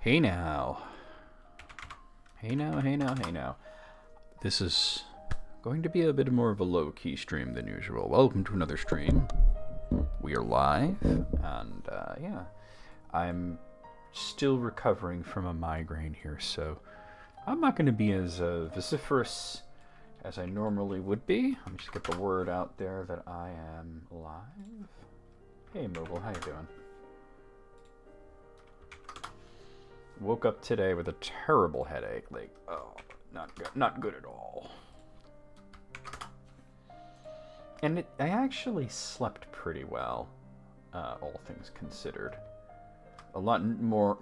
Hey now. Hey now, hey now, hey now. This is going to be a bit more of a low-key stream than usual. Welcome to another stream. We are live, and yeah. I'm still recovering from a migraine here, so I'm not going to be as vociferous as I normally would be. Let me just get the word out there that I am live. Hey, Mobile, how you doing? Woke up today with a terrible headache. Like, oh, not good at all. And I actually slept pretty well, all things considered. A lot more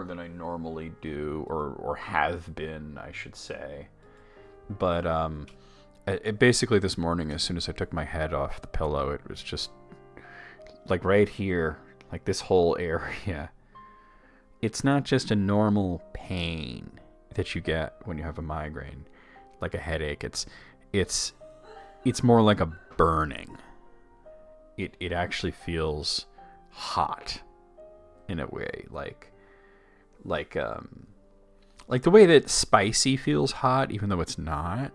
than I normally do, or have been, I should say. But basically this morning, as soon as I took my head off the pillow, it was just like right here, like this whole area. It's not just a normal pain that you get when you have a migraine, like a headache. It's more like a burning. It actually feels hot in a way, like the way that spicy feels hot, even though it's not.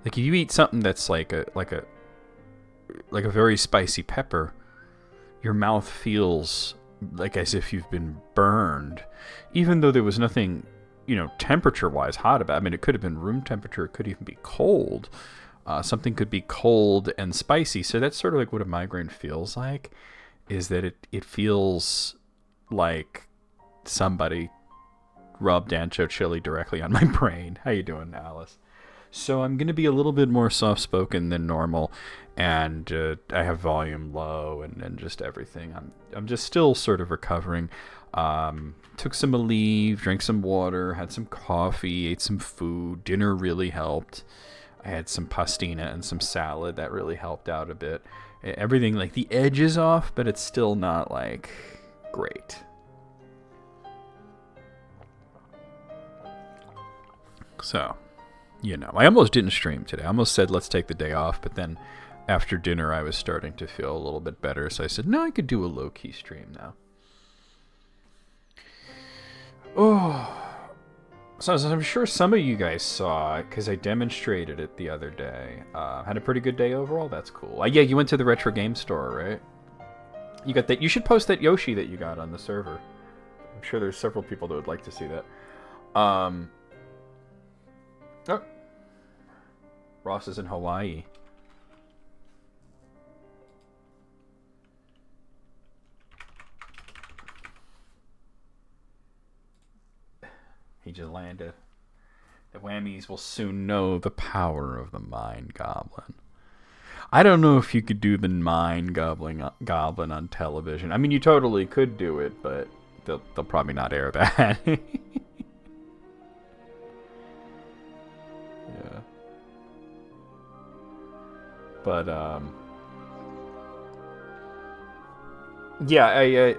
Like if you eat something that's like a very spicy pepper, your mouth feels like as if you've been burned, even though there was nothing, temperature-wise hot about it. I mean, it could have been room temperature. It could even be cold. Something could be cold and spicy. So that's sort of like what a migraine feels like, is that it feels like somebody rubbed ancho chili directly on my brain. How you doing, Alice? So I'm going to be a little bit more soft-spoken than normal, and I have volume low and just everything. I'm just still sort of recovering. Took some Aleve, drank some water, had some coffee, ate some food. Dinner really helped. I had some pastina and some salad. That really helped out a bit. Everything, like the edge is off, but it's still not like great. So, I almost didn't stream today. I almost said let's take the day off, but then after dinner I was starting to feel a little bit better, so I said no, I could do a low-key stream now. Oh, so I'm sure some of you guys saw it because I demonstrated it the other day. Had a pretty good day overall. That's cool. Yeah, you went to the retro game store, right? You got that. You should post that Yoshi that you got on the server. I'm sure there's several people that would like to see that. Oh, Ross is in Hawaii. He just landed. The whammies will soon know the power of the Mind Goblin. I don't know if you could do the Mind Goblin on television. I mean, you totally could do it, but they'll probably not air that. Yeah. But yeah,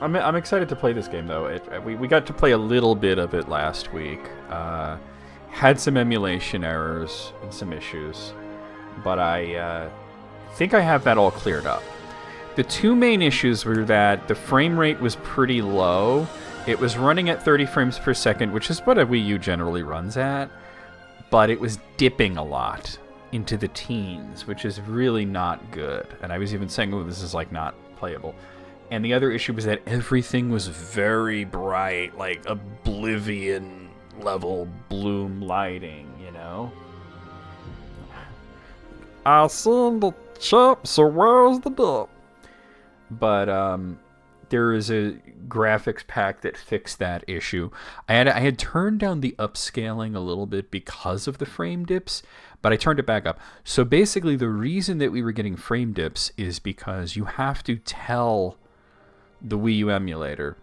I'm excited to play this game though. We got to play a little bit of it last week. Had some emulation errors and some issues, but I think I have that all cleared up. The two main issues were that the frame rate was pretty low. It was running at 30 frames per second, which is what a Wii U generally runs at, but it was dipping a lot into the teens, which is really not good. And I was even saying, oh, this is like not playable. And the other issue was that everything was very bright, like Oblivion level bloom lighting, I seen the chip, so where's the dip? But there is a graphics pack that fixed that issue. I had turned down the upscaling a little bit because of the frame dips, but I turned it back up. So basically the reason that we were getting frame dips is because you have to tell the Wii U emulator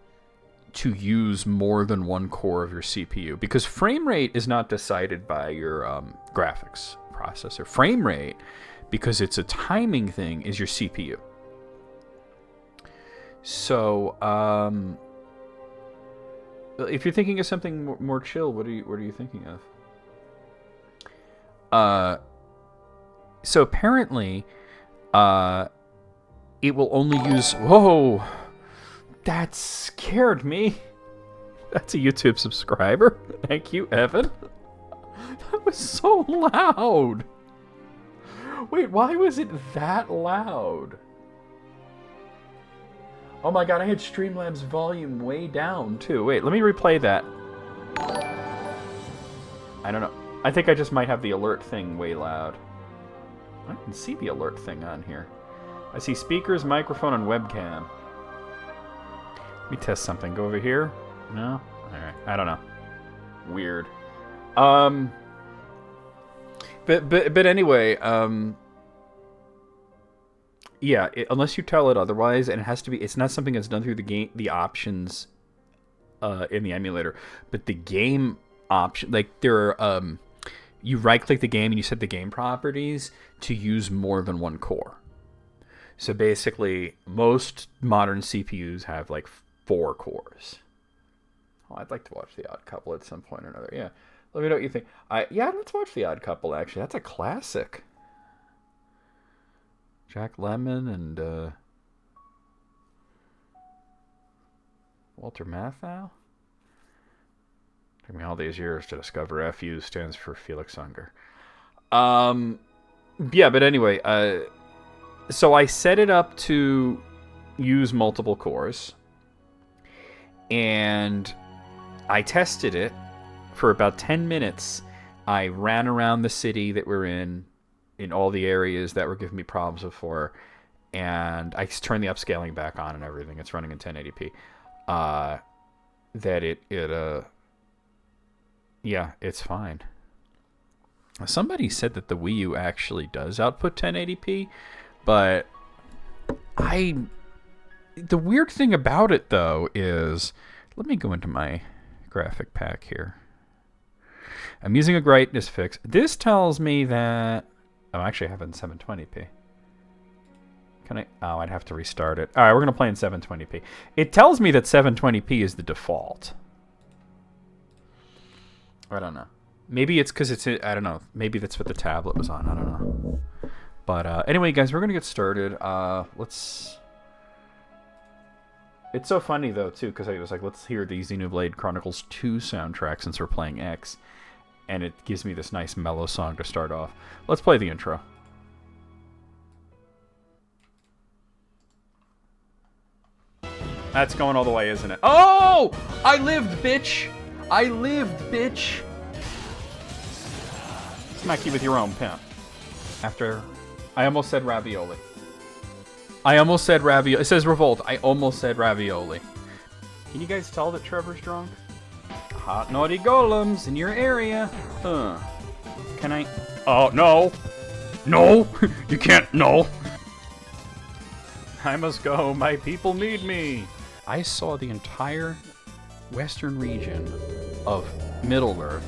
to use more than one core of your CPU, because frame rate is not decided by your graphics processor. Frame rate, because it's a timing thing, is your CPU. So, if you're thinking of something more chill, what are you thinking of? So apparently, it will only use... Whoa! That scared me. That's a YouTube subscriber. Thank you, Evan. That was so loud. Wait, why was it that loud? Oh my god, I had Streamlabs volume way down, too. Wait, let me replay that. I don't know. I think I just might have the alert thing way loud. I can see the alert thing on here. I see speakers, microphone, and webcam. Let me test something. Go over here. No? Alright. I don't know. Weird. But anyway, yeah, unless you tell it otherwise, and it has to be, it's not something that's done through the game, the options, in the emulator, but the game option, like, there are, you right-click the game and you set the game properties to use more than one core. So basically, most modern CPUs have, like, 4 cores. Oh, I'd like to watch The Odd Couple at some point or another. Yeah, let me know what you think. Yeah, let's watch The Odd Couple, actually. That's a classic. Jack Lemmon and Walter Matthau. Took me all these years to discover FU stands for Felix Unger. Yeah, but anyway, so I set it up to use multiple cores, and I tested it for about 10 minutes. I ran around the city that we're in all the areas that were giving me problems before, and I turned the upscaling back on and everything. It's running in 1080p. Yeah, it's fine. Somebody said that the Wii U actually does output 1080p, but the weird thing about it, though, is... Let me go into my graphic pack here. I'm using a brightness fix. This tells me that... Oh, actually, I have it in 720p. Can I... Oh, I'd have to restart it. All right, we're going to play in 720p. It tells me that 720p is the default. I don't know. Maybe it's because it's... I don't know. Maybe that's what the tablet was on. I don't know. But anyway, guys, we're going to get started. Let's... It's so funny, though, too, because I was like, let's hear the Xenoblade Chronicles 2 soundtrack since we're playing X. And it gives me this nice mellow song to start off. Let's play the intro. That's going all the way, isn't it? Oh! I lived, bitch! I lived, bitch! Smack you with your own pimp. After... I almost said ravioli. I almost said ravioli. It says revolt. I almost said ravioli. Can you guys tell that Trevor's drunk? Hot naughty golems in your area. Can I... Oh, no. No! You can't... No! I must go. My people need me. I saw the entire western region of Middle-earth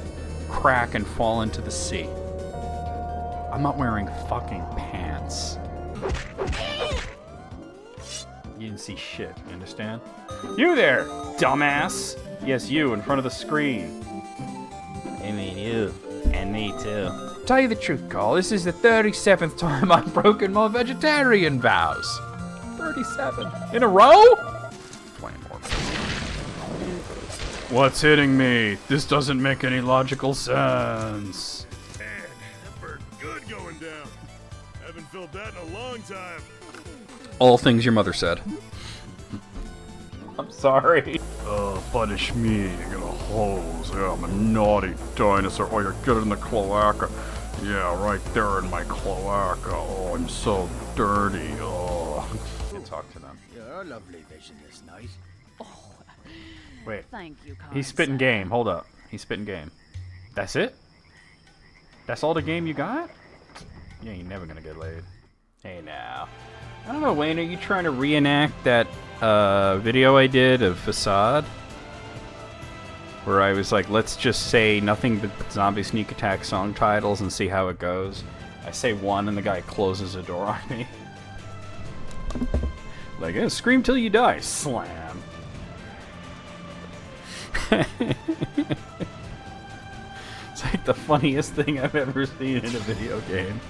crack and fall into the sea. I'm not wearing fucking pants. You didn't see shit, you understand? You there, dumbass! Yes, you, in front of the screen. I mean you. And me too. Tell you the truth, Carl, this is the 37th time I've broken my vegetarian vows. 37. In a row? 20 more. What's hitting me? This doesn't make any logical sense. Man, that bird's good going down. Haven't felt that in a long time. All things your mother said. I'm sorry. Punish me. You're gonna hose. Yeah, I'm a naughty dinosaur. Oh, you're good in the cloaca. Yeah, right there in my cloaca. Oh, I'm so dirty. Oh. You can talk to them. Your lovely vision this night. Oh, Wait. thank you, kind He's spitting sir. game. Hold up. He's spitting game. That's it? That's all the game you got? You ain't never gonna get laid. Hey, now. I don't know, Wayne, are you trying to reenact that video I did of Facade? Where I was like, let's just say nothing but Zombie Sneak Attack song titles and see how it goes. I say one and the guy closes the door on me. Like, scream till you die. Slam. It's like the funniest thing I've ever seen in a video game.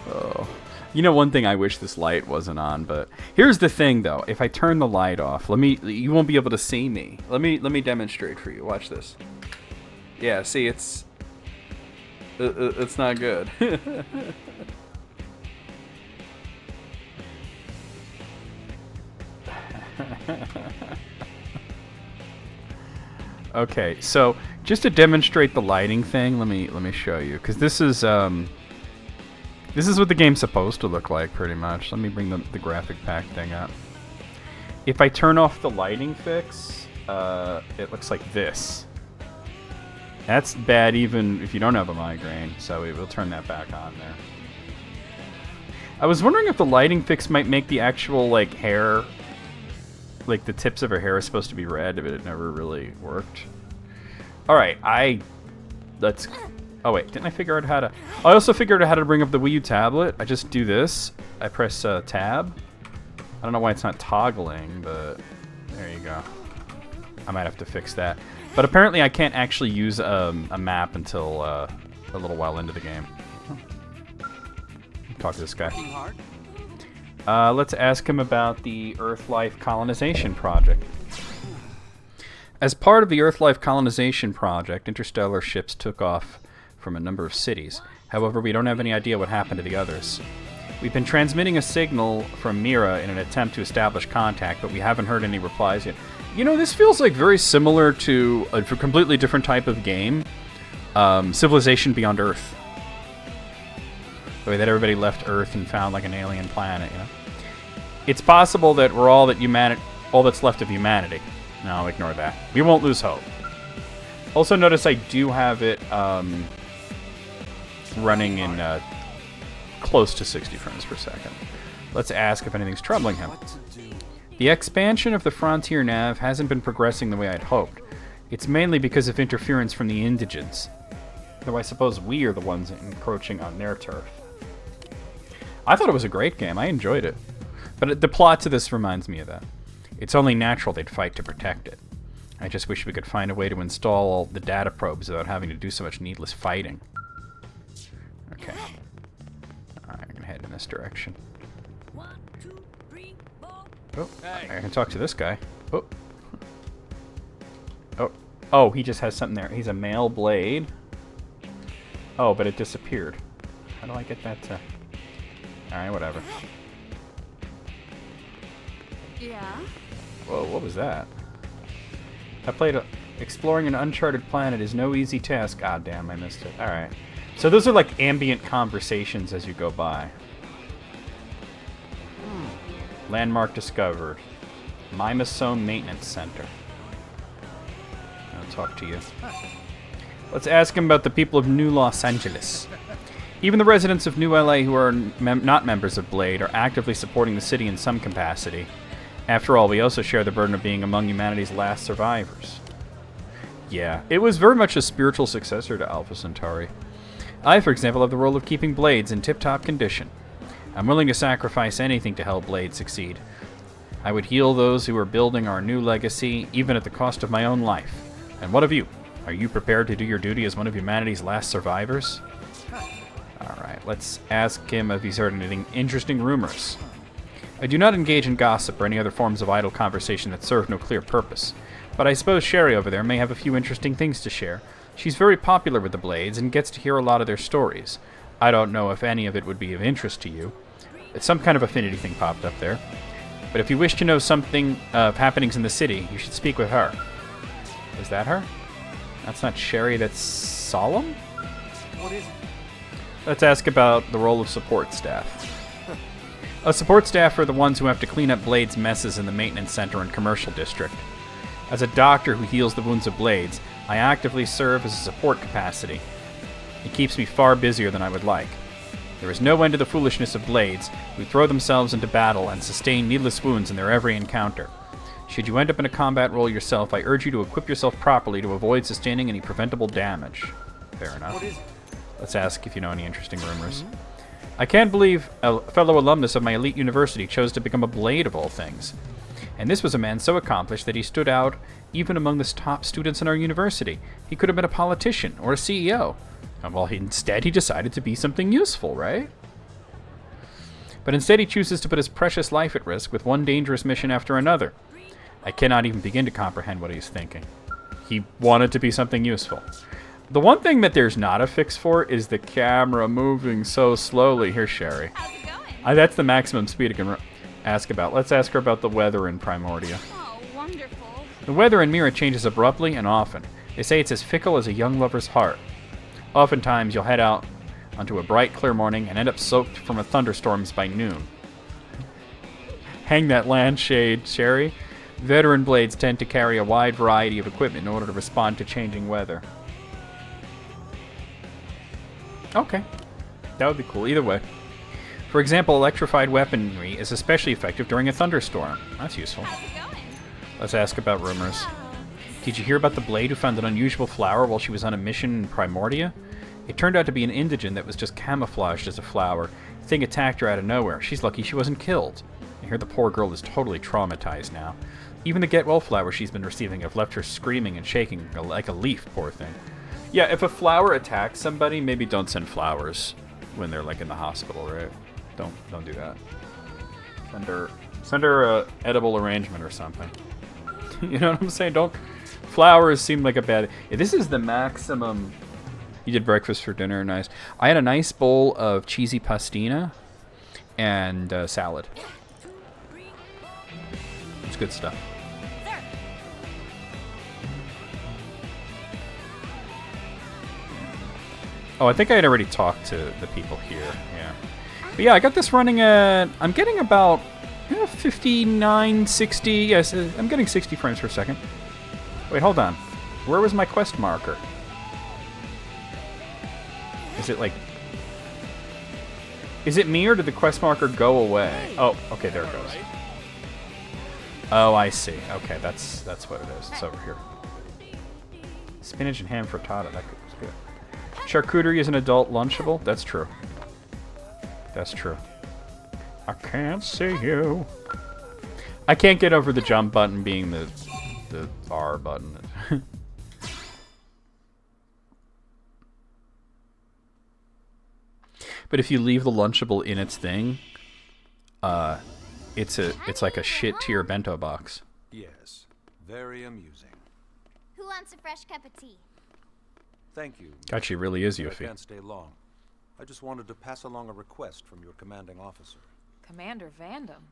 Oh. You know, one thing I wish this light wasn't on, but here's the thing, though. If I turn the light off, you won't be able to see me. Let me demonstrate for you. Watch this. Yeah, see, it's not good. Okay, so just to demonstrate the lighting thing, let me show you, because this is what the game's supposed to look like, pretty much. Let me bring the graphic pack thing up. If I turn off the lighting fix, it looks like this. That's bad even if you don't have a migraine, so we'll turn that back on there. I was wondering if the lighting fix might make the actual, like, hair, like, the tips of her hair is supposed to be red, but it never really worked. Alright, oh wait, didn't I figure out how to... I also figured out how to bring up the Wii U tablet. I just do this. I press tab. I don't know why it's not toggling, but there you go. I might have to fix that. But apparently I can't actually use a map until a little while into the game. Talk to this guy. Let's ask him about the Earth-Life colonization project. As part of the Earth-Life colonization project, interstellar ships took off from a number of cities. However, we don't have any idea what happened to the others. We've been transmitting a signal from Mira in an attempt to establish contact, but we haven't heard any replies yet. You know, this feels like very similar to a completely different type of game. Civilization Beyond Earth. The way that everybody left Earth and found like an alien planet, you know? It's possible that we're all that's left of humanity. No, ignore that. We won't lose hope. Also notice I do have it running in close to 60 frames per second. Let's ask if anything's troubling him. The expansion of the Frontier Nav hasn't been progressing the way I'd hoped. It's mainly because of interference from the indigents. Though I suppose we are the ones encroaching on their turf. I thought it was a great game. I enjoyed it. But the plot to this reminds me of that. It's only natural they'd fight to protect it. I just wish we could find a way to install all the data probes without having to do so much needless fighting. Okay. Alright, I'm gonna head in this direction. 1, 2, 3, 4. Oh, I can talk to this guy. Oh. Oh, he just has something there. He's a male blade. Oh, but it disappeared. How do I get that to... Alright, whatever. Yeah? Whoa, what was that? I played exploring an uncharted planet is no easy task. Ah, damn, I missed it. Alright. So those are like ambient conversations as you go by. Landmark discovered. Mimosome Maintenance Center. I'll talk to you. Let's ask him about the people of New Los Angeles. Even the residents of New LA who are not members of Blade are actively supporting the city in some capacity. After all, we also share the burden of being among humanity's last survivors. Yeah, it was very much a spiritual successor to Alpha Centauri. I, for example, have the role of keeping Blades in tip-top condition. I'm willing to sacrifice anything to help Blade succeed. I would heal those who are building our new legacy, even at the cost of my own life. And what of you? Are you prepared to do your duty as one of humanity's last survivors? Alright, let's ask him if he's heard anything interesting rumors. I do not engage in gossip or any other forms of idle conversation that serve no clear purpose, but I suppose Sherry over there may have a few interesting things to share. She's very popular with the Blades and gets to hear a lot of their stories. I don't know if any of it would be of interest to you. It's some kind of affinity thing popped up there. But if you wish to know something of happenings in the city, you should speak with her. Is that her? That's not Sherry, that's Solemn? What is it? Let's ask about the role of support staff. Support staff are the ones who have to clean up Blades' messes in the maintenance center and commercial district. As a doctor who heals the wounds of Blades, I actively serve as a support capacity. It keeps me far busier than I would like. There is no end to the foolishness of Blades, who throw themselves into battle and sustain needless wounds in their every encounter. Should you end up in a combat role yourself, I urge you to equip yourself properly to avoid sustaining any preventable damage. Fair enough. What is it? Let's ask if you know any interesting rumors. I can't believe a fellow alumnus of my elite university chose to become a Blade of all things. And this was a man so accomplished that he stood out even among the top students in our university. He could have been a politician or a CEO. And well, instead he decided to be something useful, right? But instead he chooses to put his precious life at risk with one dangerous mission after another. I cannot even begin to comprehend what he's thinking. He wanted to be something useful. The one thing that there's not a fix for is the camera moving so slowly. Here's Sherry. How's it going? That's the maximum speed I can ask about. Let's ask her about the weather in Primordia. Oh, wonderful. The weather in Mira changes abruptly and often. They say it's as fickle as a young lover's heart. Oftentimes, you'll head out onto a bright, clear morning and end up soaked from a thunderstorms by noon. Hang that lampshade, Sherry. Veteran blades tend to carry a wide variety of equipment in order to respond to changing weather. Okay. That would be cool. Either way. For example, electrified weaponry is especially effective during a thunderstorm. That's useful. How's it going? Let's ask about rumors. Did you hear about the Blade who found an unusual flower while she was on a mission in Primordia? It turned out to be an indigene that was just camouflaged as a flower. The thing attacked her out of nowhere. She's lucky she wasn't killed. I hear the poor girl is totally traumatized now. Even the get-well flowers she's been receiving have left her screaming and shaking like a leaf, poor thing. Yeah, if a flower attacks somebody, maybe don't send flowers when they're like in the hospital, right? Don't do that. Send her a edible arrangement or something. You know what I'm saying? Flowers seem like a bad. Yeah, this is the maximum. You did breakfast for dinner, nice. I had a nice bowl of cheesy pastina and salad. It's good stuff. Sir. Oh, I think I had already talked to the people here. Yeah. But yeah, I got this running at... I'm getting about 59, 60... Yes, I'm getting 60 frames per second. Wait, hold on. Where was my quest marker? Is it like... Is it me or did the quest marker go away? Oh, okay, there it goes. Oh, I see. Okay, that's what it is. It's over here. Spinach and ham frittata. That was good. Charcuterie is an adult lunchable. That's true. That's true. I can't see you. I can't get over the jump button being the R button. But if you leave the Lunchable in its thing, it's like a shit tier bento box. Yes, very amusing. Who wants a fresh cup of tea? Thank you. Actually, really is I Yuffie. can't stay long. I just wanted to pass along a request from your commanding officer. Commander Vandam?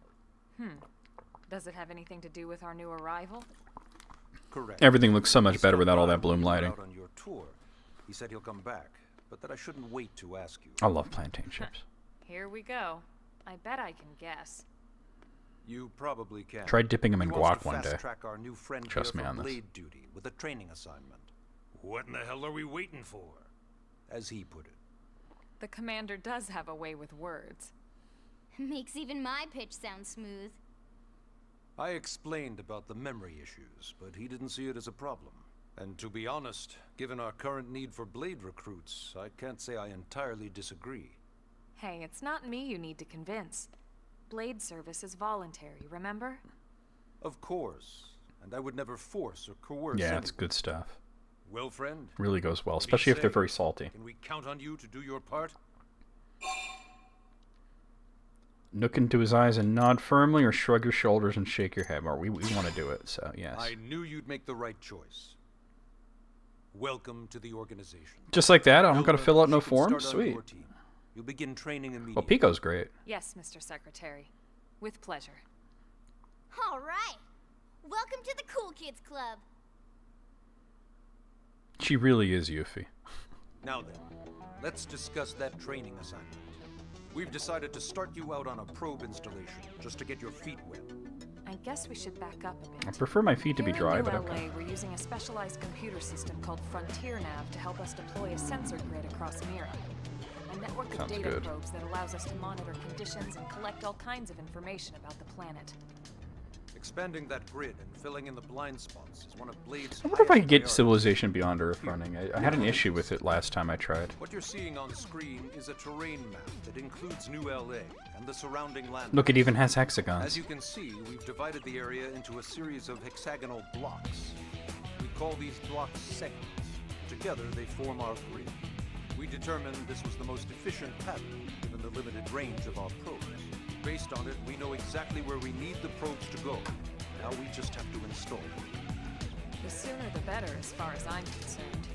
Does it have anything to do with our new arrival? Correct. Everything looks so much better without all that bloom When you were lighting. out on your tour, he said he'll come back, but that I shouldn't wait to ask you. I love plantain chips. Here we go. I bet I can guess. You probably can. Try dipping them in He wants guac to one day. fast-track our new friend Trust here me for on this. blade duty with a training assignment. What in the hell are we waiting for? As he put it. The commander does have a way with words. Makes even my pitch sound smooth. I explained about the memory issues, but he didn't see it as a problem. And to be honest, given our current need for blade recruits, I can't say I entirely disagree. Hey, it's not me you need to convince. Blade service is voluntary, remember? Of course, and I would never force or coerce Yeah, anyone. it's good stuff. Well, friend, Really goes well, what do you especially if they're say? very salty. Can we count on you to do your part? Look into his eyes and nod firmly, or shrug your shoulders and shake your head. Or we want to do it, so yes. I knew you'd make the right choice. Welcome to the organization. Just like that, I don't got to Hilda, fill out no you can forms? start on Sweet. your team. You'll begin training immediately. Well, Pico's great. Yes, Mr. Secretary. With pleasure. All right. Welcome to the Cool Kids Club. She really is Yuffie. Now then, let's discuss that training assignment. We've decided to start you out on a probe installation, just to get your feet wet. I guess we should back up a I bit. prefer my feet to be Here dry, in but New okay. LA, we're using a specialized computer system called Frontier Nav to help us deploy a sensor grid across Mira. A network of Sounds data good. probes that allows us to monitor conditions and collect all kinds of information about the planet. Expanding that grid and filling in the blind spots is one of Blade's I wonder if I highest could get priorities. Civilization Beyond Earth running. I had an issue with it last time I tried. What you're seeing on screen is a terrain map that includes New LA and the surrounding land. Look, it even has As hexagons. you can see, we've divided the area into a series of hexagonal blocks. We call these blocks segments. Together, they form our grid. We determined this was the most efficient pattern, given the limited range of our probes. Based on it, we know exactly where we need the probes to go. Now we just have to install them. The sooner the better, as far as I'm concerned.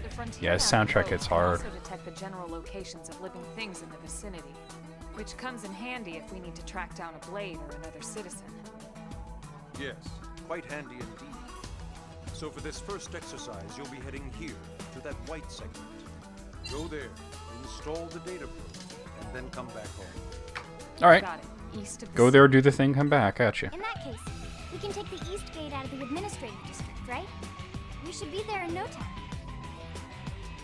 The Frontier Yeah, Nav soundtrack probe hits can hard. also detect the general locations of living things in the vicinity, which comes in handy if we need to track down a Blade or another citizen. Yes, quite handy indeed. So for this first exercise, you'll be heading here, to that white segment. Go there, install the data probe, and then come back home. All right. Got it. East of the Go there, do the thing, come back. Gotcha. In that case, we can take the east gate out of the administrative district, right? We should be there in no time.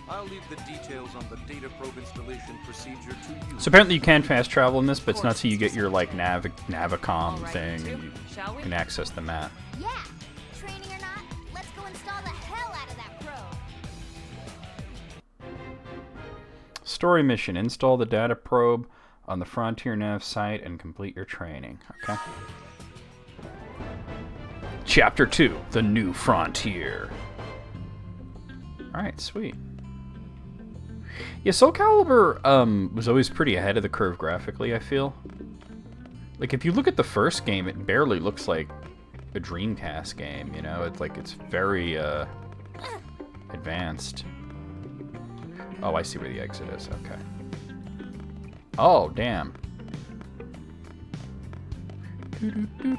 I'll leave the details on the data probe installation procedure to you. So apparently you can fast travel in this, but it's not till you get your like Navicom All right, thing you and you two, shall we? can access the map. Yeah! Training or not, let's go install the hell out of that probe. Story mission: install the data probe on the Frontier Nav site and complete your training. Okay. Chapter 2: The New Frontier. All right, sweet. Yeah, Soul Calibur was always pretty ahead of the curve graphically, I feel. Like, if you look at the first game, it barely looks like a Dreamcast game, you know? It's like, it's very, advanced. Oh, I see where the exit is, okay. Oh, damn. Doo-doo-doo.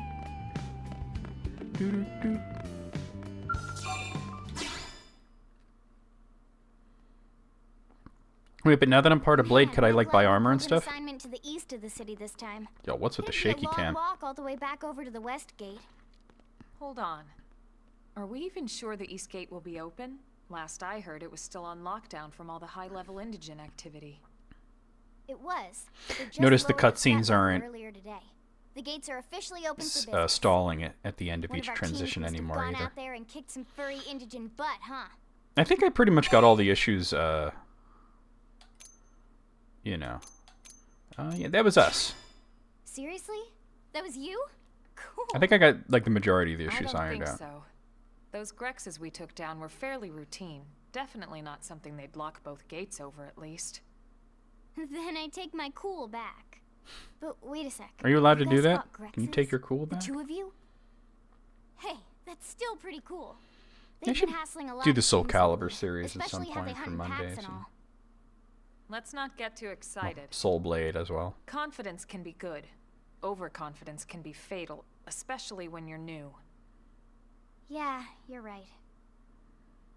Doo-doo-doo. Wait, but now that I'm part of Blade, could I like buy armor and stuff? Assignment to the east of the city this time. Yo, what's with the It'd be shaky a long cam? walk all the way back over to the west gate. Hold on. Are we even sure the East Gate will be open? Last I heard, it was still on lockdown from all the high-level indigen activity. It was. They just Notice the lowered cutscenes threat level aren't earlier today. The gates are officially open for business. Stalling it at the end of One each our transition teams must have anymore gone either. out there and kicked some furry indigen butt, huh? I think I pretty much got all the issues, you know. Yeah, that was us. Seriously? That was you? Cool. I think I got, like, the majority of the I issues don't ironed think out. so. Those Grexes we took down were fairly routine. Definitely not something they'd lock both gates over, at least. Then I take my cool back. But wait a sec. Are you allowed to You do guys that? fought Can you Grexes? take your cool The back? two of you? Hey, that's still pretty cool. They They've should been hassling a lot do the of Soul things Calibur lately, series at some especially how they point for hunt packs Mondays. and all. Let's not get too excited. Soul Blade as well. Confidence can be good. Overconfidence can be fatal, especially when you're new. Yeah, you're right.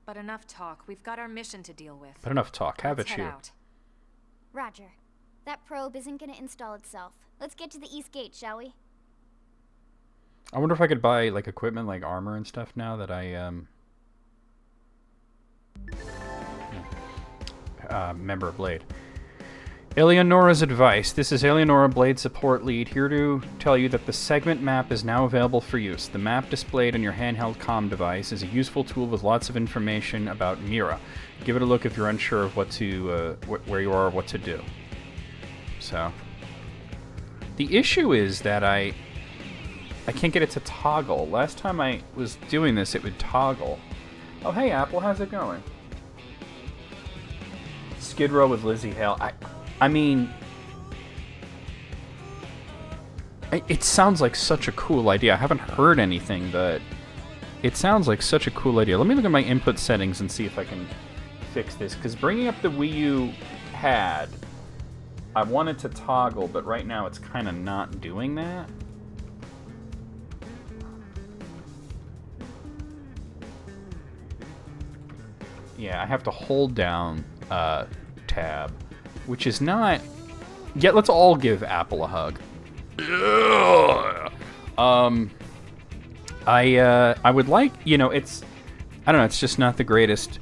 But enough talk. We've got our mission to deal with. But enough talk. Have Let's it head you. out. Roger. That probe isn't gonna install itself. Let's get to the east gate, shall we? I wonder if I could buy, like, equipment like armor and stuff now that I, member of Blade. Eleonora's advice. This is Eleonora, Blade support lead, here to tell you that the segment map is now available for use. The map displayed on your handheld comm device is a useful tool with lots of information about Mira. Give it a look if you're unsure of what to, where you are or what to do. So, the issue is that I can't get it to toggle. Last time I was doing this, it would toggle. Oh, hey, Apple, how's it going? Skid Row with Lizzie Hale. I mean, it sounds like such a cool idea. I haven't heard anything, but it sounds like such a cool idea. Let me look at my input settings and see if I can fix this. Because bringing up the Wii U pad, I wanted to toggle, but right now it's kind of not doing that. Yeah, I have to hold down tab, which is not... Yeah, let's all give Apple a hug. I would like, you know, it's... I don't know, it's just not the greatest.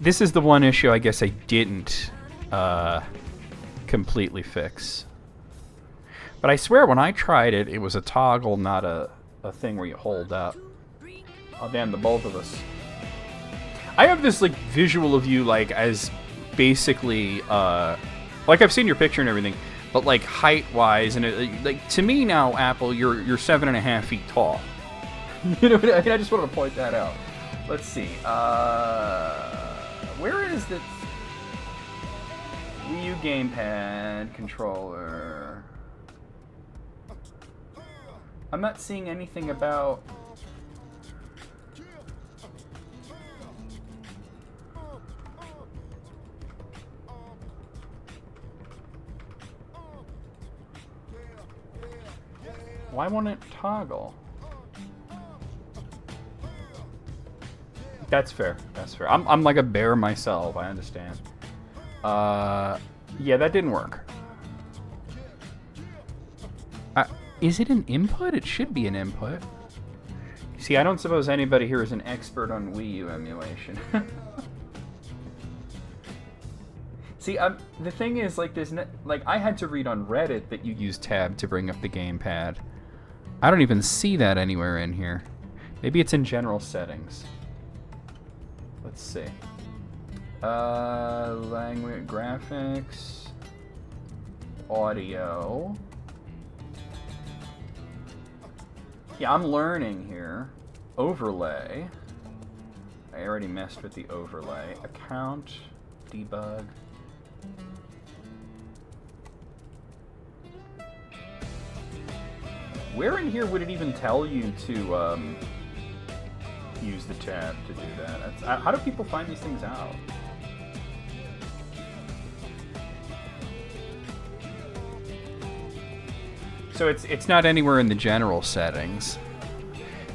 This is the one issue I guess I didn't completely fix. But I swear when I tried it, it was a toggle, not a thing where you hold up. Oh, damn, the both of us. I have this, like, visual of you, like, as basically, like, I've seen your picture and everything, but, like, height-wise, and, like, to me now, Apple, you're 7.5 feet tall. You know what I mean? I just wanted to point that out. Let's see. Where is the... Wii U gamepad controller. I'm not seeing anything about... Why won't it toggle? That's fair. That's fair. I'm like a bear myself. I understand. Yeah, that didn't work. Is it an input? It should be an input. See, I don't suppose anybody here is an expert on Wii U emulation. See, the thing is, like, I had to read on Reddit that you use tab to bring up the gamepad. I don't even see that anywhere in here. Maybe it's in general settings. Let's see. Language, graphics, audio. Yeah, I'm learning here. Overlay. I already messed with the overlay. Account, debug. Where in here would it even tell you to use the tab to do that? How do people find these things out? So it's not anywhere in the general settings.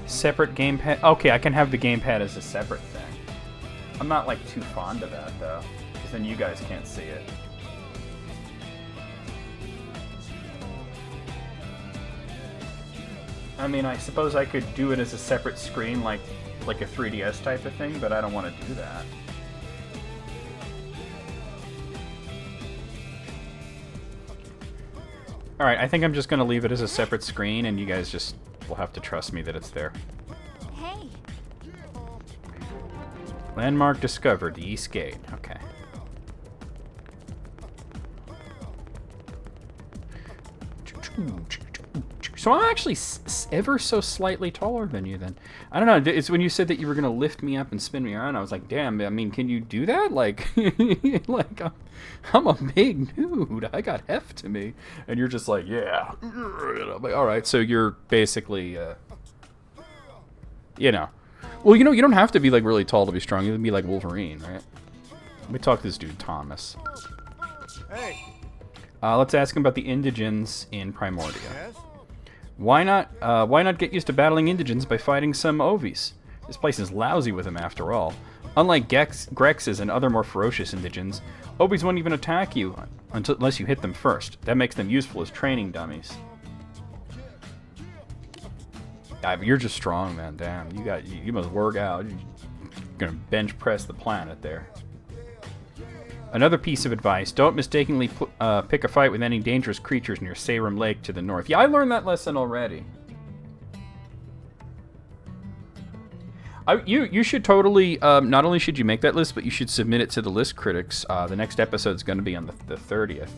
Separate gamepad. Okay, I can have the gamepad as a separate thing. I'm not like too fond of that though, because then you guys can't see it. I mean, I suppose I could do it as a separate screen, like a 3DS type of thing, but I don't want to do that. Alright, I think I'm just going to leave it as a separate screen, and you guys just will have to trust me that it's there. Hey. Landmark discovered, the East Gate. Okay. So I'm actually ever so slightly taller than you then. I don't know, it's when you said that you were going to lift me up and spin me around, I was like, damn, I mean, can you do that? Like, like I'm a big dude. I got heft to me. And you're just like, yeah. And I'm like, all right, so you're basically, you know. Well, you know, you don't have to be, like, really tall to be strong. You can be like Wolverine, right? Let me talk to this dude, Thomas. Hey. Let's ask him about the indigents in Primordia. Yes? Why not get used to battling indigents by fighting some Ovies? This place is lousy with them, after all. Unlike Grexes and other more ferocious indigents, Ovies won't even attack you unless you hit them first. That makes them useful as training dummies. Yeah, but you're just strong, man. Damn, you must work out. You're gonna bench press the planet there. Another piece of advice, don't mistakenly pick a fight with any dangerous creatures near Sarum Lake to the north. Yeah, I learned that lesson already. You should totally, not only should you make that list, but you should submit it to the list critics. The next episode's going to be on the 30th.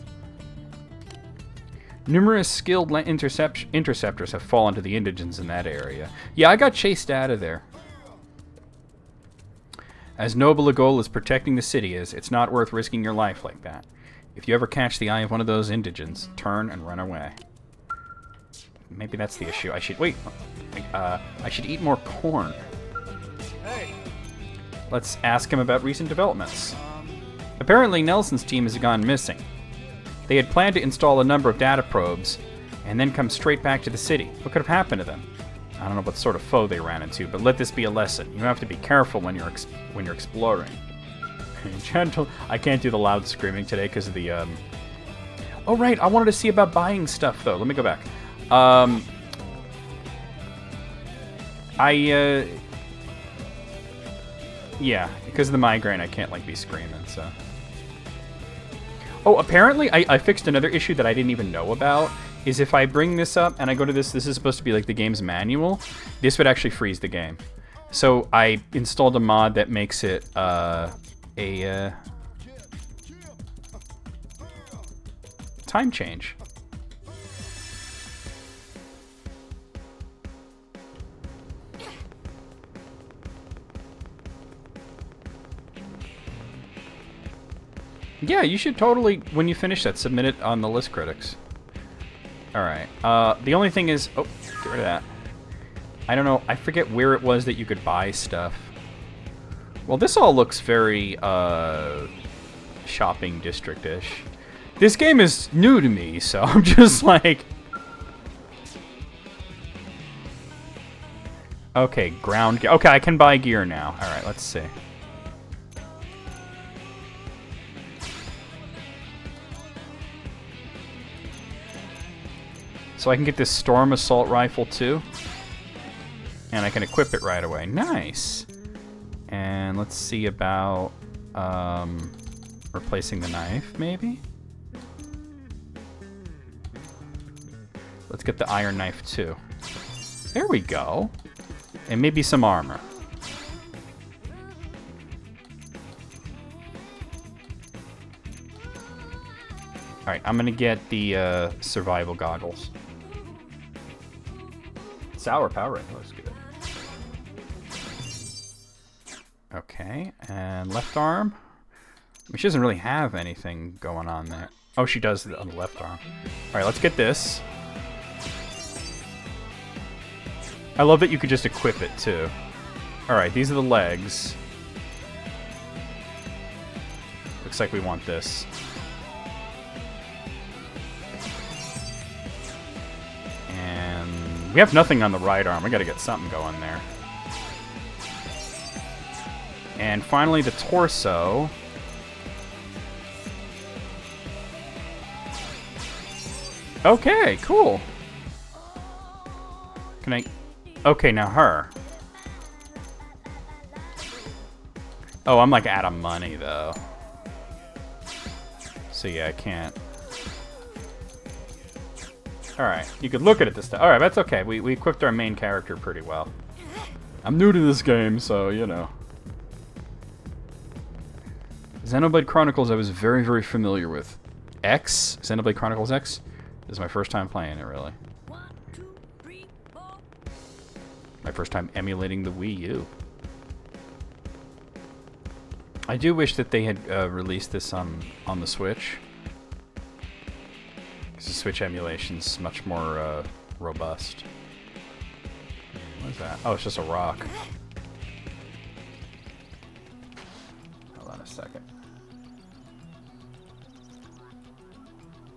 Numerous skilled interceptors have fallen to the indigents in that area. Yeah, I got chased out of there. As noble a goal as protecting the city is, it's not worth risking your life like that. If you ever catch the eye of one of those indigents, turn and run away. Maybe that's the issue. I should eat more corn. Hey. Let's ask him about recent developments. Apparently, Nelson's team has gone missing. They had planned to install a number of data probes and then come straight back to the city. What could have happened to them? I don't know what sort of foe they ran into, but let this be a lesson. You have to be careful when you're exploring. Gentle. I can't do the loud screaming today because of the. Oh right, I wanted to see about buying stuff though. Let me go back. Yeah, because of the migraine, I can't like be screaming. So. Oh, apparently I fixed another issue that I didn't even know about. Is if I bring this up and I go to this is supposed to be like the game's manual, this would actually freeze the game. So I installed a mod that makes it time change. Yeah, you should totally, when you finish that, submit it on the list critics. Alright. The only thing is... Oh, get rid of that. I don't know. I forget where it was that you could buy stuff. Well, this all looks very, shopping district-ish. This game is new to me, so I'm just like... Okay, ground gear. Okay, I can buy gear now. Alright, let's see. So I can get this Storm Assault Rifle too. And I can equip it right away. Nice! And let's see about replacing the knife, maybe? Let's get the iron knife too. There we go. And maybe some armor. Alright, I'm gonna get the survival goggles. Sour power ring looks good. Okay, and left arm. I mean, she doesn't really have anything going on there. Oh, she does on the left arm. Alright, let's get this. I love that you could just equip it, too. Alright, these are the legs. Looks like we want this. And we have nothing on the right arm. We gotta get something going there. And finally, the torso. Okay, cool. Can I... Okay, now her. Oh, I'm like out of money, though. So yeah, I can't. Alright, you could look at it this time. Alright, that's okay. We equipped our main character pretty well. I'm new to this game, so, you know. Xenoblade Chronicles I was very, very familiar with. X? Xenoblade Chronicles X? This is my first time playing it, really. My first time emulating the Wii U. I do wish that they had released this on the Switch. Because the Switch emulation's much more robust. What is that? Oh, it's just a rock. Hold on a second.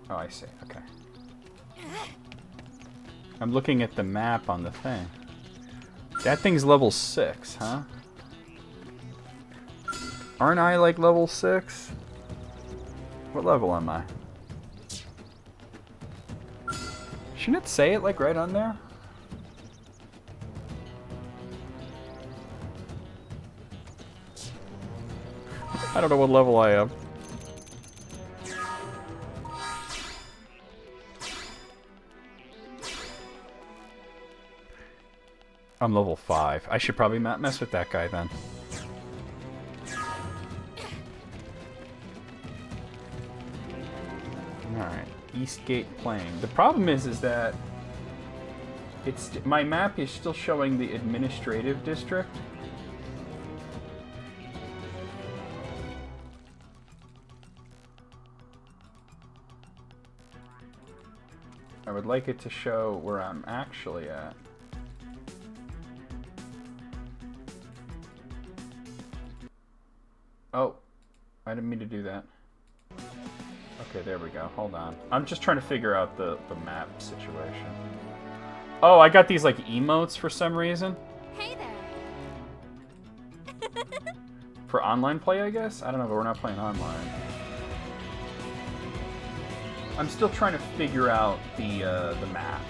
Oh, I see. Okay. I'm looking at the map on the thing. That thing's level 6, huh? Aren't I like level 6? What level am I? Shouldn't it say it like right on there? I don't know what level I am. I'm level 5. I should probably not mess with that guy then. Alright, Eastgate Plain. The problem is that it's my map is still showing the administrative district. I would like it to show where I'm actually at. Oh, I didn't mean to do that. Okay, there we go. Hold on. I'm just trying to figure out the map situation. Oh, I got these like emotes for some reason. Hey there. For online play, I guess? I don't know, but we're not playing online. I'm still trying to figure out the map.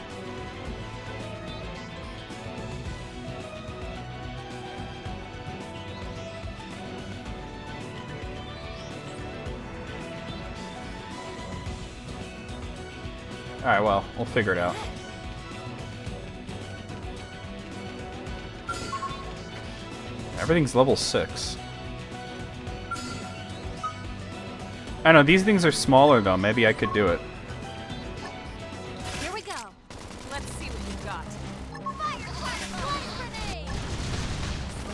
Alright, well, we'll figure it out. Everything's level 6. I know, these things are smaller though. Maybe I could do it. Here we go. Let's see what you've got. Fire, fire, grenade!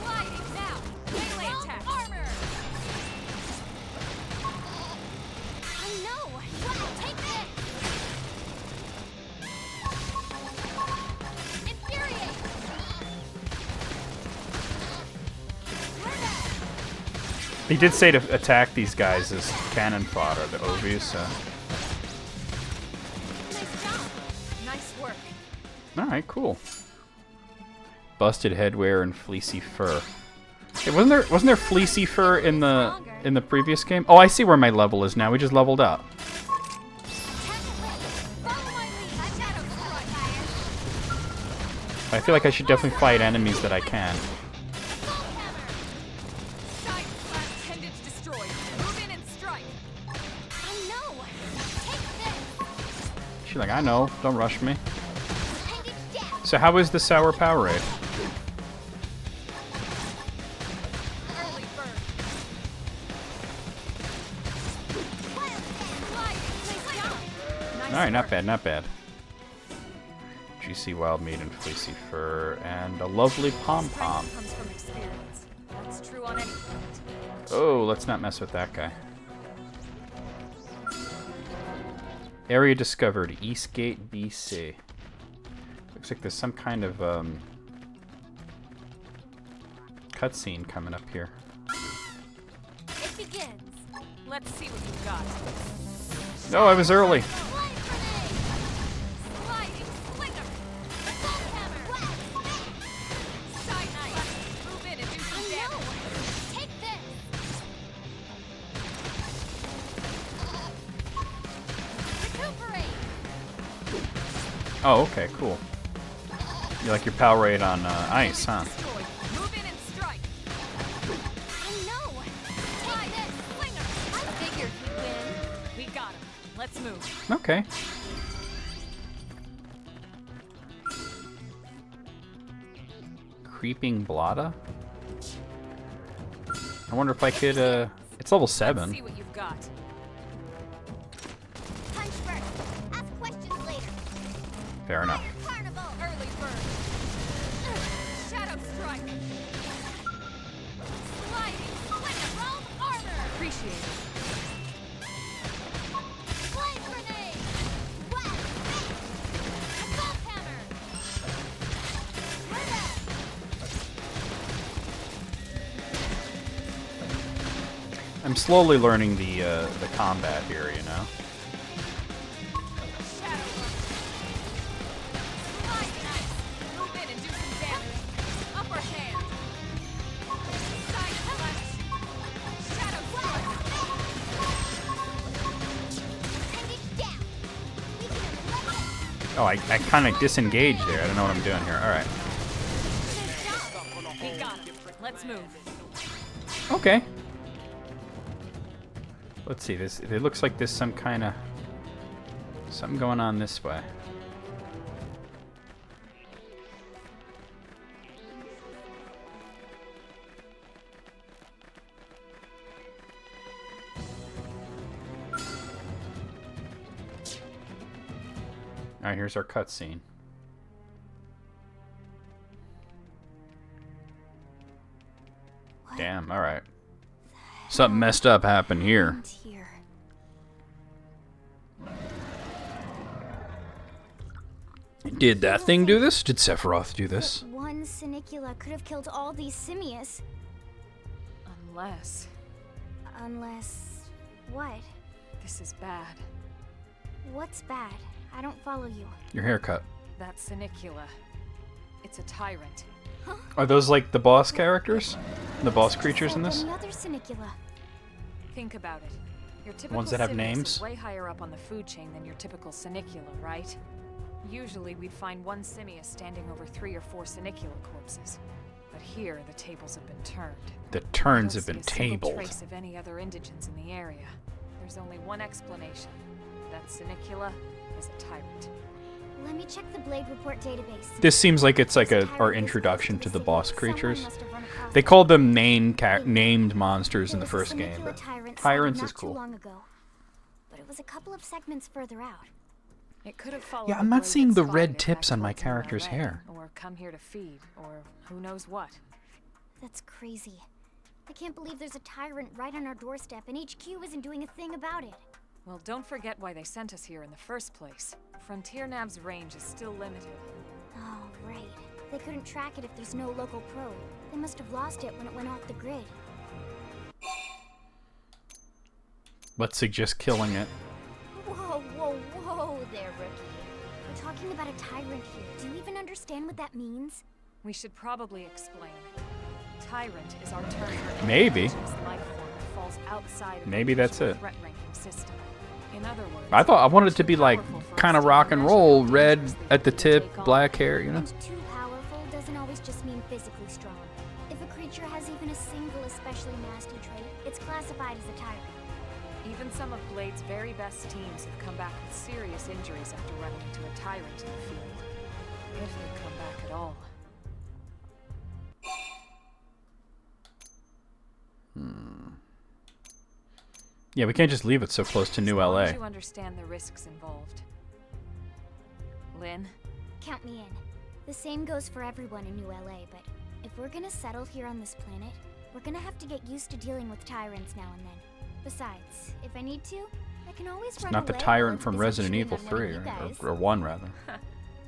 Sliding down. Melee attack. Armor. He did say to attack these guys as cannon fodder, the Ovies, so... Nice job. Nice work. Alright, cool. Busted headwear and fleecy fur. Hey, wasn't there fleecy fur in the previous game? Oh, I see where my level is now. We just leveled up. I feel like I should definitely fight enemies that I can. She's like, I know, don't rush me. So how is the sour Powerade? Alright, not bad, not bad. Juicy wild meat and fleecy fur, and a lovely pom-pom. Oh, let's not mess with that guy. Area discovered, Eastgate, BC. Looks like there's some kind of cutscene coming up here. It begins. Let's see what you've got. No, I was early. Oh, okay, cool. You like your Powerade on ice, huh? Move in and strike. I figured you'd win. We got him. Let's move. Okay. Creeping Blotta? I wonder if I could, it's level 7. Let's see what you've got. Punch first. Ask questions later. Fair enough. Carnival. Early bird. Shadow strike. Sliding. Swing roll armor. Appreciate it. Flame grenade. Wet. Assault hammer. I'm slowly learning the combat here, you know. Oh, I kind of disengaged there. I don't know what I'm doing here. All right. We got him. Let's move. Okay. Let's see. This. It looks like there's some kind of something going on this way. All right, here's our cutscene. Damn, all right. Something messed up happened here. Did that thing do this? Did Sephiroth do this? One Sinicula could have killed all these simius. Unless... what? This is bad. What's bad? I don't follow you. Your haircut. That's Sinicula. It's a tyrant. Are those like the boss characters? The boss creatures in this? Another Sinicula. Think about it. Your typical Ones that have Simius names? is way higher up on the food chain than your typical Sinicula, right? Usually we'd find one Simius standing over 3 or 4 Sinicula corpses. But here, the tables have been turned. The turns I have don't been see a single tabled. trace of any other indigents in the area. There's only one explanation. That Sinicula is a tyrant. Let me check the Blade Report database. This seems like it's like our introduction to the boss creatures. They called them named monsters in the first game, but tyrants is cool. But it was a couple of segments further out. It could have followed Yeah, the I'm not blade seeing that the spotted red it tips back on my towards Mount character's Red, hair. Or come here to feed, or who knows what. That's crazy. I can't believe there's a tyrant right on our doorstep and HQ isn't doing a thing about it. Well, don't forget why they sent us here in the first place. Frontier Nav's range is still limited. Oh, right. They couldn't track it if there's no local probe. They must have lost it when it went off the grid. Let's suggest killing it. Whoa, whoa, whoa there, Rookie. We're talking about a tyrant here. Do you even understand what that means? We should probably explain. Tyrant is our term for Maybe. life form that falls outside of Maybe the that's usual it. threat ranking system. In other words, I wanted it to be like powerful for kind of us to rock and measure roll, how red dangerous at the they tip, take on. black hair, you know? And too powerful doesn't always just mean physically strong. If a creature has even a single especially nasty trait, it's classified as a tyrant. Even some of Blade's very best teams have come back with serious injuries after running into a tyrant in the field. If they come back at all. Yeah, we can't just leave it so close to New As long LA. as you understand the risks involved. Lynn? Count me in. The same goes for everyone in New LA, but if we're gonna settle here on this planet, we're gonna have to get used to dealing with tyrants now and then. Besides, if I need to, I can always run Not the away tyrant while it's from busy Resident shooting Evil on one of 3, you guys. or 1 rather.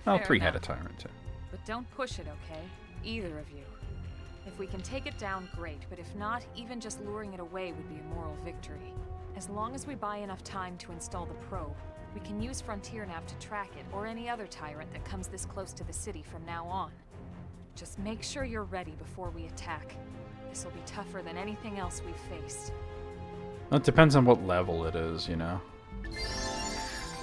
Well, Fair 3 had a enough. tyrant too. But don't push it, okay? Either of you. If we can take it down, great, but if not, even just luring it away would be a moral victory. As long as we buy enough time to install the probe, we can use Frontier Nav to track it, or any other tyrant that comes this close to the city from now on. Just make sure you're ready before we attack. This will be tougher than anything else we've faced. Well, it depends on what level it is, you know.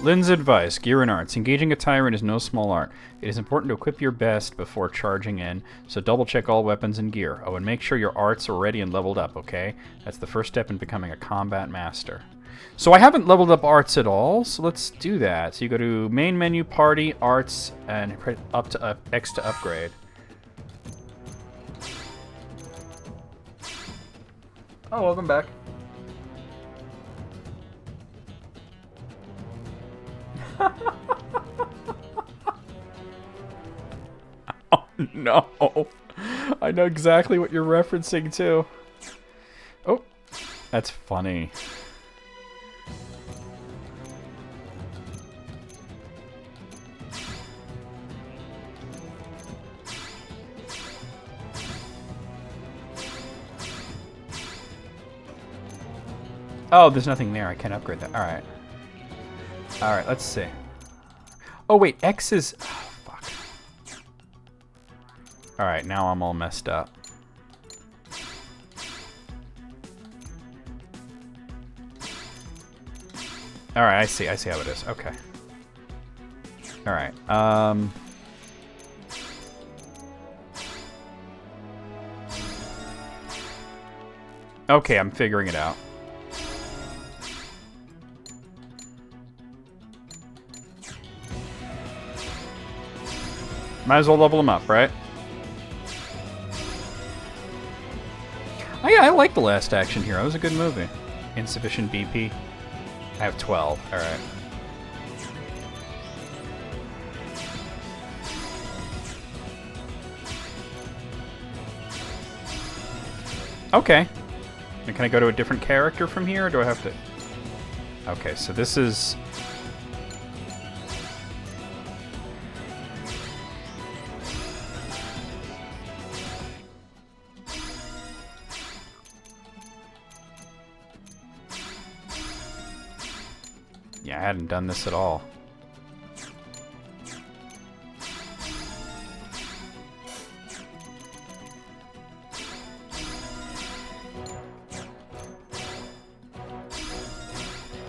Lynn's advice, gear and arts. Engaging a tyrant is no small art. It is important to equip your best before charging in, so double check all weapons and gear. Oh, and make sure your arts are ready and leveled up, okay? That's the first step in becoming a combat master. So I haven't leveled up arts at all, so let's do that. So you go to main menu, party, arts, and up to X to upgrade. Oh, welcome back. Oh no. I know exactly what you're referencing too. Oh, that's funny. Oh, there's nothing there. I can't upgrade that. Alright. Alright, let's see. Oh, wait. X is... Oh, fuck. Alright, now I'm all messed up. Alright, I see how it is. Okay. Alright, okay, I'm figuring it out. Might as well level them up, right? Oh yeah, I like The Last Action Hero. It was a good movie. Insufficient BP. I have 12. Alright. Okay. And can I go to a different character from here, or do I have to... Okay, so this is... Yeah, I hadn't done this at all.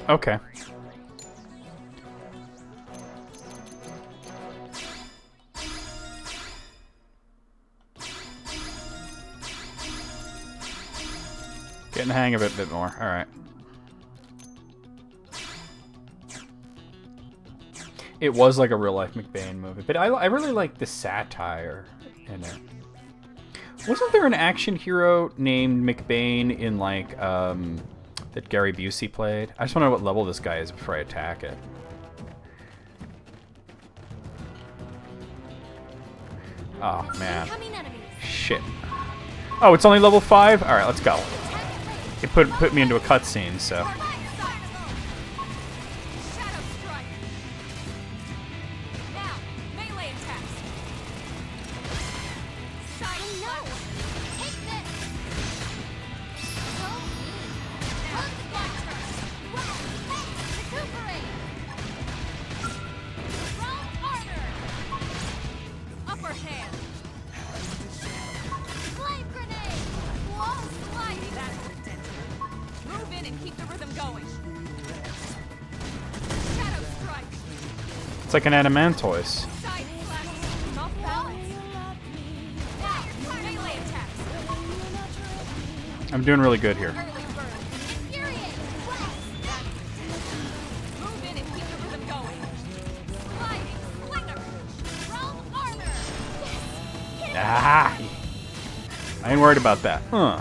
Okay. Getting the hang of it a bit more. All right. It was like a real-life McBain movie, but I really like the satire in it. Wasn't there an action hero named McBain in, like, that Gary Busey played? I just want to know what level this guy is before I attack it. Oh, man. Shit. Oh, it's only level 5? Alright, let's go. It put me into a cutscene, so... It's like an Adamantoise. I'm doing really good here. Ah! I ain't worried about that. Huh.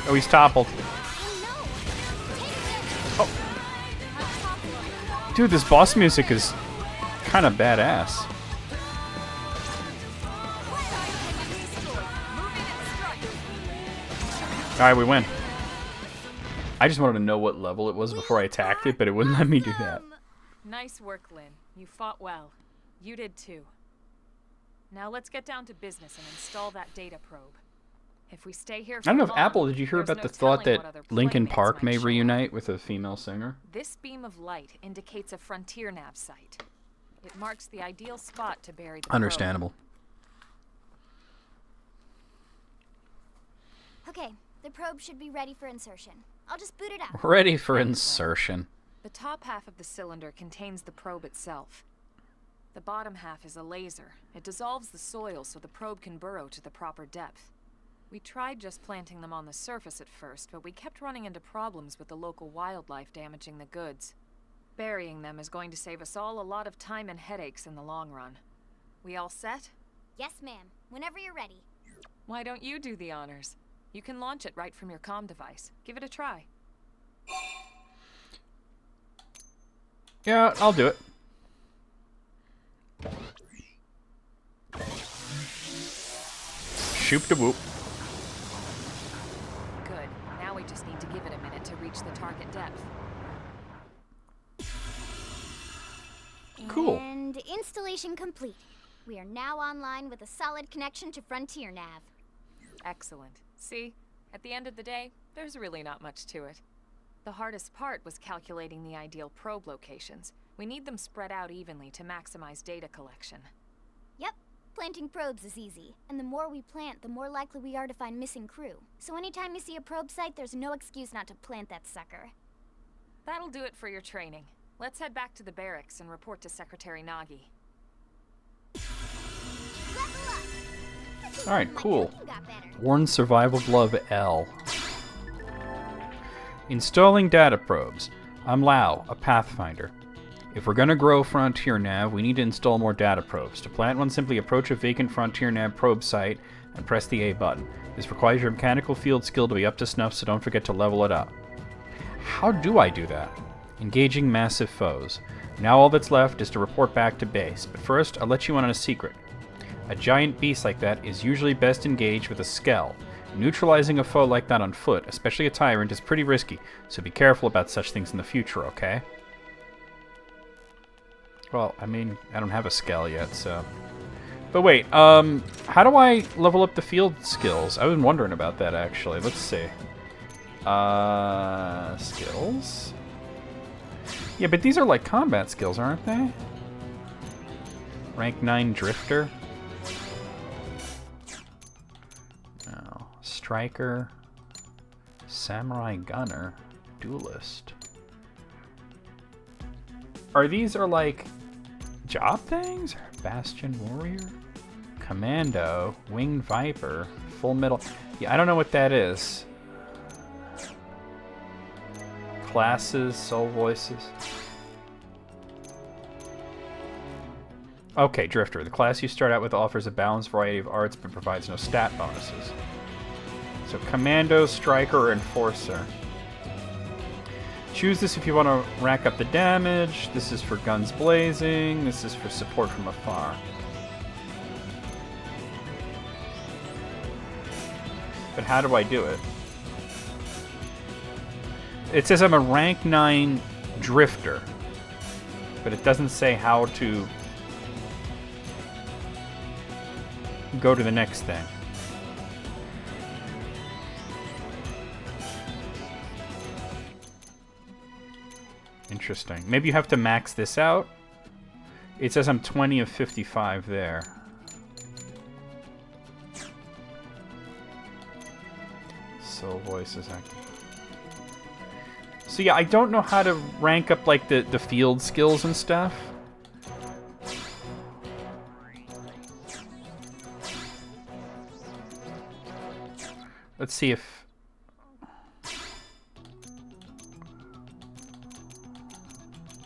Oh, he's toppled. Oh. Dude, this boss music is kind of badass. Alright, we win. I just wanted to know what level it was before I attacked it, but it wouldn't let me do that. Nice work, Lynn. You fought well. You did too. Now let's get down to business and install that data probe. If we stay here for I don't know if long, Apple, did you hear there's about no the thought telling that what other Linkin playmates Park might may show up. reunite with a female singer? This beam of light indicates a frontier nav site. It marks the ideal spot to bury the probe. Understandable. Okay, the probe should be ready for insertion. I'll just boot it up. Ready for insertion. The top half of the cylinder contains the probe itself. The bottom half is a laser. It dissolves the soil so the probe can burrow to the proper depth. We tried just planting them on the surface at first, but we kept running into problems with the local wildlife damaging the goods. Burying them is going to save us all a lot of time and headaches in the long run. We all set? Yes, ma'am. Whenever you're ready. Why don't you do the honors? You can launch it right from your comm device. Give it a try. Yeah, I'll do it. Shoop de whoop. Good. Now we just need to give it a minute to reach the target depth. Cool. And installation complete. We are now online with a solid connection to Frontier Nav. Excellent. See? At the end of the day, there's really not much to it. The hardest part was calculating the ideal probe locations. We need them spread out evenly to maximize data collection. Yep, planting probes is easy. And the more we plant, the more likely we are to find missing crew. So anytime you see a probe site, there's no excuse not to plant that sucker. That'll do it for your training. Let's head back to the barracks and report to Secretary Nagi. Alright, cool. Worn Survival Glove L. Installing data probes. I'm Lau, a Pathfinder. If we're gonna grow Frontier Nav, we need to install more data probes. To plant one, simply approach a vacant Frontier Nav probe site and press the A button. This requires your mechanical field skill to be up to snuff, so don't forget to level it up. How do I do that? Engaging massive foes. Now all that's left is to report back to base, but first I'll let you in on a secret. A giant beast like that is usually best engaged with a skell. Neutralizing a foe like that on foot, especially a tyrant, is pretty risky, so be careful about such things in the future, okay? Well, I mean, I don't have a skell yet, so... But wait, how do I level up the field skills? I've been wondering about that, actually. Let's see. Skills? Yeah, but these are like combat skills, aren't they? Rank 9 Drifter. No. Striker. Samurai Gunner. Duelist. Are these like job things? Bastion Warrior? Commando. Winged Viper. Full Metal. Yeah, I don't know what that is. Classes, soul voices. Okay, Drifter. The class you start out with offers a balanced variety of arts but provides no stat bonuses. So Commando, Striker, or Enforcer. Choose this if you want to rack up the damage. This is for guns blazing. This is for support from afar. But how do I do it? It says I'm a rank 9 Drifter, but it doesn't say how to go to the next thing. Interesting. Maybe you have to max this out. It says I'm 20 of 55 there. soul voices. So yeah, I don't know how to rank up like the field skills and stuff. Let's see if...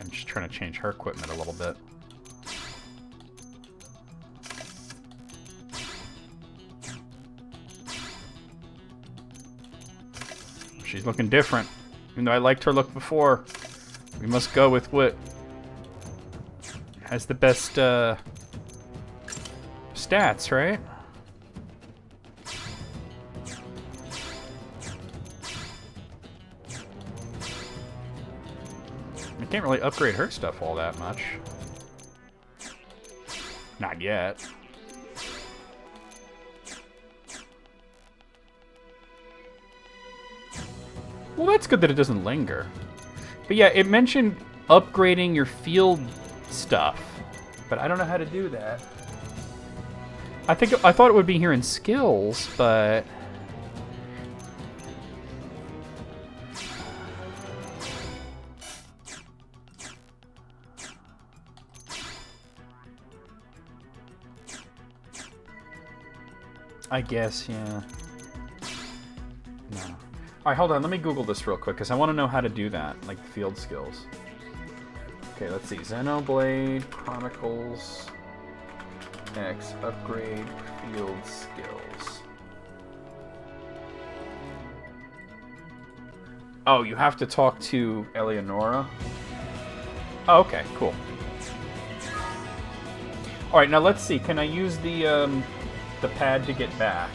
I'm just trying to change her equipment a little bit. She's looking different. Even though I liked her look before. We must go with what has the best stats, right? I can't really upgrade her stuff all that much. Not yet. Well, that's good that it doesn't linger. But yeah, it mentioned upgrading your field stuff, but I don't know how to do that. I thought it would be here in skills, but I guess, yeah. No. Alright, hold on. Let me Google this real quick, because I want to know how to do that, like the field skills. Okay, let's see. Xenoblade, Chronicles, X, upgrade, field skills. Oh, you have to talk to Eleonora? Oh, okay, cool. Alright, now let's see. Can I use the pad to get back?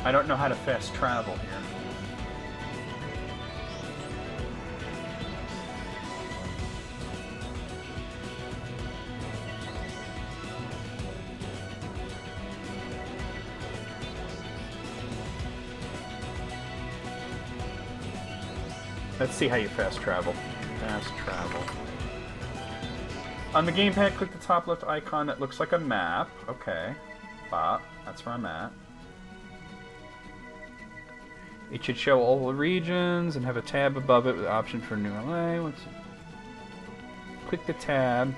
I don't know how to fast travel here. Let's see how you fast travel. Fast travel. On the gamepad, click the top left icon that looks like a map. Okay. Bop. That's where I'm at. It should show all the regions and have a tab above it with the option for new LA. Click the tab.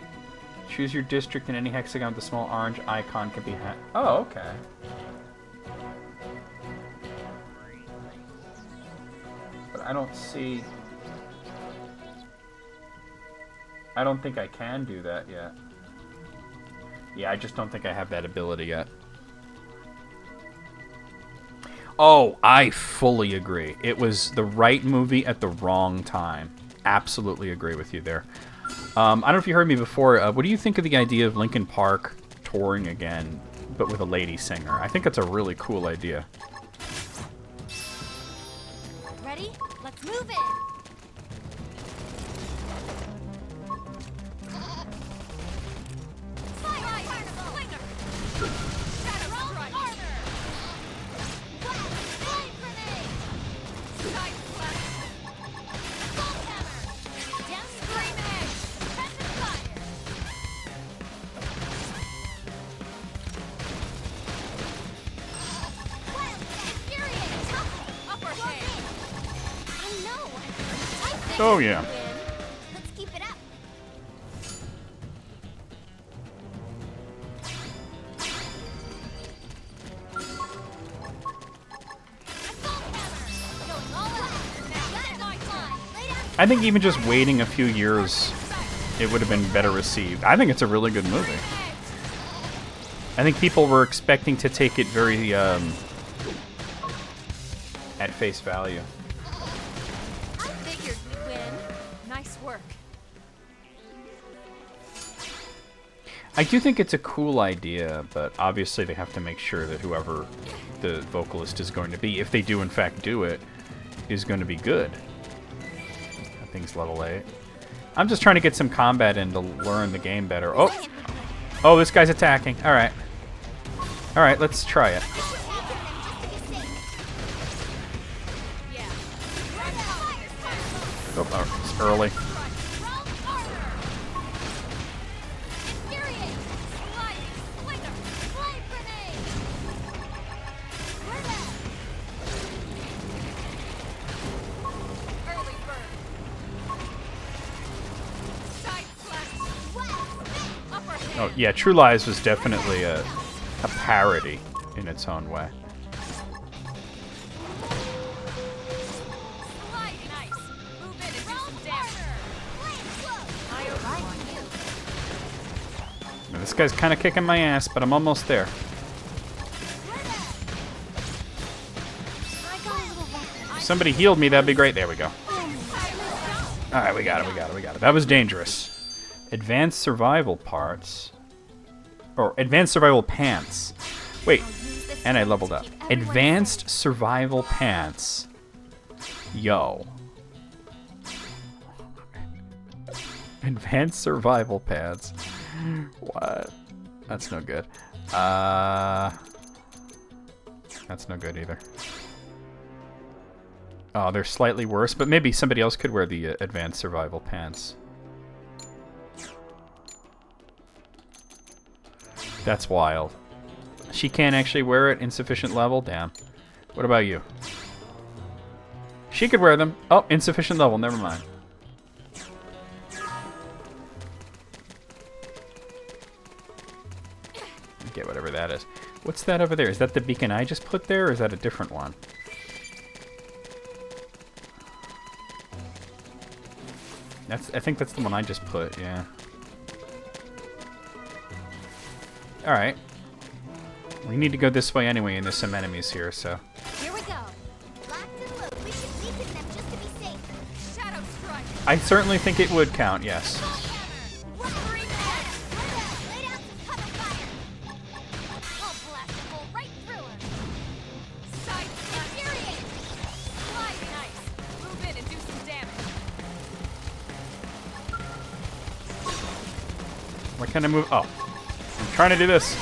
Choose your district and any hexagon with the small orange icon can be Oh, okay. But I don't see... I don't think I can do that yet. Yeah, I just don't think I have that ability yet. Oh, I fully agree. It was the right movie at the wrong time. Absolutely agree with you there. I don't know if you heard me before. What do you think of the idea of Linkin Park touring again, but with a lady singer? I think that's a really cool idea. Ready? Let's move it! Oh, yeah. Let's keep it up. I think even just waiting a few years, it would have been better received. I think it's a really good movie. I think people were expecting to take it very at face value. I do think it's a cool idea, but obviously they have to make sure that whoever the vocalist is going to be, if they do in fact do it, is going to be good. That thing's level 8. I'm just trying to get some combat in to learn the game better. Oh! Oh, this guy's attacking. Alright. Alright, let's try it. Oh, it's early. Oh, yeah, True Lies was definitely a parody in its own way. Now, this guy's kind of kicking my ass, but I'm almost there. If somebody healed me, that'd be great. There we go. Alright, we got it. That was dangerous. Advanced survival parts. Or advanced survival pants. Wait, and I leveled up. Advanced survival pants. Yo. Advanced survival pants. What? That's no good. That's no good either. Oh, they're slightly worse, but maybe somebody else could wear the advanced survival pants. That's wild. She can't actually wear it, insufficient level? Damn. What about you? She could wear them. Oh, insufficient level, never mind. Get whatever that is. What's that over there? Is that the beacon I just put there, or is that a different one? I think that's the one I just put, yeah. Alright. We need to go this way anyway, and there's some enemies here, so. Here we go. Locked and loaded. We should weaken them just to be safe. Shadow strike. I certainly think it would count, yes. Why can't I move? Oh. I'm trying to do this.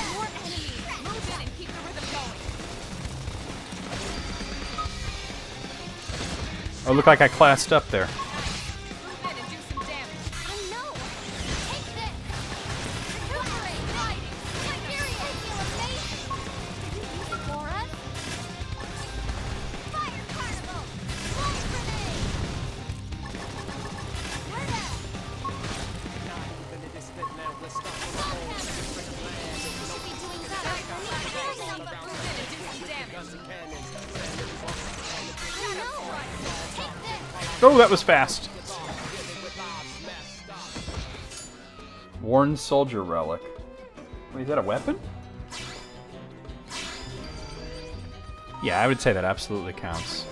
Oh, look like I classed up there. Oh, that was fast. Worn soldier relic. Wait, is that a weapon? Yeah, I would say that absolutely counts.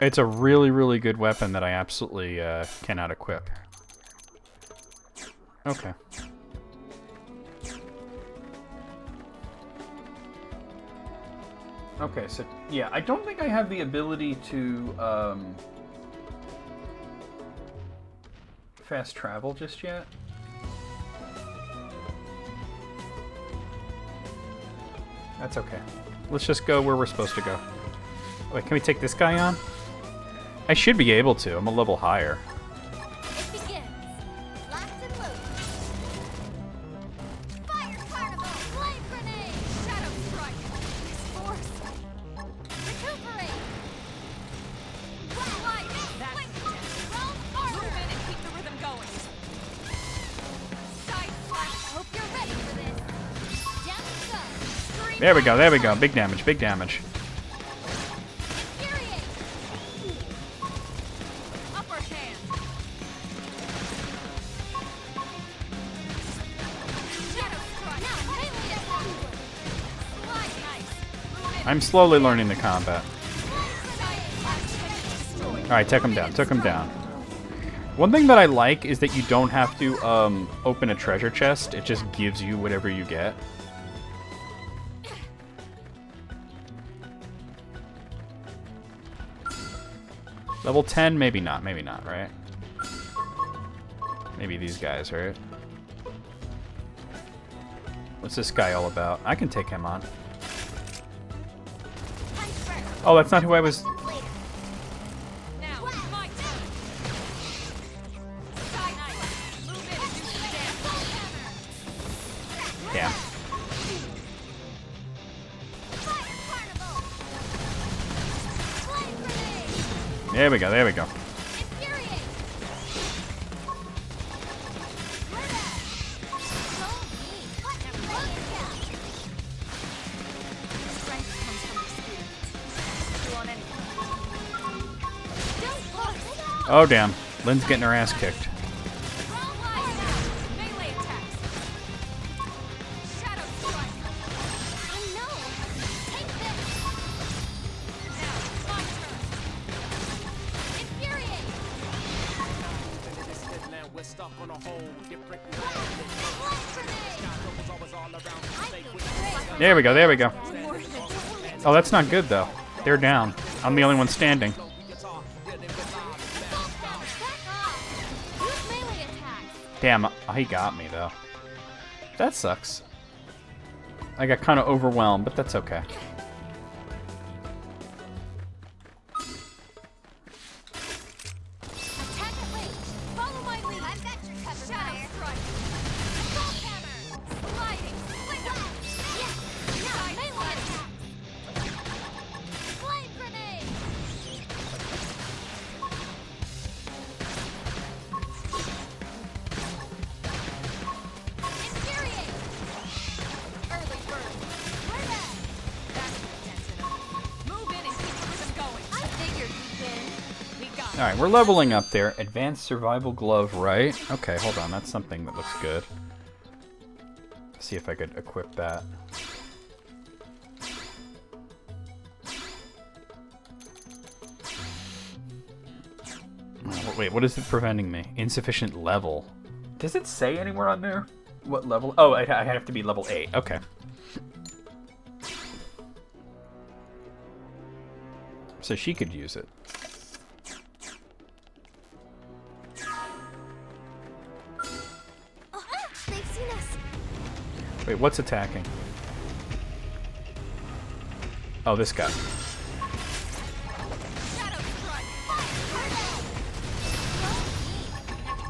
It's a really, really good weapon that I absolutely cannot equip. Okay. Okay, so, yeah, I don't think I have the ability to, fast travel just yet. That's okay. Let's just go where we're supposed to go. Wait, can we take this guy on? I should be able to. I'm a level higher. It begins. Locked and loaded. Fire carnival. Flame grenade. Shadow strike. Force. Recuperate. Light. Roll harder. Move in and keep the rhythm going. Side slash. Hope you're ready for this. Down you go. There we go, there we go. Big damage, big damage. I'm slowly learning the combat. Alright, took him down, took him down. One thing that I like is that you don't have to open a treasure chest. It just gives you whatever you get. Level 10? Maybe not, right? Maybe these guys, right? What's this guy all about? I can take him on. Oh, that's not who I was... Damn. There we go, there we go. Oh, damn. Lynn's getting her ass kicked. Melee attacks. Shadow strike. Oh no! Take this! Now, my turn. Infuriate! We're stuck on a whole different There we go, there we go. Oh, that's not good, though. They're down. I'm the only one standing. Back off! Use melee attacks! Damn, he got me, though. That sucks. I got kind of overwhelmed, but that's okay. Attack at range! Follow my lead! I've got your cover, Shadow fire! strike. Salt hammer! Sliding. Flicker. Yes! Now melee attacks! Flame grenade! Infuriate! Early bird. Where's that? That's intense enough. Move in and keep the rhythm going. I figured we'd win. We got it. Alright, we're leveling up there. Advanced Survival Glove, right? Okay, hold on. That's something that looks good. See if I could equip that. Oh, wait, what is it preventing me? Insufficient level. Does it say anywhere on there? What level? Oh, I have to be level 8. Okay. So she could use it. Oh, they've seen us. Wait, what's attacking? Oh, this guy. Shadow strike.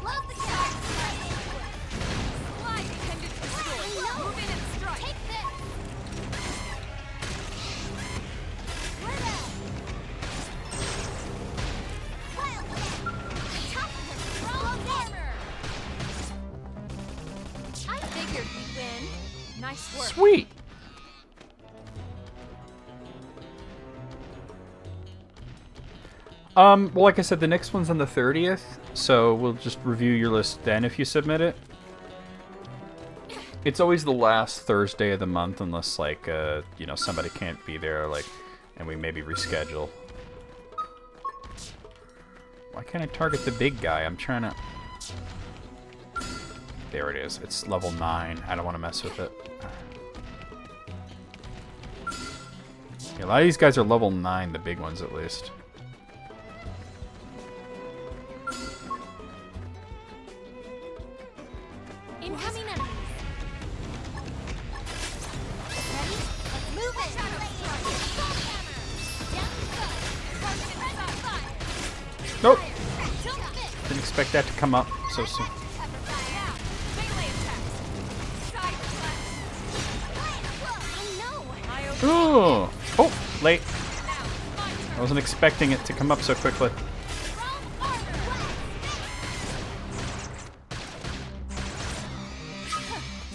Love the cat. Slide intended to destroy. Move in and strike. Take this. Where's that? Top strong armor. I figured we'd win. Nice work. Sweet! Well, like I said, the next one's on the 30th, so we'll just review your list then if you submit it. It's always the last Thursday of the month, unless, like, you know, somebody can't be there, like, and we maybe reschedule. Why can't I target the big guy? I'm trying to... There it is. It's level 9. I don't want to mess with it. Yeah, a lot of these guys are level 9, the big ones at least. Incoming enemies. Ready? Let's move it. Shadow strike. Salt hammer. Down the gun. Target fire. Nope. Don't fit. Didn't expect that to come up so soon. Now, melee attacks. Side slash. Oh no. Ooh! Oh, late. Now, my I turn. wasn't expecting it to come up so quickly. Strong armor.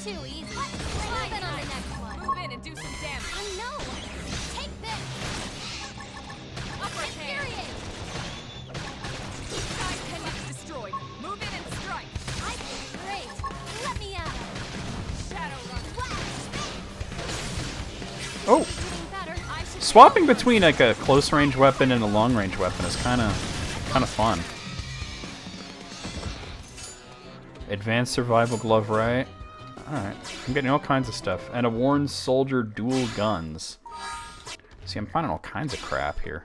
Too easy. Move in on the next one. Move in and do some damage. Oh no. Take this. Upper hand. Infuriate. Side pendant destroyed. Move in and strike. I feel great. Let me out. Shadow runner. Oh! Getting better. I should Swapping between like a close range weapon and a long range weapon is kind of fun. Advanced Survival Glove, right? Alright. I'm getting all kinds of stuff. And a Worn Soldier dual guns. See, I'm finding all kinds of crap here.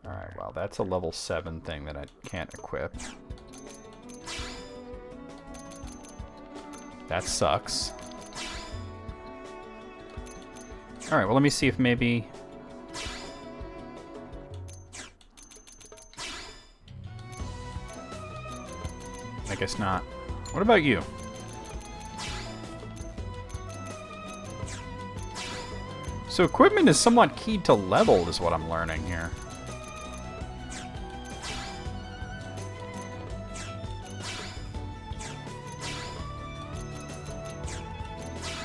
Alright, well, that's a level 7 thing that I can't equip. That sucks. Alright, well, let me see if maybe... I guess not. What about you? So equipment is somewhat keyed to level, is what I'm learning here.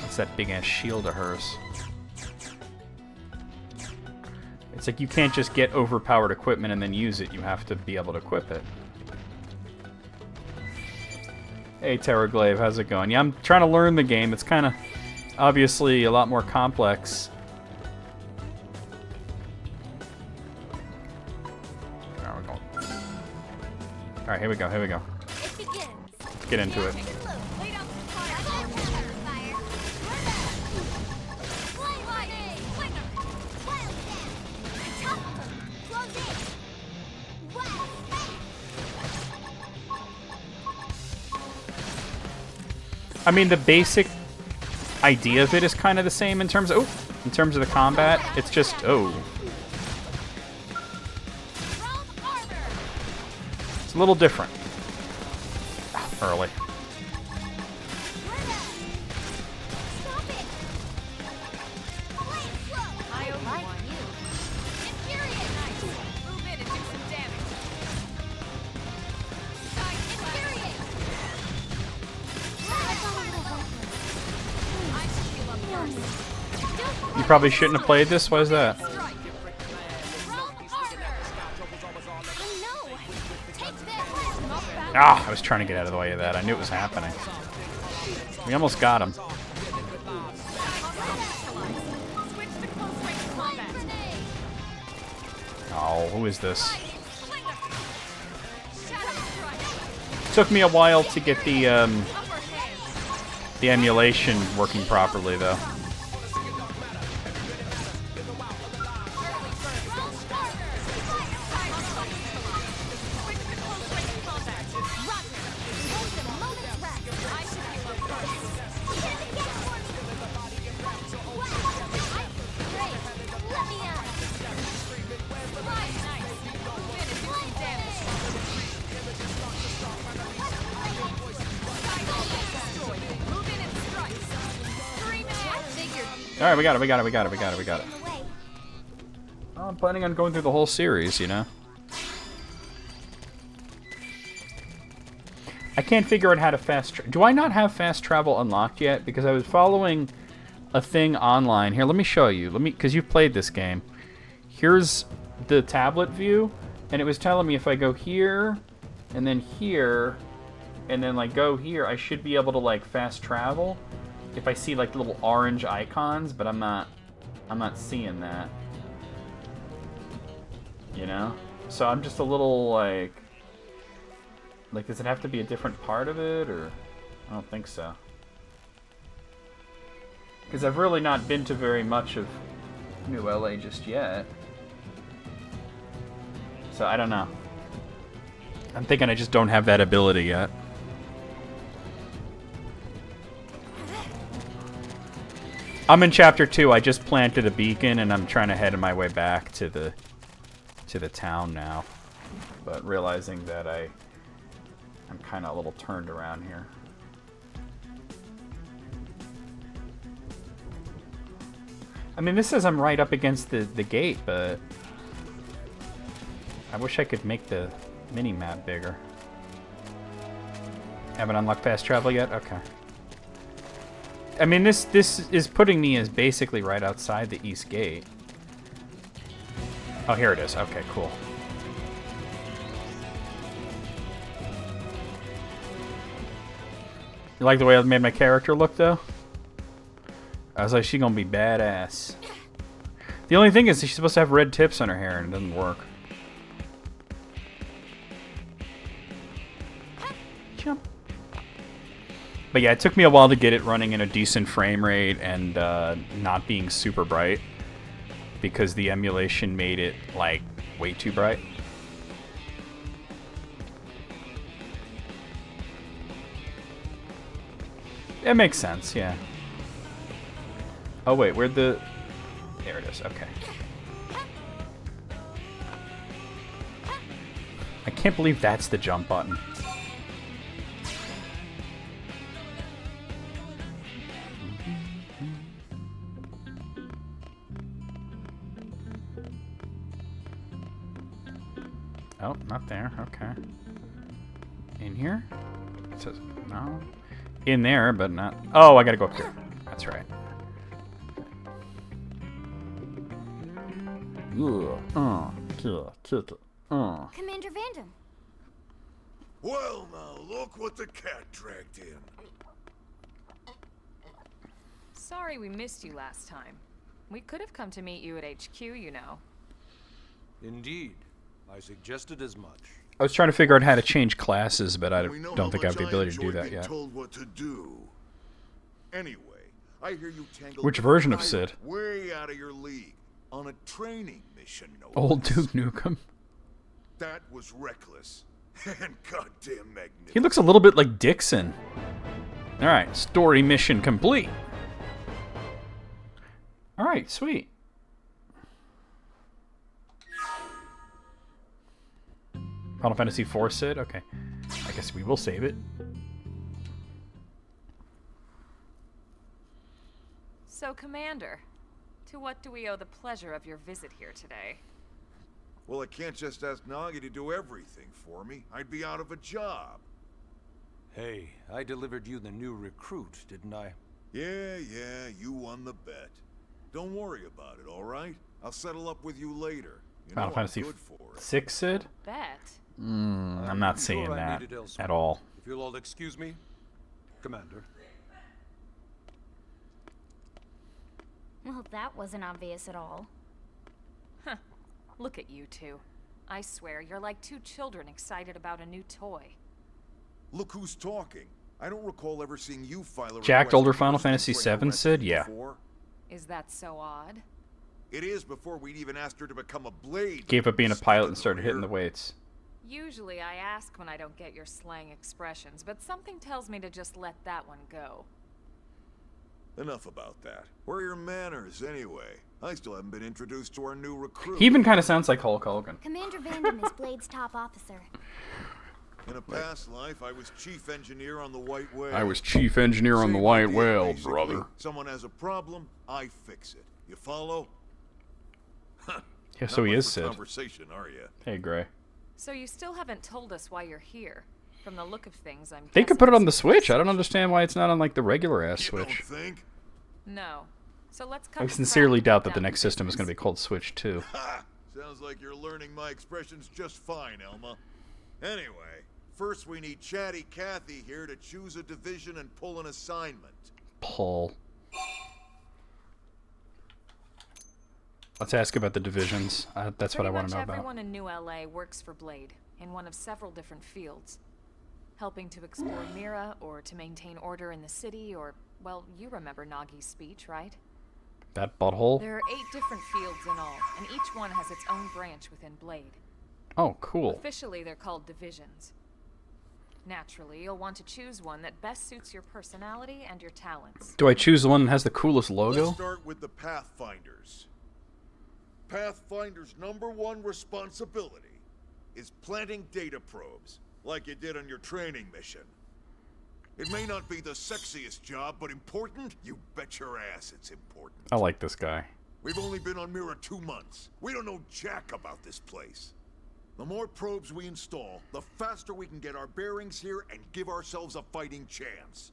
That's that big-ass shield of hers. It's like you can't just get overpowered equipment and then use it. You have to be able to equip it. Hey, Terrorglaive, how's it going? Yeah, I'm trying to learn the game. It's kind of obviously a lot more complex. There we go. All right, here we go. Here we go. It begins. Let's get into it. I mean, the basic idea of it is kind of the same in terms of the combat. It's just it's a little different. Early. You probably shouldn't have played this. Why is that? Ah, I was trying to get out of the way of that. I knew it was happening. We almost got him. Oh, who is this? Took me a while to get the emulation working properly, though. Alright, we got it. Oh, I'm planning on going through the whole series, you know? I can't figure out how to fast travel. Do I not have fast travel unlocked yet? Because I was following a thing online. Here, let me show you. Because you've played this game. Here's the tablet view, and it was telling me if I go here, and then here, and then like go here, I should be able to like fast travel. If I see like little orange icons, but I'm not seeing that. You know? So I'm just a little like does it have to be a different part of it, or I don't think so. Because I've really not been to very much of New LA just yet. So I don't know. I'm thinking I just don't have that ability yet. I'm in chapter 2. I just planted a beacon, and I'm trying to head my way back to the town now. But realizing that I'm kind of a little turned around here. I mean, this says I'm right up against the gate, but I wish I could make the mini-map bigger. Haven't unlocked fast travel yet? Okay. I mean, this is putting me as basically right outside the east gate. Oh, here it is. Okay, cool. You like the way I made my character look, though? I was like, she's gonna be badass. The only thing is she's supposed to have red tips on her hair, and it doesn't work. Jump. But yeah, it took me a while to get it running in a decent frame rate and not being super bright, because the emulation made it like way too bright. It makes sense, yeah. Oh wait, where'd the... There it is, okay. I can't believe that's the jump button. Oh, not there. Okay. In here? It says no. In there, but not... Oh, I gotta go up here. That's right. Commander Vandam. Well, now, look what the cat dragged in. Sorry we missed you last time. We could have come to meet you at HQ, you know. Indeed. I suggested as much. I was trying to figure out how to change classes, but I We know don't how think I have much the ability to do enjoy that being yet. told what to do. Anyway, I hear you tangled Which with a version of pirate Sid? way out of your league on a training mission. No Old less. Duke Nukem. That was reckless and goddamn magnificent. He looks a little bit like Dixon. Alright, story mission complete. Alright, sweet. Final Fantasy IV Sid? Okay. I guess we will save it. So, Commander, to what do we owe the pleasure of your visit here today? Well, I can't just ask Nagi to do everything for me. I'd be out of a job. Hey, I delivered you the new recruit, didn't I? Yeah, you won the bet. Don't worry about it, all right? I'll settle up with you later. You know Final I'm Fantasy good for it. VI Sid? Bet. I'm not sure seeing I that need it elsewhere. at all. If you'll all excuse me, Commander. Well, that wasn't obvious at all. Huh. Look at you two. I swear, you're like two children excited about a new toy. Look who's talking. I don't recall ever seeing you file a Jacked request older to Final use the Fantasy trainer VII Sid? recipe Yeah. before. Is that so odd? It is before we'd even asked her to become a blade. Gave up being a Stick pilot to and the started hitting rear. the weights. Usually I ask when I don't get your slang expressions, but something tells me to just let that one go. Enough about that. Where are your manners, anyway? I still haven't been introduced to our new recruit. He even kind of sounds like Hulk Hogan. Commander Vandam is Blade's top officer. In a past life, I was chief engineer on the White Whale. I was chief engineer on the Same White idea, Whale, basically. brother. Someone has a problem, I fix it. You follow? Yeah, so Not he much is for Sid. Conversation, are you? Hey, Gray. So you still haven't told us why you're here. From the look of things, I'm They could guessing put it on the it's- Switch. I don't understand why it's not on like the regular ass You Switch. don't think? No. So let's cut I to sincerely crack doubt that the down next system is going to be business. called Switch 2. Ha! Sounds like you're learning my expressions just fine, Elma. Anyway, first we need Chatty Cathy here to choose a division and pull an assignment. Paul. Let's ask about the divisions. That's what I want to know Pretty much about. everyone in New LA works for Blade, in one of several different fields. Helping to explore Mira, or to maintain order in the city, or, well, you remember Nagi's speech, right? That butthole? There are 8 different fields in all, and each one has its own branch within Blade. Oh, cool. Officially, they're called divisions. Naturally, you'll want to choose one that best suits your personality and your talents. Do I choose the one that has the coolest logo? Let's start with the Pathfinders. Pathfinder's #1 responsibility is planting data probes, like you did on your training mission. It may not be the sexiest job, but important? You bet your ass it's important. I like this guy. We've only been on Mira 2 months. We don't know jack about this place. The more probes we install, the faster we can get our bearings here and give ourselves a fighting chance.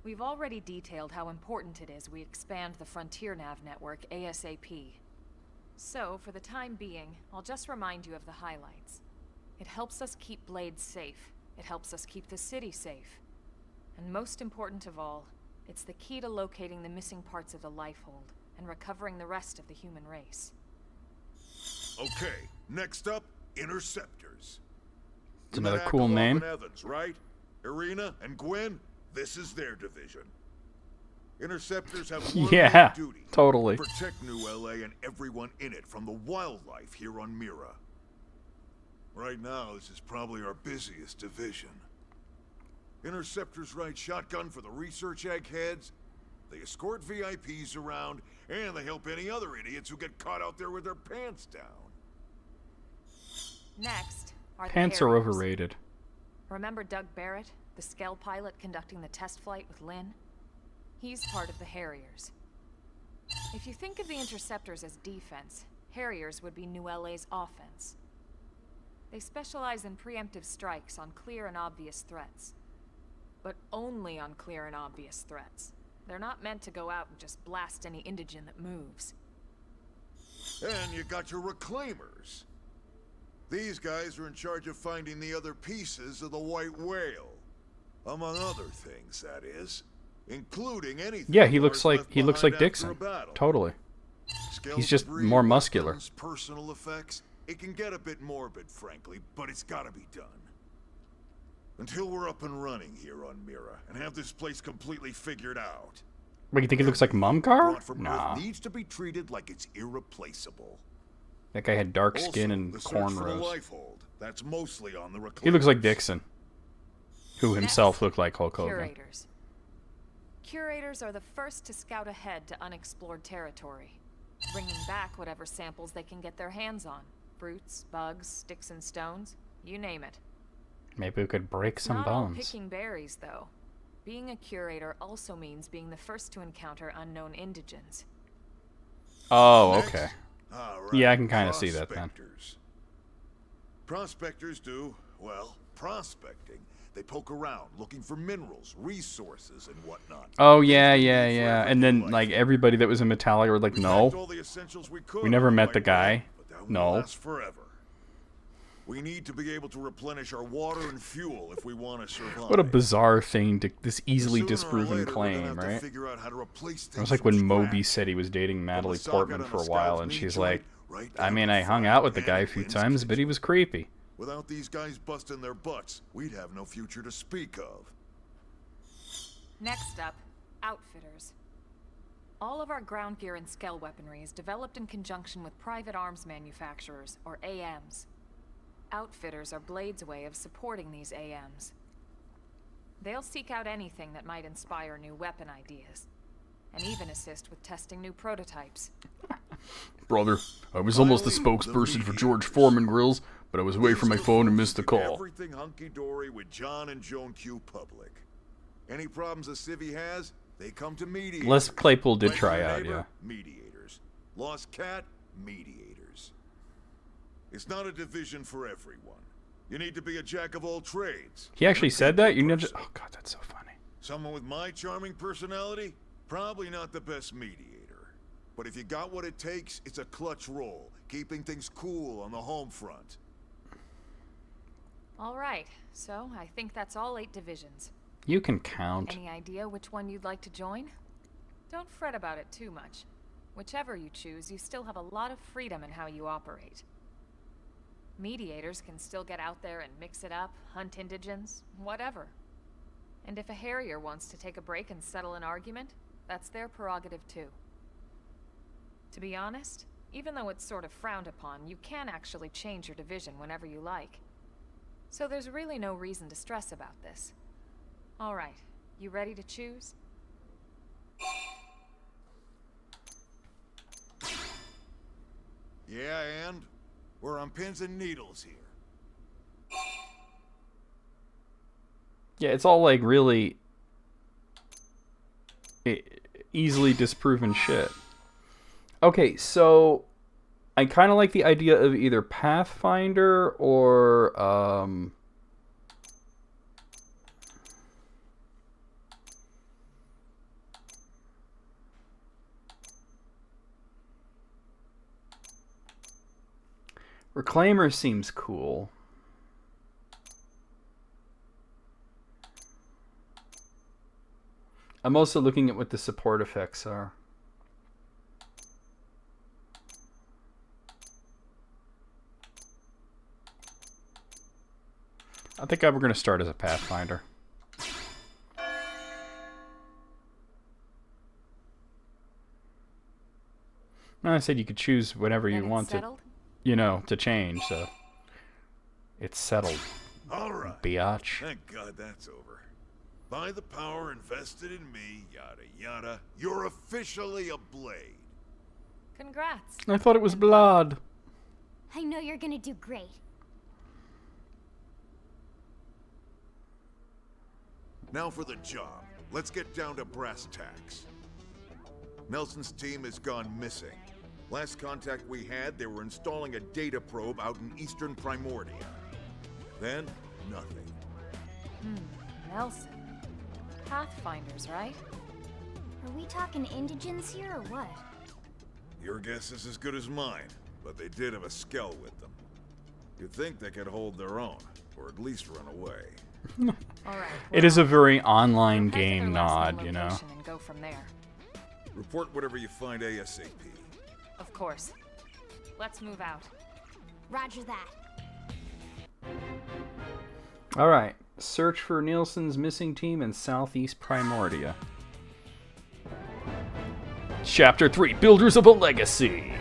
We've already detailed how important it is we expand the Frontier Nav network ASAP. So, for the time being, I'll just remind you of the highlights. It helps us keep Blade safe. It helps us keep the city safe. And most important of all, it's the key to locating the missing parts of the Lifehold and recovering the rest of the human race. Okay, next up, Interceptors. It's You met another cool Akalov name. and Evans, right? Irina and Gwen, this is their division. Interceptors have one Yeah, main duty. totally. Protect New LA and everyone in it from the wildlife here on Mira. Right now, this is probably our busiest division. Interceptors ride shotgun for the research eggheads, they escort VIPs around, and they help any other idiots who get caught out there with their pants down. Next are the Pants are Harriers. overrated. Remember Doug Barrett, the Skell pilot conducting the test flight with Lynn? He's part of the Harriers. If you think of the Interceptors as defense, Harriers would be New LA's offense. They specialize in preemptive strikes on clear and obvious threats. But only on clear and obvious threats. They're not meant to go out and just blast any indigene that moves. And you got your reclaimers. These guys are in charge of finding the other pieces of the white whale. Among other things, that is. Including anything. Yeah, he of looks ours like left behind after Dixon. a battle. Totally. Scale He's just debris, more muscular. weapons, personal effects. It can get a bit morbid, frankly, but it's gotta be done. Until we're up and running here on Mira and have this place completely figured out. Wait, you think he looks like Mumgar? Brought from Nah. Earth needs to be treated like it's irreplaceable. That guy had dark skin Also, and the search for the cornrows. Lifehold. That's mostly on the reclaimers. He looks like Dixon, who himself looked like Hulk Hogan. Curators. Curators are the first to scout ahead to unexplored territory, bringing back whatever samples they can get their hands on. Fruits, bugs, sticks and stones, you name it. Maybe we could break some Not all bones. picking berries, though. Being a curator also means being the first to encounter unknown indigents. Oh, Next. okay. All right, Yeah, I can kinda see that then. prospectors. Prospectors do, well, prospecting. They poke around looking for minerals, resources, and whatnot. Oh, Things yeah, that we yeah, need for yeah. everyday And then, life. like, everybody that was in Metallica were like, We no. packed all the essentials we could We never on met the white guy. whale, but that won't No. last forever. We need to be able to replenish our water and fuel if we want to survive. What a bizarre thing to this easily Sooner or disproven later, we're gonna claim, have to right? figure out how to replace It was things like from when Moby scratch. said he was dating Natalie From the Portman socket for on a while, scout's and knee she's joint, like, right I down mean, to I the hung frying out with the pan guy a in few Lynn's times, but he kitchen. was creepy. Without these guys busting their butts, we'd have no future to speak of. Next up, outfitters. All of our ground gear and scale weaponry is developed in conjunction with private arms manufacturers, or AMs. Outfitters are Blade's way of supporting these AMs. They'll seek out anything that might inspire new weapon ideas, and even assist with testing new prototypes. Brother, I was almost the Finally, spokesperson for the George mediators. Foreman Grills, but I was away from my These are phone and folks missed the who keep call. Everything hunky-dory with John and Joan Q public. Any problems a civvy has, they come to mediators. Les Claypool did Right try to your out, neighbor, yeah. Mediators. Lost cat, mediators. It's not a division for everyone. You need to be a jack of all trades. He actually And a said that? You people know, person. oh god, that's so funny. Someone with my charming personality, probably not the best mediator. But if you got what it takes, it's a clutch role, keeping things cool on the home front. All right, so I think that's all 8 divisions. You can count. Any idea which one you'd like to join? Don't fret about it too much. Whichever you choose, you still have a lot of freedom in how you operate. Mediators can still get out there and mix it up, hunt indigents, whatever. And if a Harrier wants to take a break and settle an argument, that's their prerogative too. To be honest, even though it's sort of frowned upon, you can actually change your division whenever you like. So there's really no reason to stress about this. All right, you ready to choose? Yeah, and we're on pins and needles here. Yeah, it's all like really easily disproven shit. Okay, so I kind of like the idea of either Pathfinder or Reclaimer seems cool. I'm also looking at what the support effects are. I think we're going to start as a Pathfinder. No, I said you could choose whenever you Then it's want to, settled? you know, to change, so it's settled, All right. biatch. Thank God that's over. By the power invested in me, yada yada, you're officially a Blade. Congrats. I thought it was blood. I know you're gonna do great. Now for the job. Let's get down to brass tacks. Nelson's team has gone missing. Last contact we had, they were installing a data probe out in eastern Primordia. Then, nothing. Nelson. Pathfinders, right? Are we talking indigents here or what? Your guess is as good as mine, but they did have a skell with them. You'd think they could hold their own, or at least run away. All right. It is a very online we'll head to their game last known nod, you know. location and go from there. Report whatever you find ASAP. Of course. Let's move out. Roger that. All right. Search for Nielsen's missing team in Southeast Primordia. Chapter 3, Builders of a Legacy.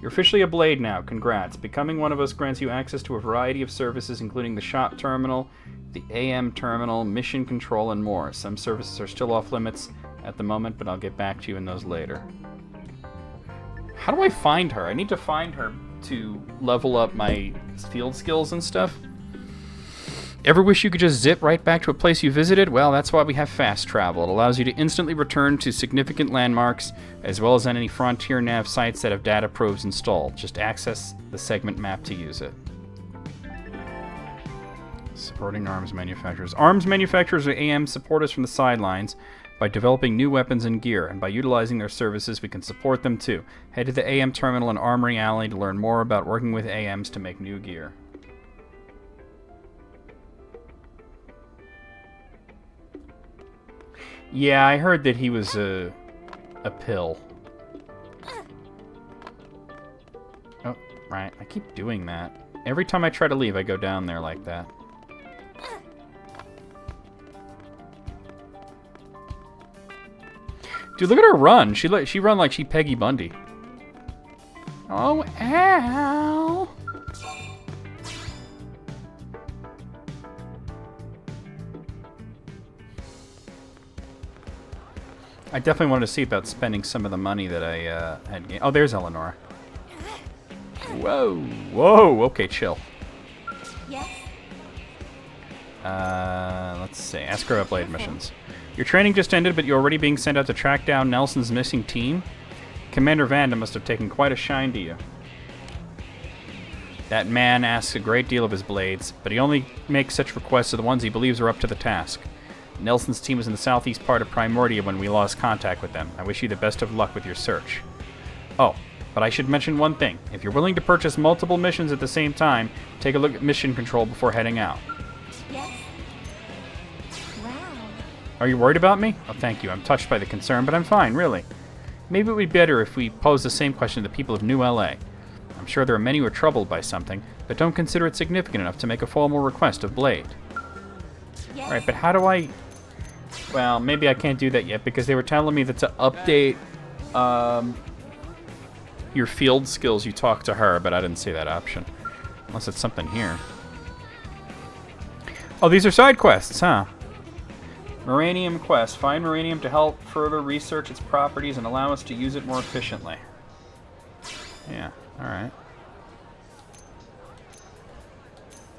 You're officially a Blade now. Congrats. Becoming one of us grants you access to a variety of services, including the shop terminal, the AM terminal, mission control, and more. Some services are still off limits at the moment, but I'll get back to you in those later. How do I find her? I need to find her to level up my field skills and stuff. Ever wish you could just zip right back to a place you visited? Well, that's why we have fast travel. It allows you to instantly return to significant landmarks, as well as on any Frontier Nav sites that have data probes installed. Just access the segment map to use it. Supporting arms manufacturers. Arms manufacturers or AM support us from the sidelines by developing new weapons and gear, and by utilizing their services, we can support them too. Head to the AM terminal in Armory Alley to learn more about working with AMs to make new gear. Yeah, I heard that he was a pill. Oh, right. I keep doing that. Every time I try to leave, I go down there like that. Dude, look at her run. She run like she Peggy Bundy. Oh, ow. I definitely wanted to see about spending some of the money that I had gained. Oh, there's Eleanor. Whoa. Whoa. Okay, chill. Yes? Let's see. Ask her about Blade missions. Your training just ended, but you're already being sent out to track down Nelson's missing team? Commander Vanda must have taken quite a shine to you. That man asks a great deal of his Blades, but he only makes such requests of the ones he believes are up to the task. Nelson's team was in the southeast part of Primordia when we lost contact with them. I wish you the best of luck with your search. Oh, but I should mention one thing. If you're willing to purchase multiple missions at the same time, take a look at mission control before heading out. Yes? Wow. Are you worried about me? Oh, thank you. I'm touched by the concern, but I'm fine, really. Maybe it would be better if we pose the same question to the people of New LA. I'm sure there are many who are troubled by something, but don't consider it significant enough to make a formal request of Blade. Yes? Alright, but how do I... Well, maybe I can't do that yet, because they were telling me that to update your field skills, you talk to her, but I didn't see that option. Unless it's something here. Oh, these are side quests, huh? Moranium quest. Find Moranium to help further research its properties and allow us to use it more efficiently. Yeah, alright.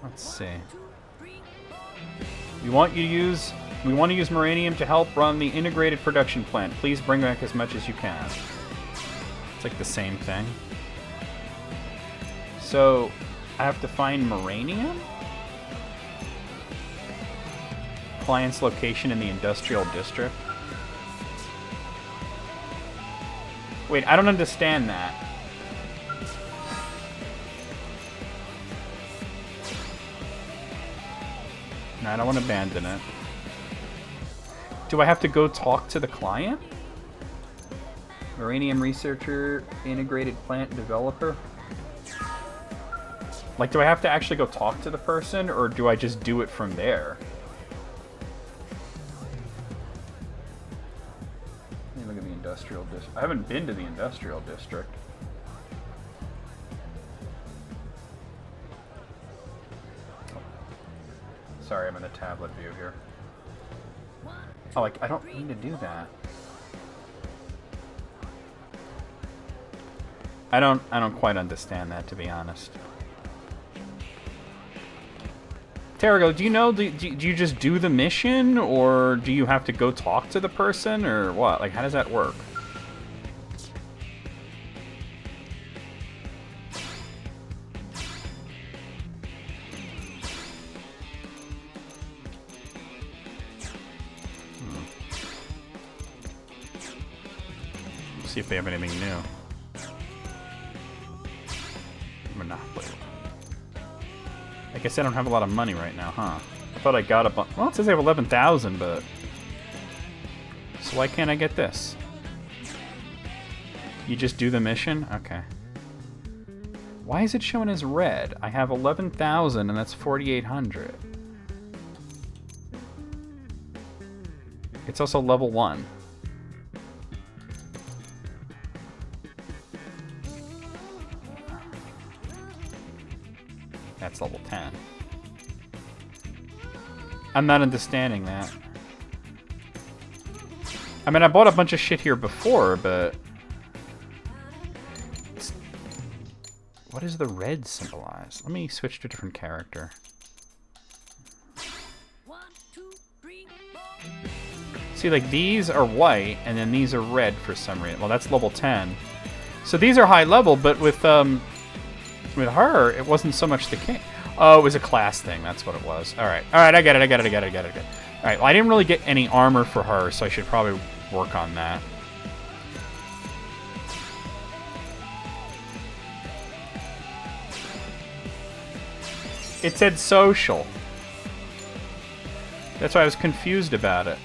Let's see. We want to use Moranium to help run the integrated production plant. Please bring back as much as you can. It's like the same thing. So, I have to find Moranium? Client's location in the industrial district. Wait, I don't understand that. No, I don't want to abandon it. Do I have to go talk to the client? Uranium researcher, integrated plant developer? Like, do I have to actually go talk to the person, or do I just do it from there? Let me look at the industrial district. I haven't been to the industrial district. Sorry, I'm in the tablet view here. Oh, I don't need to do that. I don't quite understand that, to be honest. Terrigo, do you know, do you just do the mission, or do you have to go talk to the person, or what? Like, how does that work? See see if they have anything new. Monopoly. I guess I don't have a lot of money right now, huh? I thought I got a bunch. Well, it says I have 11,000, but... So why can't I get this? You just do the mission? Okay. Why is it showing as red? I have 11,000 and that's 4,800. It's also level 1. That's level 10. I'm not understanding that. I mean, I bought a bunch of shit here before, but... What does the red symbolize? Let me switch to a different character. See, like, these are white, and then these are red for some reason. Well, that's level 10. So these are high level, but with her, it wasn't so much the king. Oh, it was a class thing. That's what it was. Alright, I get it. Alright, well, I didn't really get any armor for her, so I should probably work on that. It said social. That's why I was confused about it.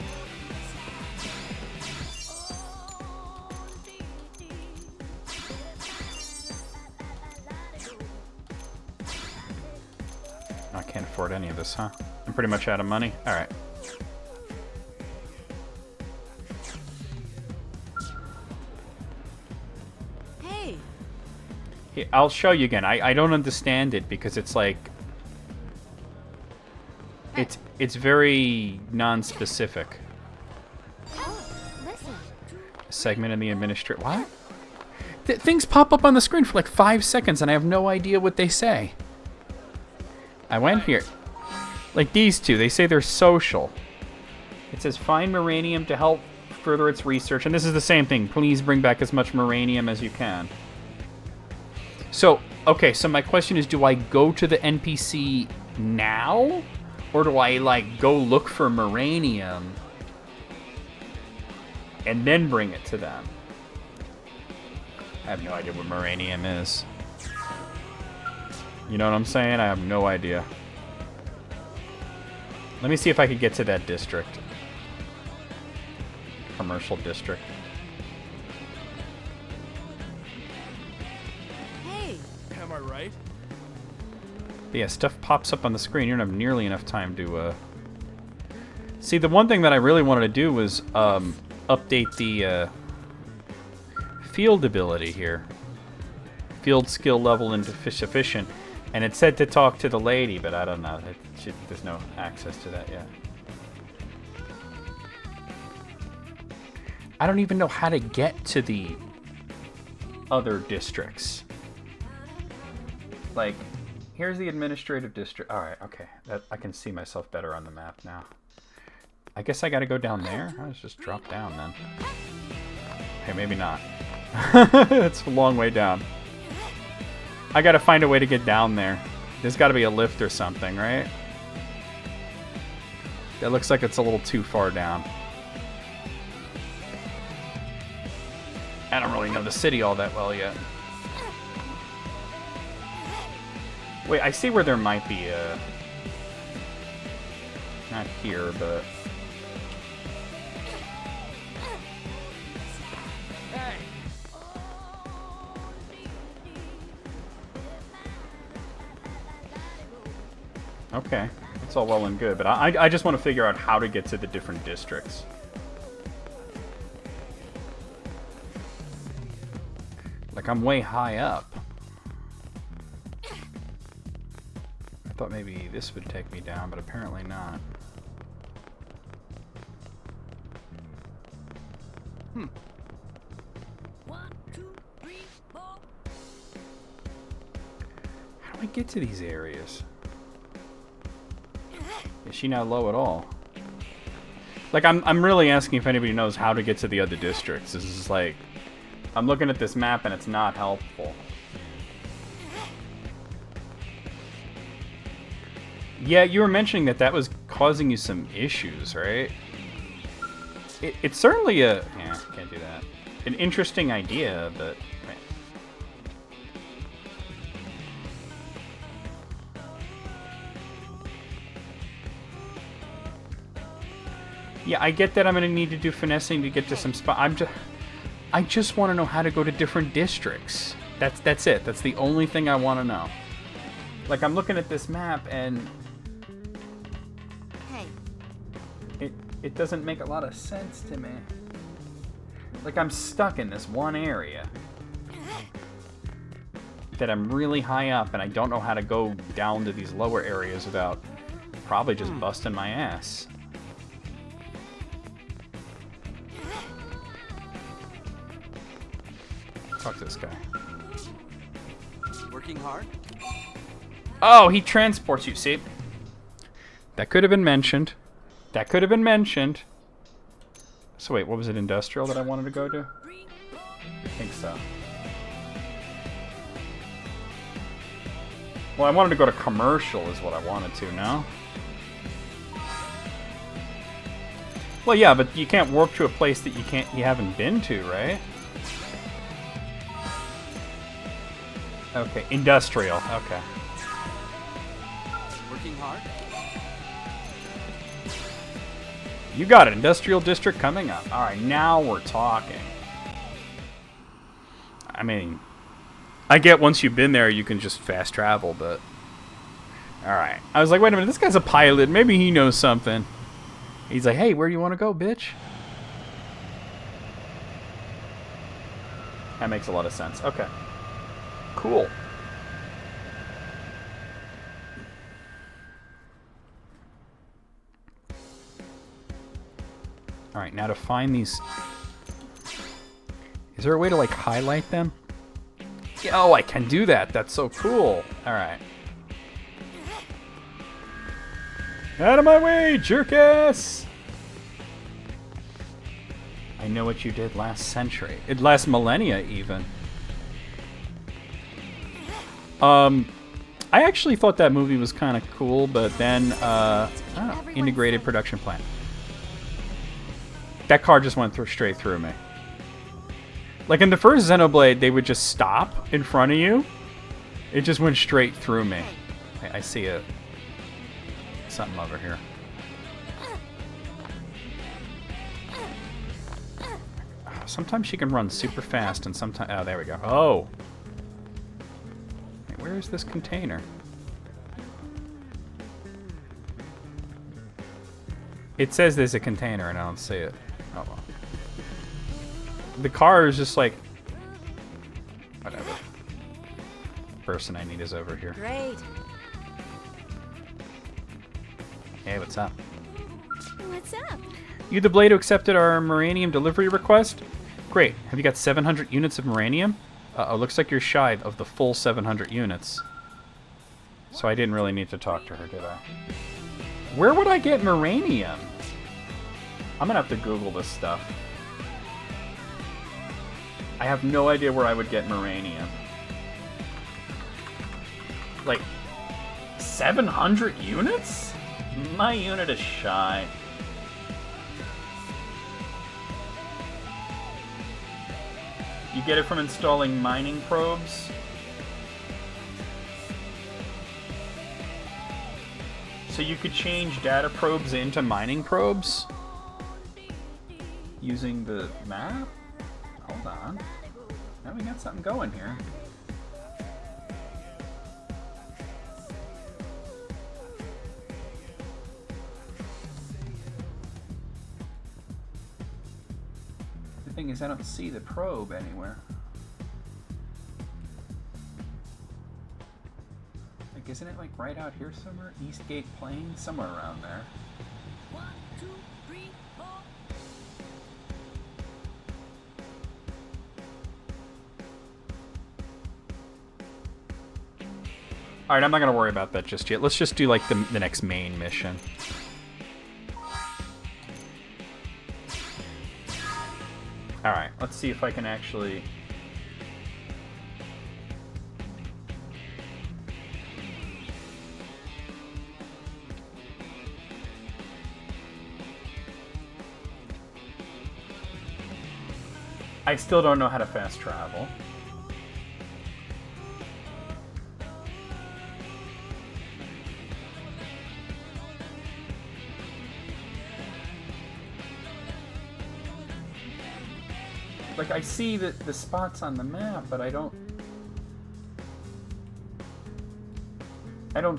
I can't afford any of this, huh? I'm pretty much out of money. Alright. Hey! Here, I'll show you again. I don't understand it because it's like... It's very non-specific. Oh, listen. A segment in the administrator... What? Things pop up on the screen for like 5 seconds and I have no idea what they say. I went here. Like these two, they say they're social. It says find Moranium to help further its research. And this is the same thing. Please bring back as much Moranium as you can. So, okay, so my question is, do I go to the NPC now? Or do I, like, go look for Moranium and then bring it to them? I have no idea what Moranium is. You know what I'm saying? I have no idea. Let me see if I could get to that district. Commercial district. Hey! Am I right? But yeah, stuff pops up on the screen. You don't have nearly enough time to, See, the one thing that I really wanted to do was, update the, field ability here. Field skill level into sufficient. And it said to talk to the lady, but I don't know. There's no access to that yet. I don't even know how to get to the other districts. Like, here's the administrative district. Alright, okay. I can see myself better on the map now. I guess I gotta go down there? Let's just drop down then. Okay, maybe not. It's a long way down. I gotta find a way to get down there. There's gotta be a lift or something, right? That looks like it's a little too far down. I don't really know the city all that well yet. Wait, I see where there might be a... Not here, but... Okay, it's all well and good, but I just want to figure out how to get to the different districts. Like, I'm way high up. I thought maybe this would take me down, but apparently not. One, two, three, four. How do I get to these areas? Is she not low at all? Like, I'm really asking if anybody knows how to get to the other districts. This is like... I'm looking at this map and it's not helpful. Yeah, you were mentioning that was causing you some issues, right? It's certainly a... Yeah, can't do that. an interesting idea, but... Yeah, I get that I'm gonna need to do finessing to get to some spot. I just want to know how to go to different districts. That's it. That's the only thing I want to know. Like, I'm looking at this map and Hey. it doesn't make a lot of sense to me. Like, I'm stuck in this one area that I'm really high up, and I don't know how to go down to these lower areas without probably just busting my ass. Talk to this guy. Working hard? Oh, he transports you, see? That could have been mentioned. That could have been mentioned. So wait, what was it, industrial that I wanted to go to? I think so. Well, I wanted to go to commercial is what I wanted to, no? Well, yeah, but you can't warp to a place that you haven't been to, right? Okay, industrial. Okay. Working hard? You got it. Industrial district coming up. All right, now we're talking. I mean, I get once you've been there, you can just fast travel, but... All right. I was like, wait a minute, this guy's a pilot. Maybe he knows something. He's like, hey, where do you want to go, bitch? That makes a lot of sense. Okay. Cool. Alright, now to find these... Is there a way to, like, highlight them? Oh, I can do that. That's so cool. Alright. Out of my way, jerk-ass! I know what you did last century. Last millennia, even. I actually thought that movie was kind of cool, but then, integrated production plant. That car just went straight through me. Like in the first Xenoblade, they would just stop in front of you. It just went straight through me. I see something over here. Sometimes she can run super fast, and sometimes... Oh, there we go. Oh! Wait, where is this container? It says there's a container, and I don't see it. Oh, well. The car is just like... Whatever. Person I need is over here. Great. Hey, what's up? What's up? You the Blade who accepted our Moranium delivery request? Great. Have you got 700 units of Moranium? Uh-oh, looks like you're shy of the full 700 units. So I didn't really need to talk to her, did I? Where would I get Moranium? I'm gonna have to Google this stuff. I have no idea where I would get Moranium. Like, 700 units? My unit is shy. You get it from installing mining probes? So you could change data probes into mining probes? Using the map? Hold on. Now we got something going here. The thing is, I don't see the probe anywhere. Like, isn't it like right out here somewhere? Eastgate Plain? Somewhere around there. 1, 2, 3, 4. Alright, I'm not going to worry about that just yet. Let's just do, like, the next main mission. Alright, let's see if I can actually... I still don't know how to fast travel. Like, I see the spots on the map, but I don't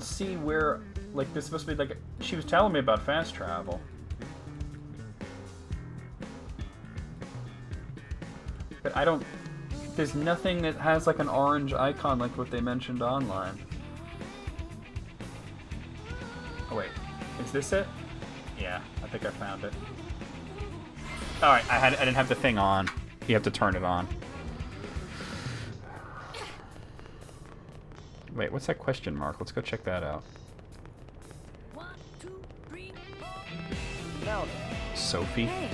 see where, like, this is supposed to be, like, she was telling me about fast travel. But I don't, there's nothing that has, like, an orange icon like what they mentioned online. Oh, wait. Is this it? Yeah, I think I found it. Alright, I didn't have the thing on. You have to turn it on. Wait, what's that question mark? Let's go check that out. 1, 2, 3, 4. Now Sophie? Hey.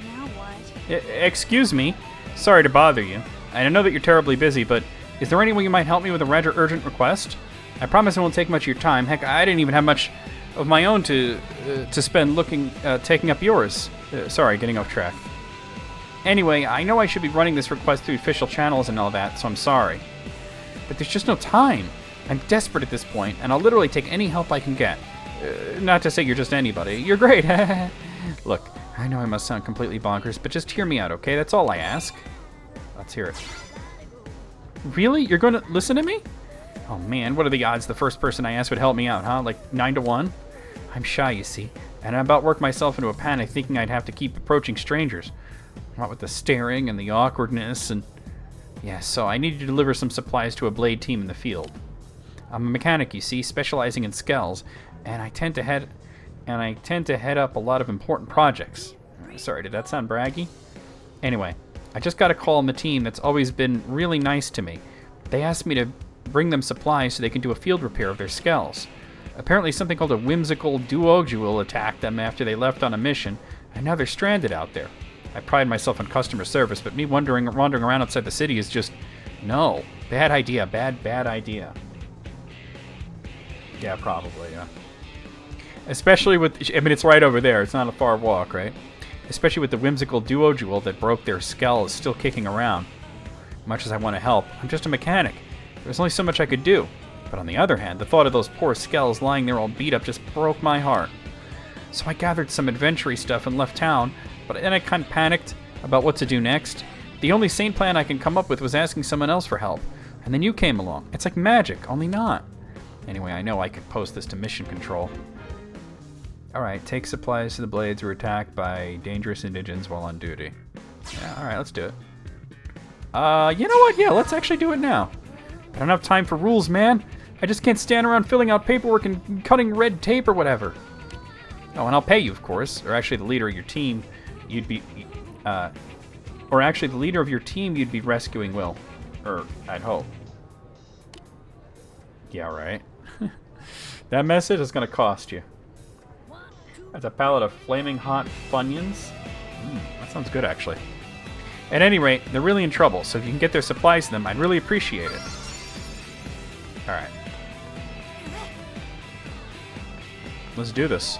Now what? Excuse me. Sorry to bother you. I know that you're terribly busy, but is there any way you might help me with a rather urgent request? I promise it won't take much of your time. Heck, I didn't even have much of my own to spend taking up yours. Sorry, getting off track. Anyway, I know I should be running this request through official channels and all that, so I'm sorry. But there's just no time. I'm desperate at this point, and I'll literally take any help I can get. Not to say you're just anybody. You're great. Look, I know I must sound completely bonkers, but just hear me out, okay? That's all I ask. Let's hear it. Really? You're going to listen to me? Oh man, what are the odds the first person I asked would help me out, huh? Like 9 to 1? I'm shy, you see, and I about worked myself into a panic thinking I'd have to keep approaching strangers. What with the staring and the awkwardness and... Yeah, so I needed to deliver some supplies to a blade team in the field. I'm a mechanic, you see, specializing in skells, and I tend to head up a lot of important projects. Sorry, did that sound braggy? Anyway, I just got a call on the team that's always been really nice to me. They asked me to bring them supplies so they can do a field repair of their skells. Apparently something called a whimsical duogul attacked them after they left on a mission, and now they're stranded out there. I pride myself on customer service, but me wandering around outside the city is just... No. Bad idea. Bad idea. Yeah, probably, yeah. Especially with... I mean, it's right over there. It's not a far walk, right? Especially with the whimsical duogul that broke their skull is still kicking around. Much as I want to help, I'm just a mechanic. There's only so much I could do. But on the other hand, the thought of those poor skulls lying there all beat up just broke my heart. So I gathered some adventure-y stuff and left town, but then I kind of panicked about what to do next. The only sane plan I can come up with was asking someone else for help. And then you came along. It's like magic, only not. Anyway, I know I could post this to mission control. Alright, take supplies to the blades who were attacked by dangerous indigents while on duty. Yeah, alright, let's do it. You know what? Yeah, let's actually do it now. I don't have time for rules, man. I just can't stand around filling out paperwork and cutting red tape or whatever. Oh, and I'll pay you, of course. Or actually, the leader of your team, you'd be... or actually, the leader of your team you'd be rescuing will. Or, I'd hope. Yeah, right. That message is going to cost you. That's a pallet of flaming hot Funyuns. That sounds good, actually. At any rate, they're really in trouble, so if you can get their supplies to them, I'd really appreciate it. Alright. Let's do this.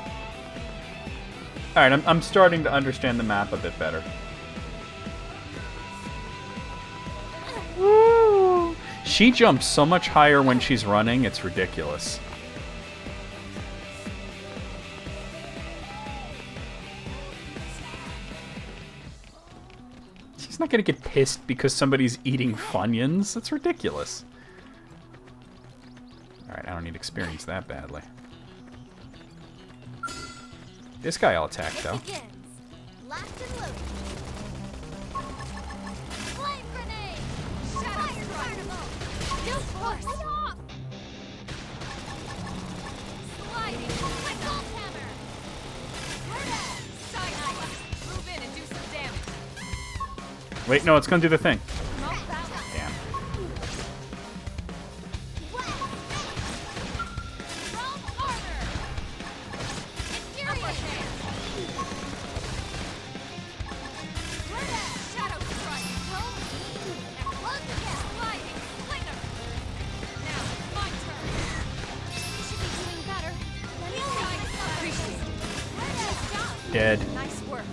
Alright, I'm starting to understand the map a bit better. Woo! She jumps so much higher when she's running, it's ridiculous. She's not gonna get pissed because somebody's eating Funyuns. That's ridiculous. Alright, I don't need experience that badly. This guy I'll attack, though. Locked and loaded. Flame grenade! Fire carnival! New force! Off! Sliding! My gold hammer! Sidewalk. Move in and do some damage. Wait, no, it's gonna do the thing. Damn. Dead. Nice work.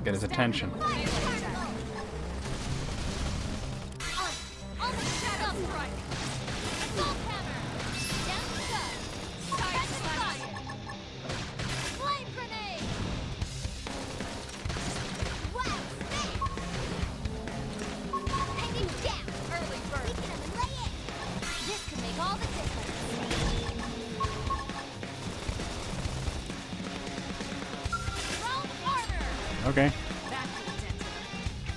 get his attention. Okay.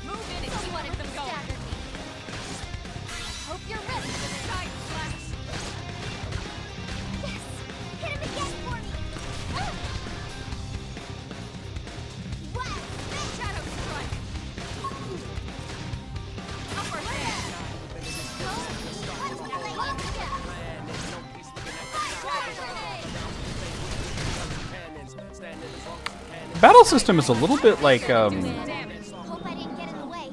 Move in if you wanted them going. Hope you're ready for this. Side slash. Yes! Hit him again for me! Ah! Wow! Shadow strike. Upper hand. The battle system is a little bit like Hope I didn't get in the way.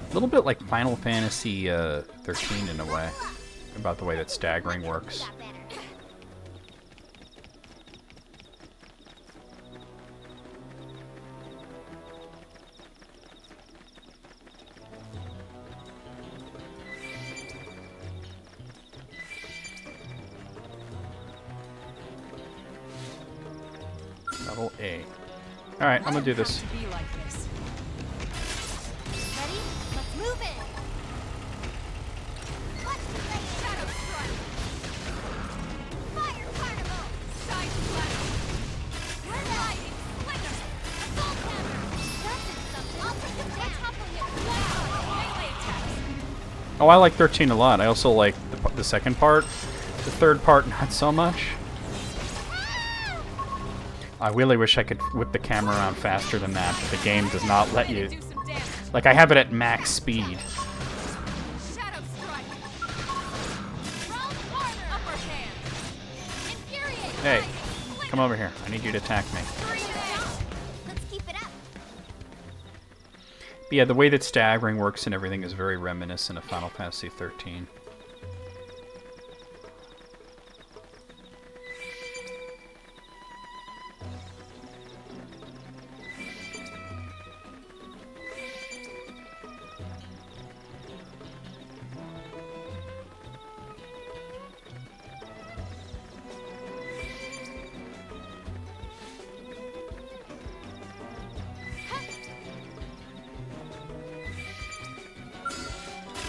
a little bit like Final Fantasy 13 in a way, about the way that staggering works. Got better. Level A. All right, I'm gonna do this. To be like this. Ready? Let's move in. Let's play it. Shadow strike. Fire carnival. Side slash. We're lighting. Slinger. Assault hammer. That did something. I'll take him down. Topple you. Melee attacks. Oh, I like 13 a lot. I also like the second part. The third part, not so much. I really wish I could whip the camera around faster than that, but the game does not let you. Do some damage. Like, I have it at max speed. Shadow strike. Round corner. Upper hand. Infuriate. Hey, come over here. I need you to attack me. Let's keep it up. But yeah, the way that staggering works and everything is very reminiscent of Final Fantasy 13.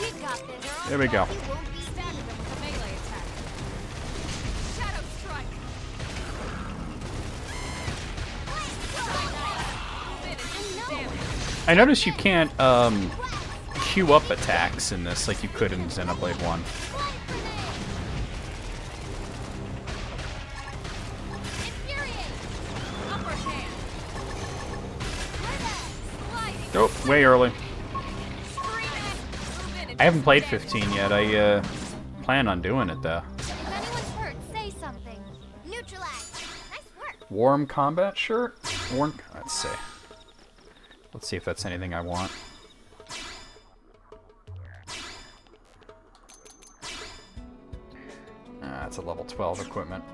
We got this. There we go. You won't be Stagger them with a melee attack. Shadow strike. Move in and do some damage. I notice you can't queue up attacks in this like you could in Xenoblade 1. Infuriate. Upper hand. Sliding. Oh, way early. Screaming. Move in and I haven't do played some damage. 15 yet. I plan on doing it though. If anyone's hurt, say something. Neutralize. Nice work. Warm combat shirt? Warm. Let's see. Let's see if that's anything I want. That's a level 12 equipment.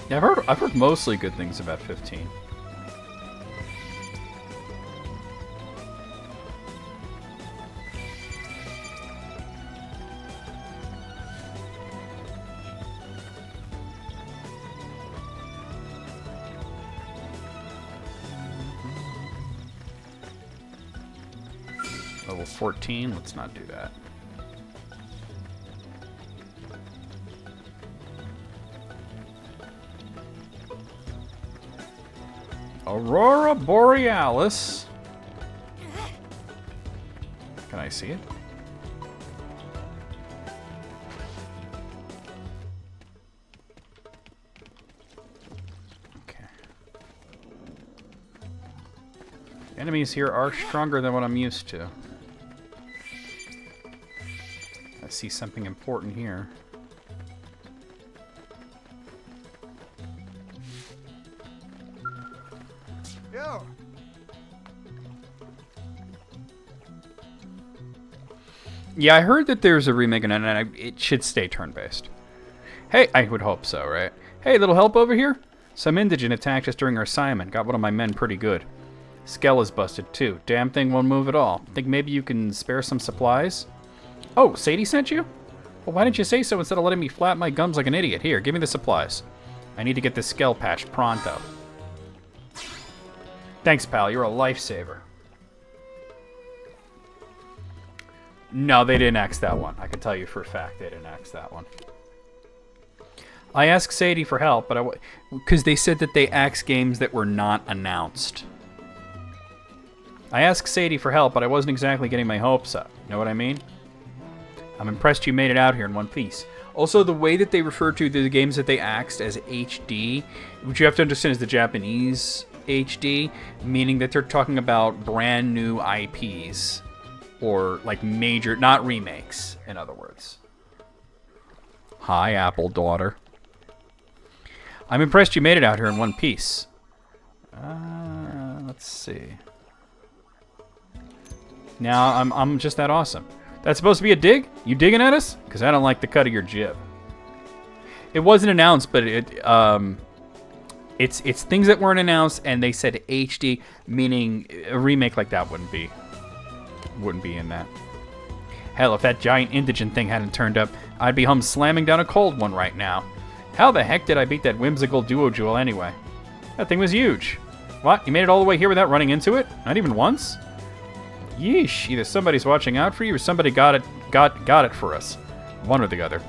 Yeah, I've heard mostly good things about 15. Level 14, let's not do that. Aurora Borealis. Can I see it? Okay. Enemies here are stronger than what I'm used to. I see something important here. Yo! Yeah, I heard that there's a remake and it should stay turn-based. Hey, I would hope so, right? Hey, little help over here? Some indigent attacked us during our assignment. Got one of my men pretty good. Skell is busted too. Damn thing won't move at all. Think maybe you can spare some supplies? Oh, Sadie sent you? Well, why didn't you say so instead of letting me flap my gums like an idiot? Here, give me the supplies. I need to get this Skell patched pronto. Thanks, pal. You're a lifesaver. No, they didn't axe that one. I can tell you for a fact they didn't axe that one. I asked Sadie for help, but because they said that they axe games that were not announced. I asked Sadie for help, but I wasn't exactly getting my hopes up. You know what I mean? I'm impressed you made it out here in one piece. Also, the way that they refer to the games that they axed as HD, which you have to understand is the Japanese HD, meaning that they're talking about brand new IPs. Or, like, major, not remakes, in other words. Hi, Apple daughter. I'm impressed you made it out here in one piece. Let's see. Now, I'm just that awesome. That's supposed to be a dig? You digging at us? Because I don't like the cut of your jib. It wasn't announced, but it's things that weren't announced, and they said HD, meaning a remake like that wouldn't be in that. Hell, if that giant indigent thing hadn't turned up, I'd be home slamming down a cold one right now. How the heck did I beat that whimsical duo jewel anyway? That thing was huge. What? You made it all the way here without running into it? Not even once? Yeesh, either somebody's watching out for you or somebody got it for us. One or the other.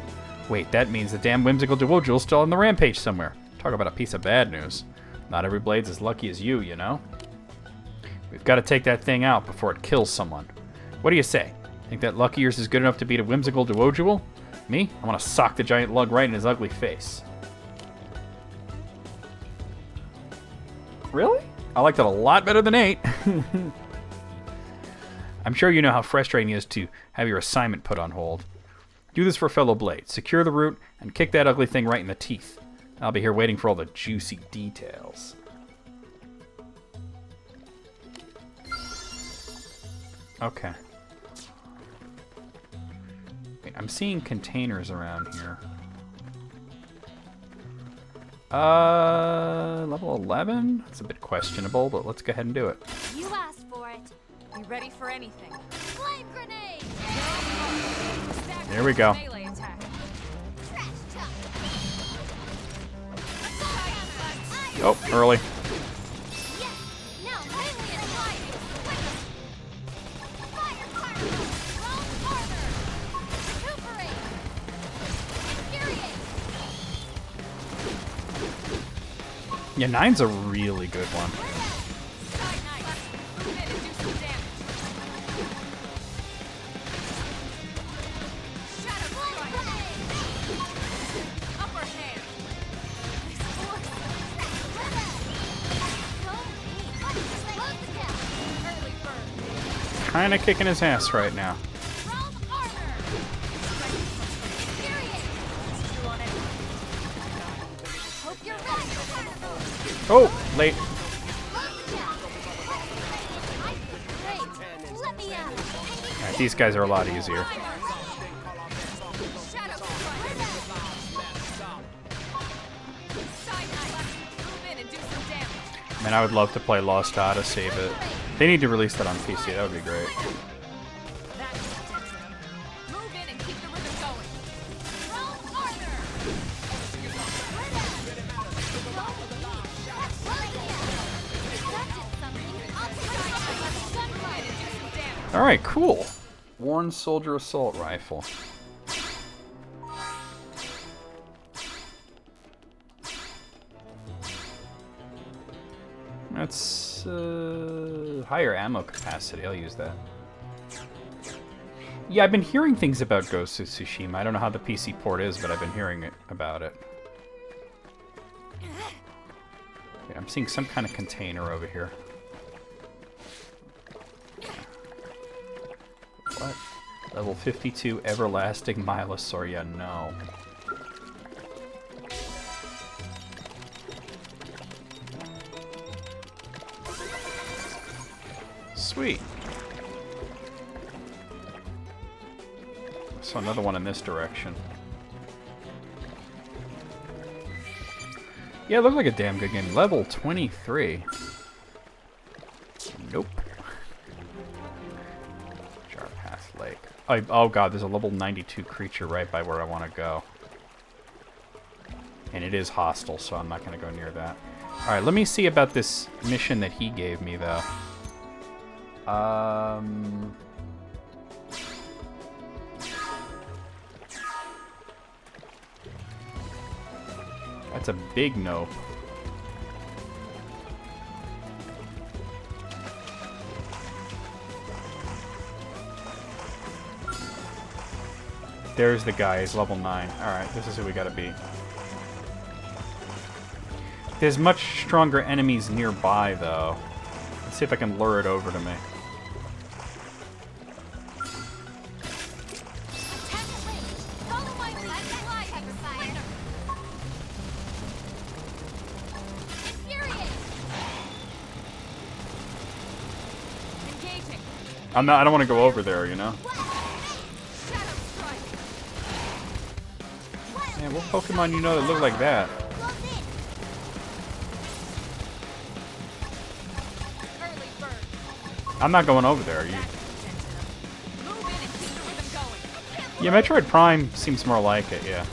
Wait, that means the damn whimsical duo jewel's still on the rampage somewhere. Talk about a piece of bad news. Not every blade's as lucky as you know? We've got to take that thing out before it kills someone. What do you say? Think that lucky yours is good enough to beat a whimsical duo jewel? Me? I want to sock the giant lug right in his ugly face. Really? I liked it a lot better than 8. I'm sure you know how frustrating it is to have your assignment put on hold. Do this for fellow Blade. Secure the route and kick that ugly thing right in the teeth. I'll be here waiting for all the juicy details. Okay. Wait, I'm seeing containers around here. Level 11? That's a bit questionable, but let's go ahead and do it. You asked for it. Be ready for anything. Flame grenade! There we go. Melee attack. Trash talk. Oh, early. Yes! Now melee and lightning! Fire fire! Roll armor! Recuperate! Infuriate! Yeah, 9's a really good one. Side knife. Move in and do some damage. Shadow strike. Upper hand. Early bird. Kinda kicking his ass right now. Roll armor! Infuriate! Screw on it. Hope you're ready! Oh, late. Great! Let me out! Alright, these guys are a lot easier. Shadow strike. Side knife. Move in and do some damage. Man, I would love to play Lost Odyssey, but they need to release that on PC. That would be great. That's intense. Move in and keep the rhythm going. Roll armor! Alright, cool. Worn Soldier Assault Rifle. That's higher ammo capacity. I'll use that. Yeah, I've been hearing things about Ghost of Tsushima. I don't know how the PC port is, but I've been hearing about it. Wait, I'm seeing some kind of container over here. What? Level 52 Everlasting Milosaur. Yeah, no. Sweet. So another one in this direction. Yeah, it looked like a damn good game. Level 23. Nope. Jarpath Lake. Oh god, there's a level 92 creature right by where I want to go. And it is hostile, so I'm not going to go near that. Alright, let me see about this mission that he gave me, though. That's a big nope. There's the guy, he's level 9. Alright, this is who we gotta beat. There's much stronger enemies nearby, though. Let's see if I can lure it over to me. I don't want to go over there, you know? Man, what Pokemon you know that look like that? I'm not going over there. Yeah, Metroid Prime seems more like it, yeah.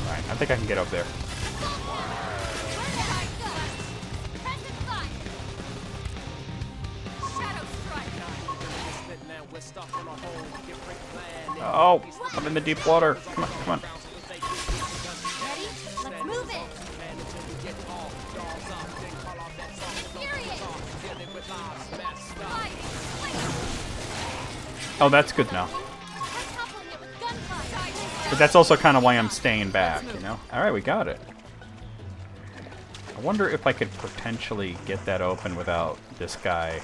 Alright, I think I can get up there. Oh, I'm in the deep water. Come on, come on. Let's move it. Oh, that's good now. But that's also kind of why I'm staying back, you know? Alright, we got it. I wonder if I could potentially get that open without this guy.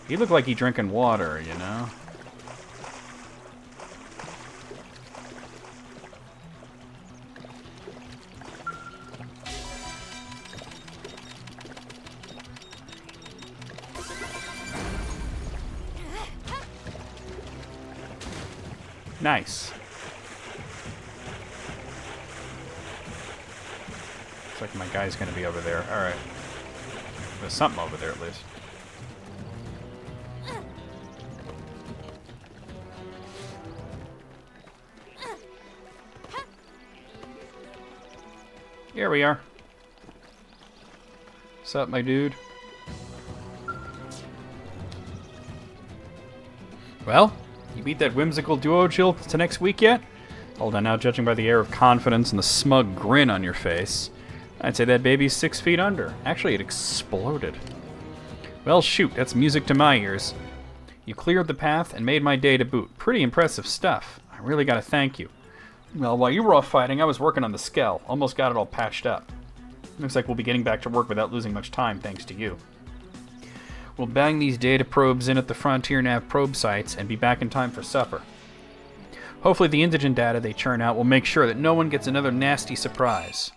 He looked like he drinking water, you know? Nice. Looks like my guy's gonna be over there. Alright. There's something over there at least. Here we are. What's up, my dude? Well, you beat that whimsical duo chill to next week yet? Hold on now, judging by the air of confidence and the smug grin on your face, I'd say that baby's 6 feet under. Actually, it exploded. Well, shoot, that's music to my ears. You cleared the path and made my day to boot. Pretty impressive stuff. I really gotta thank you. Well, while you were off fighting, I was working on the Skell. Almost got it all patched up. Looks like we'll be getting back to work without losing much time, thanks to you. We'll bang these data probes in at the Frontier Nav probe sites and be back in time for supper. Hopefully the indigent data they churn out will make sure that no one gets another nasty surprise.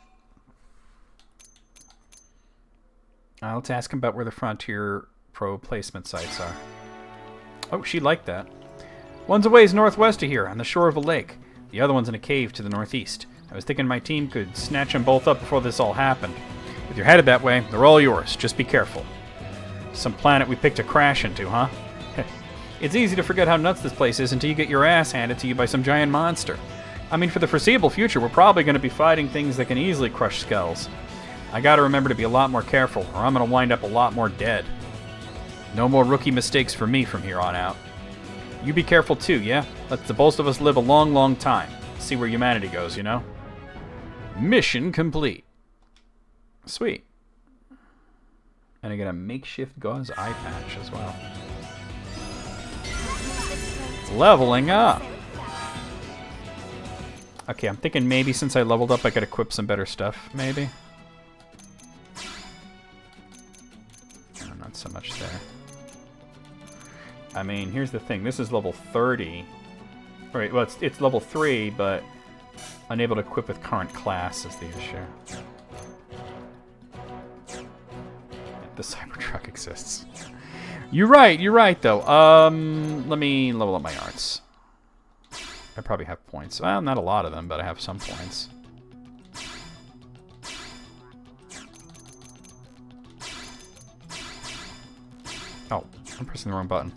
Let's ask him about where the Frontier probe placement sites are. Oh, she liked that. One's a ways northwest of here, on the shore of a lake. The other one's in a cave to the northeast. I was thinking my team could snatch them both up before this all happened. If you're headed that way, they're all yours. Just be careful. Some planet we picked a crash into, huh? It's easy to forget how nuts this place is until you get your ass handed to you by some giant monster. I mean, for the foreseeable future, we're probably going to be fighting things that can easily crush skulls. I gotta remember to be a lot more careful, or I'm going to wind up a lot more dead. No more rookie mistakes for me from here on out. You be careful too, yeah? Let the both of us live a long, long time. See where humanity goes, you know? Mission complete. Sweet. And I get a makeshift gauze eye patch as well. Leveling up. Okay, I'm thinking maybe since I leveled up I could equip some better stuff, maybe? No, not so much there. I mean, here's the thing. This is level 30. Right, well, it's level 3, but unable to equip with current class is the issue. the Cybertruck exists. You're right though. Let me level up my arts. I probably have points. Well, not a lot of them, but I have some points. Oh, I'm pressing the wrong button.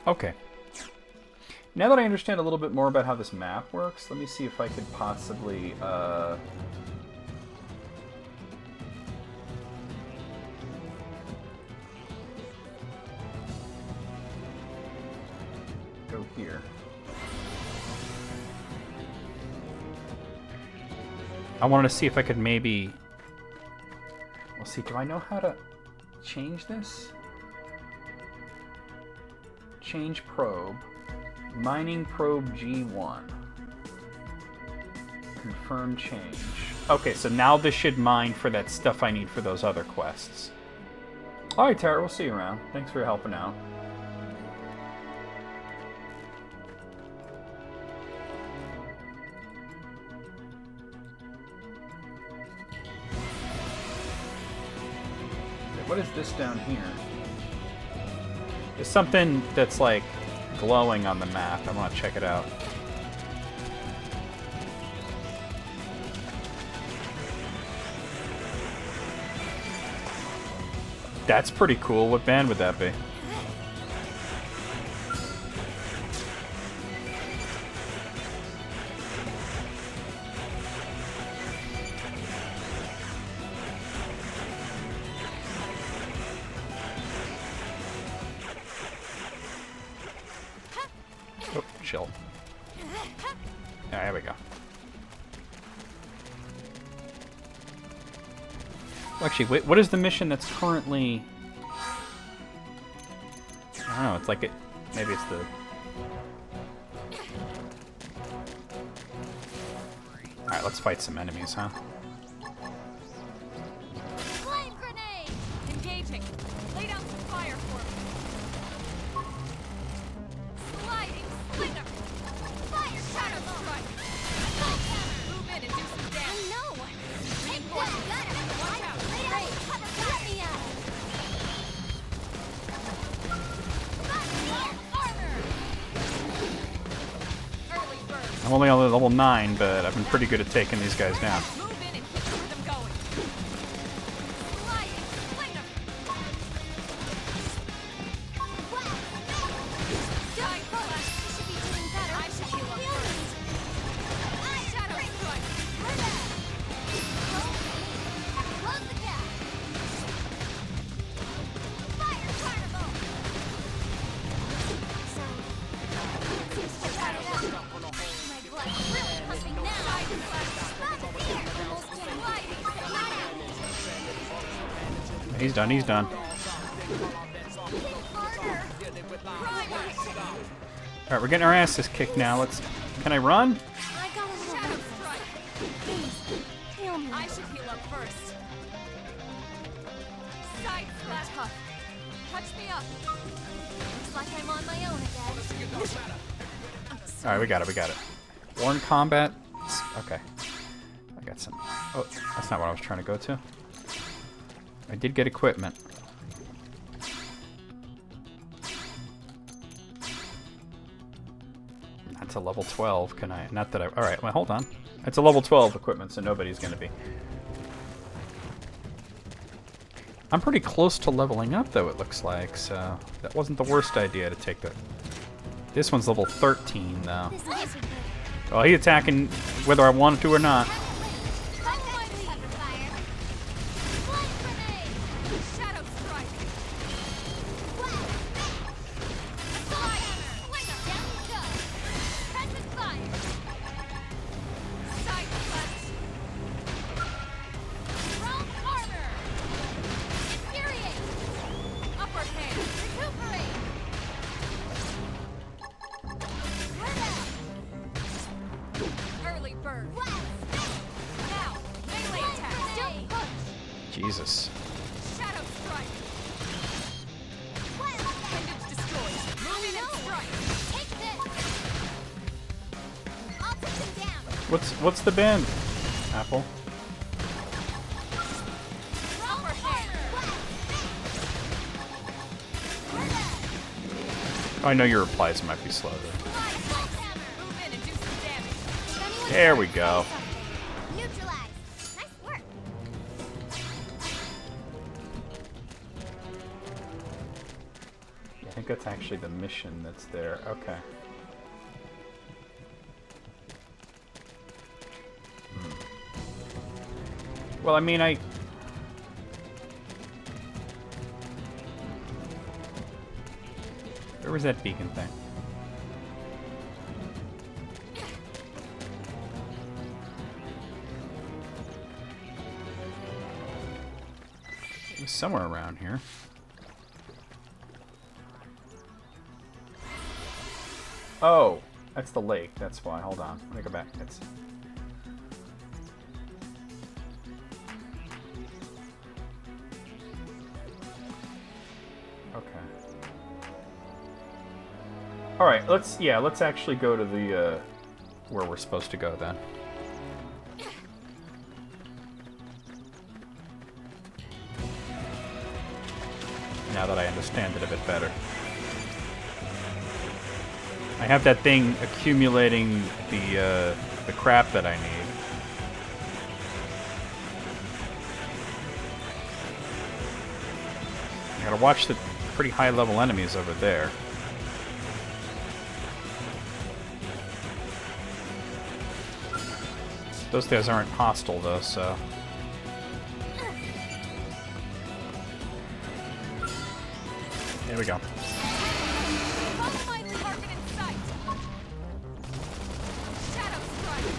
Okay. Now that I understand a little bit more about how this map works, let me see if I could possibly, go here. I wanted to see if I could maybe... Well, see, do I know how to change this? Change probe. Mining probe G1. Confirm change. Okay, so now this should mine for that stuff I need for those other quests. Alright, Tara, we'll see you around. Thanks for helping out. Okay, what is this down here? There's something that's like glowing on the map. I want to check it out. That's pretty cool. What band would that be? Oh, chill. There we go. Actually, wait, what is the mission that's currently... I don't know, it's like it... Maybe it's the... Alright, let's fight some enemies, huh? Flame grenade! Engaging. Lay down some fire for me. Sliding slinger! Fire shadow strike! Move in and do some damage. No! Take one! Got him! Watch out! Great! Let me out! Armor! Early bird. I'm only on level 9, but I've been pretty good at taking these guys down. Move in and keep the rhythm going. Sliding slinger! Die flash! Should be doing better. I should heal up first. Shadow strike! Close the gap! Fire carnival! Sorry. Seems to shadow up. My blood's really pumping now. Spot here! Almost sliding! Not out! He's done, he's done. Harder! Alright, we're getting our asses kicked now. Let's... Can I run? I got a little Shadow bit. strike! Please, heal me. I should heal up first. Side flash huff. Touch me up. Looks like I'm on my own again. Alright, we got it, we got it. Warn combat? Okay. I got some... Oh, that's not what I was trying to go to. I did get equipment. That's a level 12. Can I... Not that I... Alright, well, hold on. It's a level 12 equipment, so nobody's going to be... I'm pretty close to leveling up, though, it looks like, so... That wasn't the worst idea to take the... This one's level 13, though. This is good. Oh, he's attacking whether I wanted to or not. Shadow strike. Side flash. Upper hand. Jesus. Shadow strike. Appendage destroyed. Moving and strike. Take this! I'll take them down! What's the band? Apple. Rubber hand. Oh, I know your replies might be slow there. Move in and do some damage. There we go. Neutralize! Nice work! I think that's actually the mission that's there. Okay. Well, I mean, where was that beacon thing? It was somewhere around here. Oh, that's the lake. That's why. Hold on. Let me go back. It's... Okay. All right. Let's actually go to the where we're supposed to go then. Now that I understand it a bit better. I have that thing accumulating the crap that I need. I gotta watch the pretty high level enemies over there. Those guys aren't hostile though, so... There we go. Follow my target in sight. Shadow strike.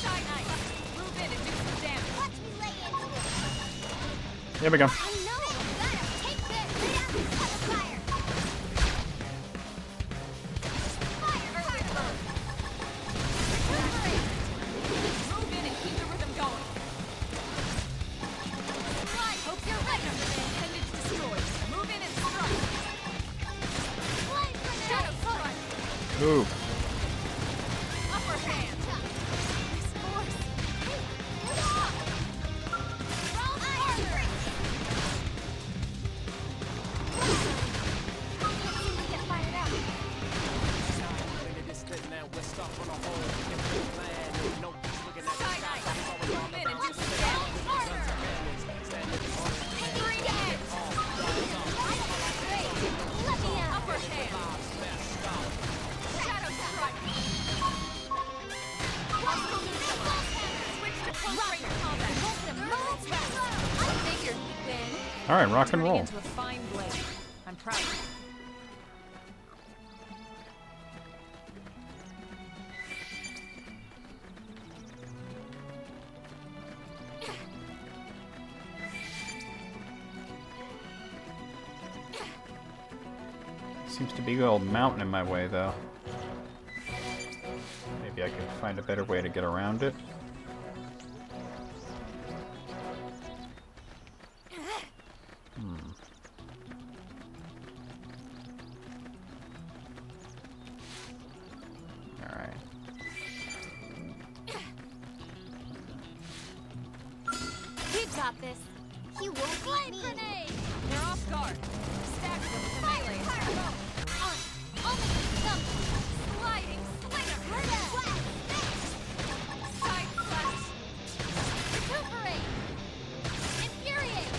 Shine ice. Move in and do some damage. Watch me lay into it! There we go. I know! Gotta take this! Cut the fire! Fire! Recuperate! Move in and keep the rhythm going. Hope you're ready! Appendage destroyed. Move in and strike. Flame grenade! Shadow strike. Ooh. Upper hand. This force! Roll armor! We get fired up. Shine ice. Move in and do some damage. Green edge. Let me out! Upper hand. Shadow strike. Switch to close range combat. I figured you'd win. All right, rock and Turning roll. into a fine blade. I'm proud of you. Seems to be a old mountain in my way, though. Maybe I can find a better way to get around it. Alright. You got this. You won't beat me. Grenade! They're off guard. Stagger them with the melee. Only some. Sliding slinger. Side slash. Recuperate! Infuriate!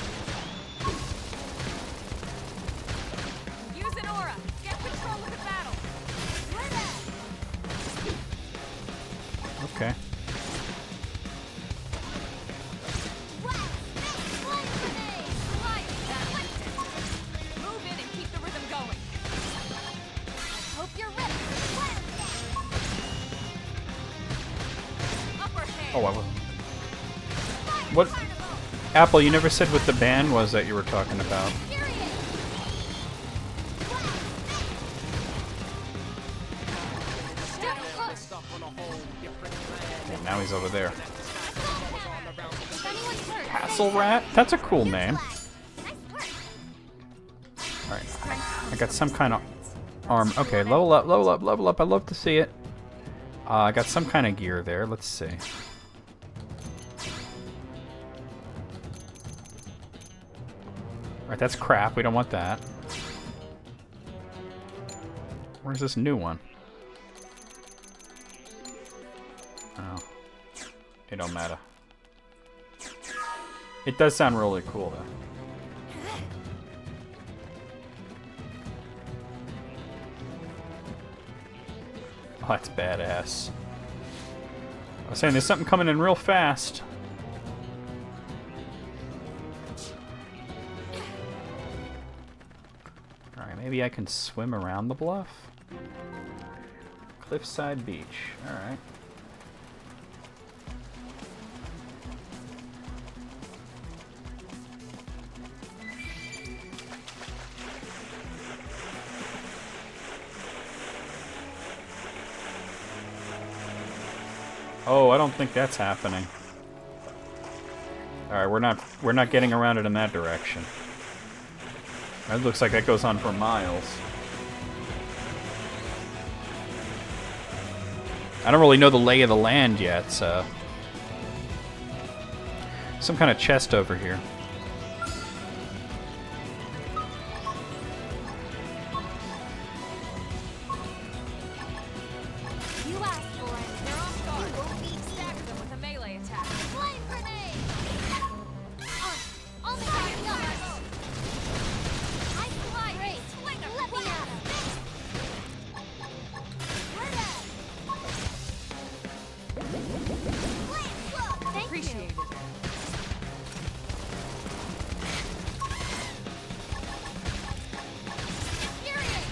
Use an aura. Get control of the battle. Okay. Flame grenade! Sliding. That linked it. Move in and keep the rhythm going. Hope you're ready. Upper hand. Oh, I wasn't. What? Apple, you never said what the band was that you were talking about. Infuriate! Shadow push. Yeah, now he's over there. Hassle Rat? That's a cool name. Alright, I got some kind of arm. Okay, level up, level up, level up. I love to see it. I got some kind of gear there. Let's see. Alright, that's crap. We don't want that. Where's this new one? Oh. It don't matter. It does sound really cool, though. Oh, that's badass. I was saying, there's something coming in real fast. Alright, maybe I can swim around the bluff? Cliffside Beach. Alright. Oh, I don't think that's happening. Alright, we're not getting around it in that direction. That looks like that goes on for miles. I don't really know the lay of the land yet, so... Some kind of chest over here. You asked for it. They're off guard. Stagger them with a melee attack. Flame grenade! On the ground, I slide. Great. Let me at him. Thank Appreciate you. it. Infuriate.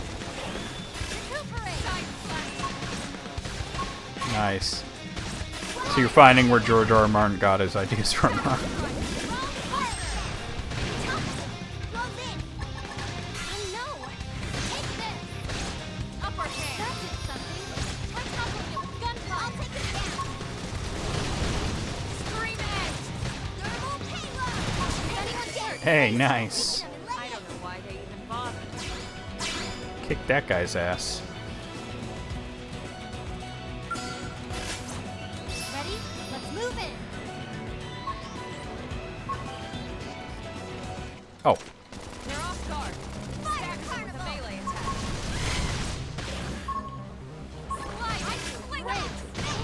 Recuperate. Nice. So you're finding where George R. R. Martin got his ideas from, huh? Hey, nice. I don't know why they even bothered. Kick that guy's ass. Ready? Let's move in. Oh. They're off guard. Stagger them with a melee attack. Slide.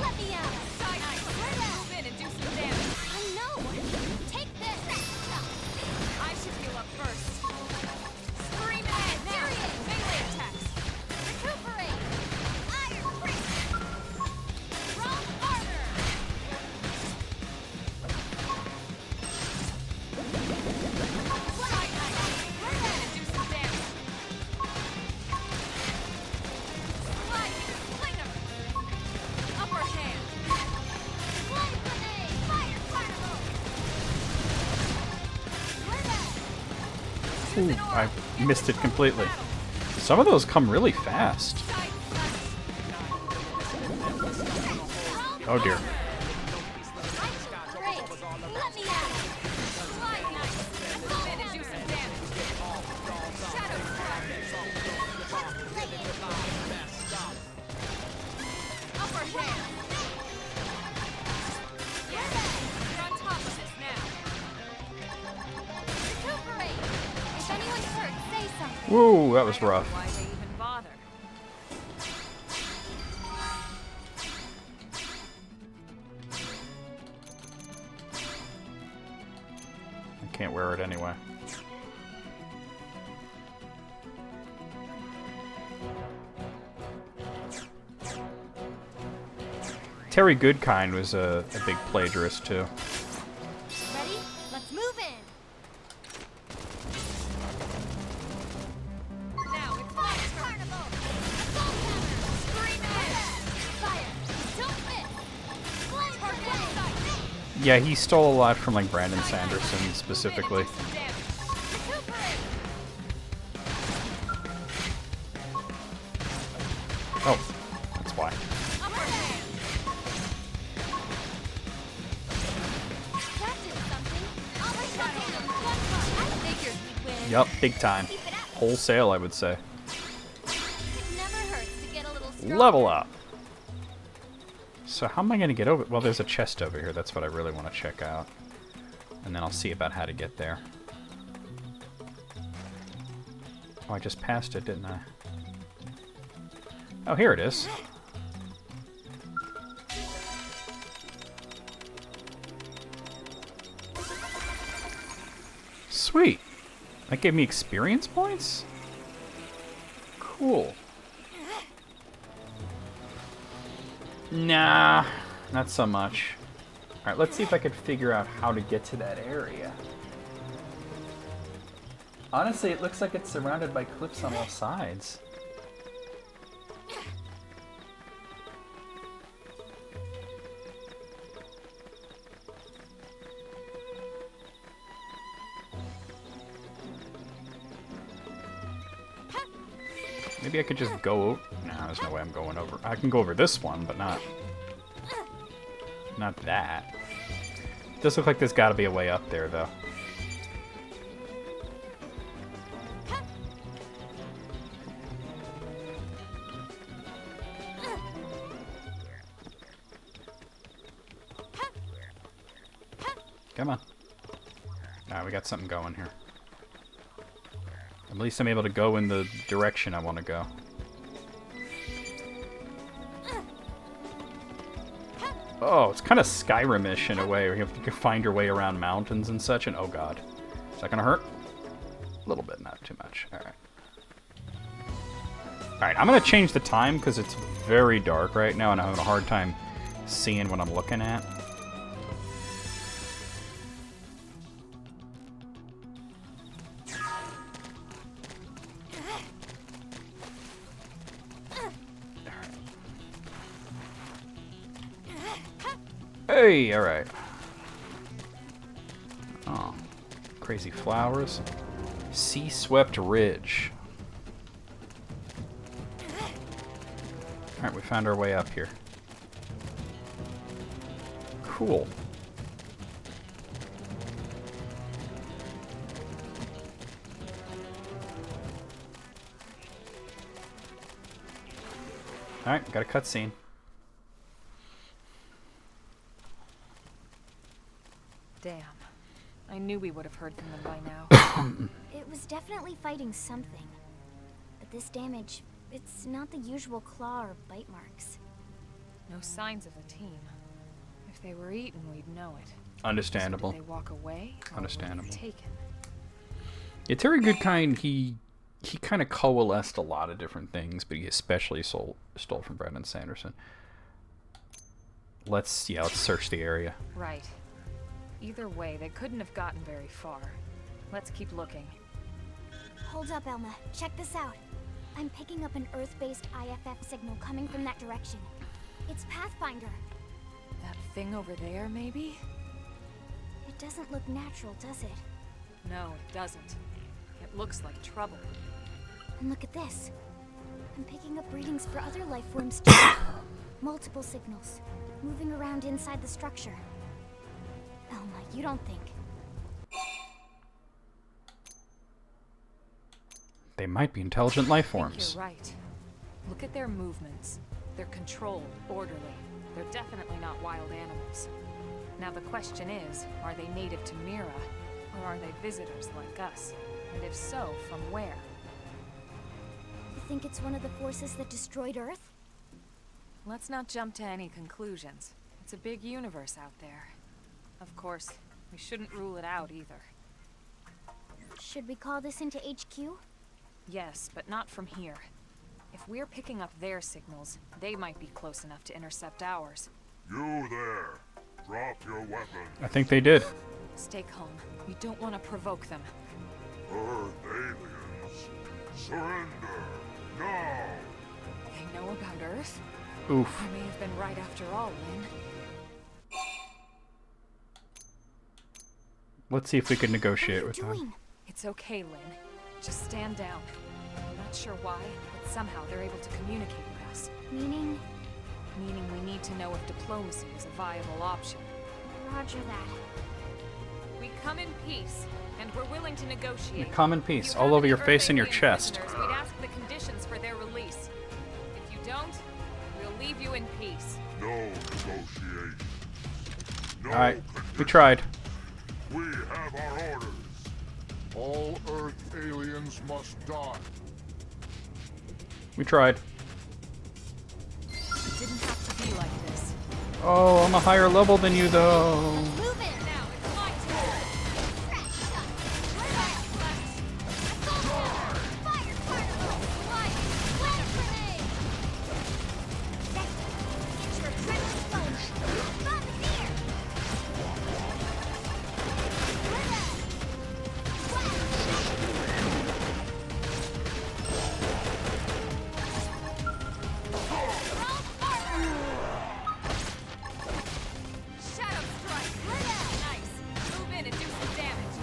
Let me out. Side move in and do some damage. I know. Take this. I should heal up first. Scream at it now. Melee attacks. Recuperate. Iron Fist. Wrong armor. Side knife. Move in and do some damage. Slide. Fling 'em. Upper hand. Flame grenade. Fire carnival. Ooh, I missed it completely. Some of those come really fast. Side slash. Oh dear. Great. Let me out. Slide knife. Move in and do some damage. Shadow strike. Upper hand. Yes, you're on top of this now. Recuperate. If anyone's hurt, say something. Woo, that was I don't know rough. why they even bother. I can't wear it anyway. Terry Goodkind was a big plagiarist too. Ready? Let's move in. Now it's my turn. Carnival. Assault hammer. Scream at it. Fire. Don't miss. Flame grenade. Yeah, he stole a lot from like Brandon Sanderson specifically. Some damage. Recuperate. Oh, that's why. Upper hand. That did something. Yup, big time. Keep it up. Wholesale, I would say. It never hurts to get a little stronger. Level up. So how am I going to get over? Well, there's a chest over here. That's what I really want to check out. And then I'll see about how to get there. Oh, I just passed it, didn't I? Oh, here it is. Sweet. That gave me experience points? Cool. Nah, not so much. Alright, let's see if I could figure out how to get to that area. Honestly, it looks like it's surrounded by cliffs on all sides. Maybe I could just go... No, there's no way I'm going over. I can go over this one, but not that. It does look like there's got to be a way up there, though. Come on. Alright, we got something going here. At least I'm able to go in the direction I want to go. Oh, it's kind of Skyrim-ish in a way, where you have to find your way around mountains and such, and oh god. Is that gonna hurt? A little bit, not too much. Alright. Alright, I'm gonna change the time, because it's very dark right now, and I'm having a hard time seeing what I'm looking at. Hey, alright. Oh, crazy flowers. Sea-swept ridge. Alright, we found our way up here. Cool. Alright, got a cutscene. Damn. I knew we would have heard from them by now. It was definitely fighting something. But this damage, it's not the usual claw or bite marks. No signs of a team. If they were eaten, we'd know it. Understandable. So did they walk away? Or Understandable. were they taken? Yeah, Terry Goodkind, he kind of coalesced a lot of different things, but he especially stole from Brandon Sanderson. Let's search the area. Right. Either way, they couldn't have gotten very far. Let's keep looking. Hold up, Elma. Check this out. I'm picking up an Earth-based IFF signal coming from that direction. It's Pathfinder. That thing over there, maybe? It doesn't look natural, does it? No, it doesn't. It looks like trouble. And look at this. I'm picking up readings for other life forms too. Multiple signals, moving around inside the structure. Elma, you don't think... They might be intelligent life I think forms. you're right. Look at their movements. They're controlled, orderly. They're definitely not wild animals. Now the question is, are they native to Mira? Or are they visitors like us? And if so, from where? You think it's one of the forces that destroyed Earth? Let's not jump to any conclusions. It's a big universe out there. Of course, we shouldn't rule it out either. Should we call this into HQ? Yes, but not from here. If we're picking up their signals, they might be close enough to intercept ours. You there. Drop your weapon. I think they did. Stay calm. We don't want to provoke them. Earth aliens. Surrender. Now. They know about Earth? Oof. I may have been right after all, Lynn. Let's see if we can negotiate with What are you them. doing? It's okay, Lynn. Just stand down. I'm not sure why, but somehow they're able to communicate with us. Meaning? Meaning we need to know if diplomacy is a viable option. Roger that. We come in peace, and we're willing to negotiate. Come in peace, If you all have over any your Earth face and your alien chest. prisoners, we'd ask the conditions for their release. If you don't, we'll leave you in peace. No negotiation. No Alright, we condition. tried. We have our orders. All Earth aliens must die. We tried. It didn't have to be like this. Oh, I'm a higher level than you, though. Move it! Now it's my turn. Trash shot! Fire particle! Light! Flame grenade! Get your adrenaline flowing! Bombardier! Shadow strike. Nice. Move in and do some damage.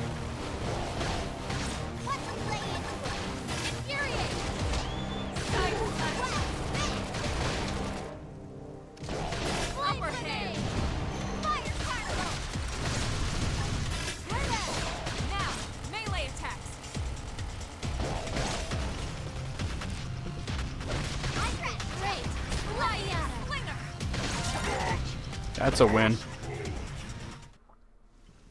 Let's play into it! Infuriate! Side slash. Flame Upper grenade! hand. Fire particle! Now, melee attacks. Great! Flying! Slinger. That's a win.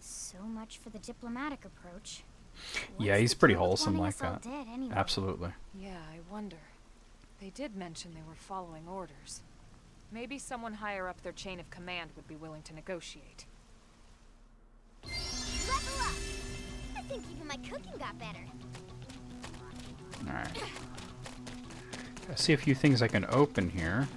So much for the diplomatic approach. Yeah, What's he's the pretty deal with wholesome wanting like us all that. dead anyway? Absolutely. Yeah, I wonder. They did mention they were following orders. Maybe someone higher up their chain of command would be willing to negotiate. Level up! I think even my cooking got better. Alright. Let's see a few things I can open here.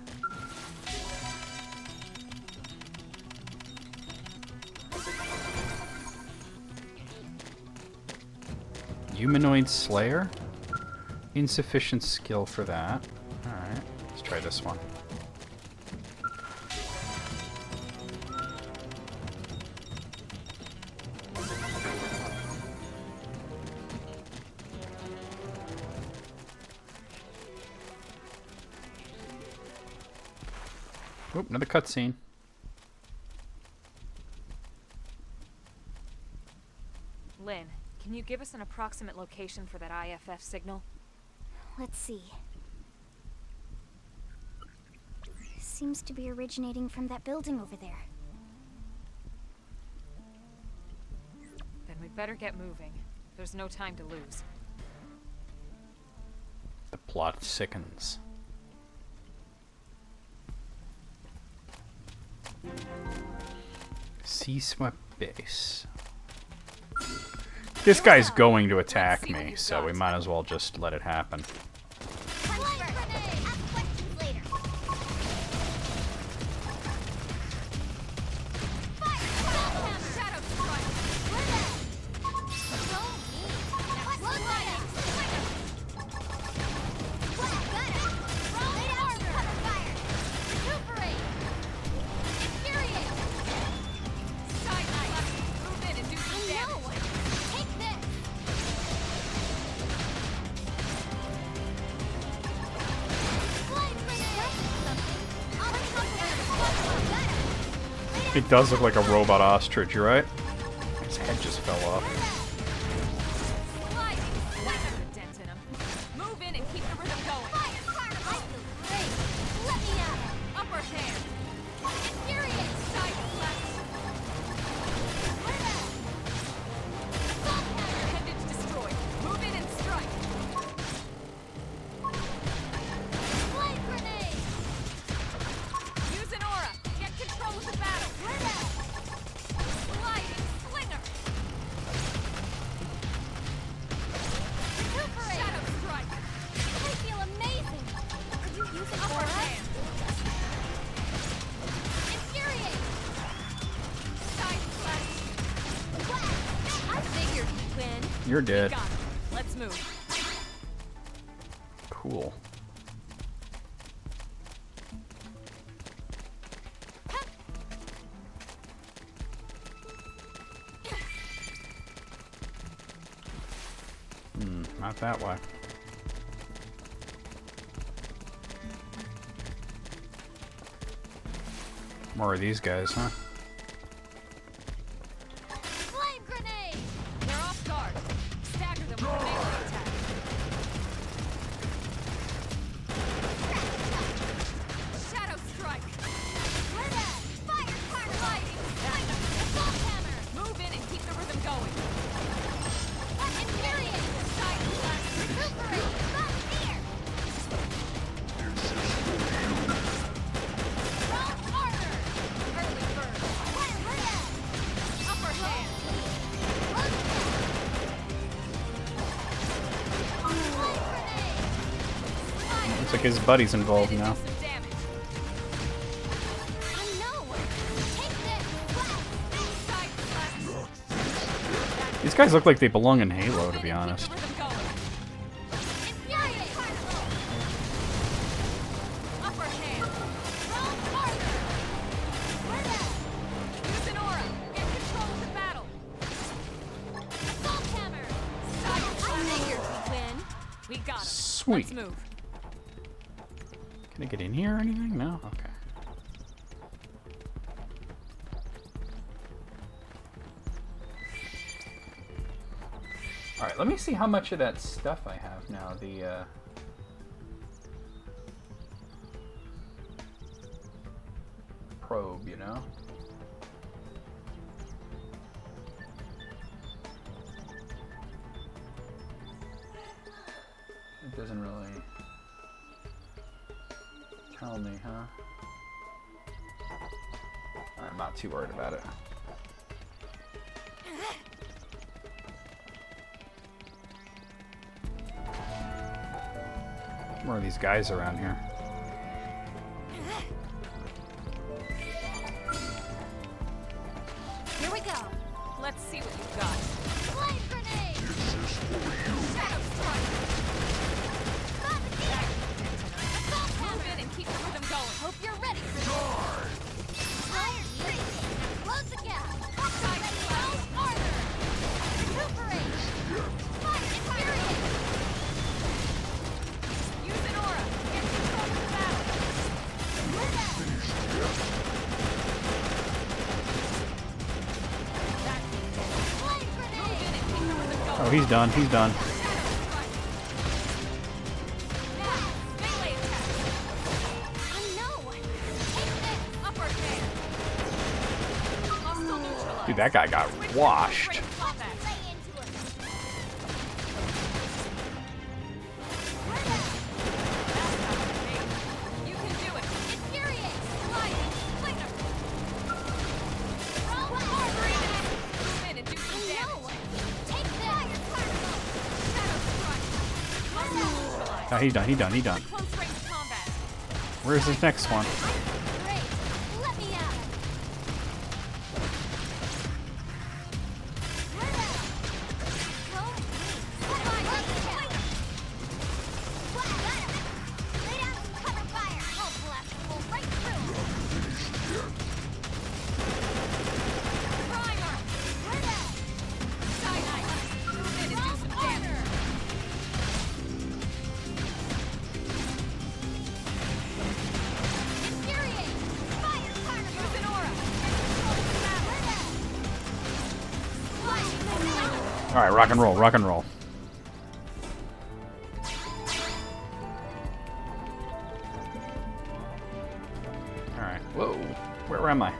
Humanoid Slayer? Insufficient skill for that. Alright, let's try this one. Oop, another cutscene. Lynn, can you give us an approximate location for that IFF signal? Let's see. Seems to be originating from that building over there. Then we'd better get moving. There's no time to lose. The plot sickens. Sea swept base. This guy's going to attack me, so we might as well just let it happen. Flame grenade! Ask questions later. Fire! Shadow strike! So mean. What's lighting? Got it! Lay down some cover fire! Recuperate! Infuriate! Side slash. Move in and do some damage. Take this! Flame grenade! I'll recover! It does look like a robot ostrich, you're right? His head just fell off. Sliding. That's a dent in him. Move in and keep the rhythm going. Fire particle! I feel great! Let me at it! Upper hand. Infuriate! Side slash. Appendage destroyed. Move in and strike. Flame grenade! Use an aura. Get control of the battle. Sliding. Slinger. Recuperate! Shadow strike. I feel amazing! Could you use an Upper aura? hand. Infuriate! Side slash. I figured you'd win. You're dead. Got it. Let's move. Cool. Not that way. More of these guys, huh? Flame grenade! Looks like his buddy's involved now. These guys look like they belong in Halo, to be honest. Sweet. Let's move. Can I get in here or anything? No? Okay. Alright, let me see how much of that stuff I have now. The, probe, you know? It doesn't really tell me, huh? I'm not too worried about it. More of these guys around here. Here we go. Let's see what you've got. Flame grenade! Shadow strike. Move in and keep the rhythm going. Hope you're ready for this. Fire breathing. Close the gap. Side cloud. Farther. Recuperate. Fight experience. Use an aura. Get control of the battle. Flame grenade! Move in and keep the rhythm going. Oh, he's done. He's done. Melee attack. No! Take this! Upper hand. Hostile neutralized. Dude, that guy got washed. Straight combat. Lay into it! You can do it. Infuriate! Lightning. Cleaner. Roll Move in and do some damage. Take this! Shadow strike. Hostile neutralized. Oh, he's done. He's done. He's done. Close range combat. Where's this next one? Great! Let me out! Primer. Cyanide. Move in and do some damage. Infuriate! Fire carnival! Use an aura. Get control of the battle. Alright, rock and roll. Rock and roll. Alright. Whoa. Where am I?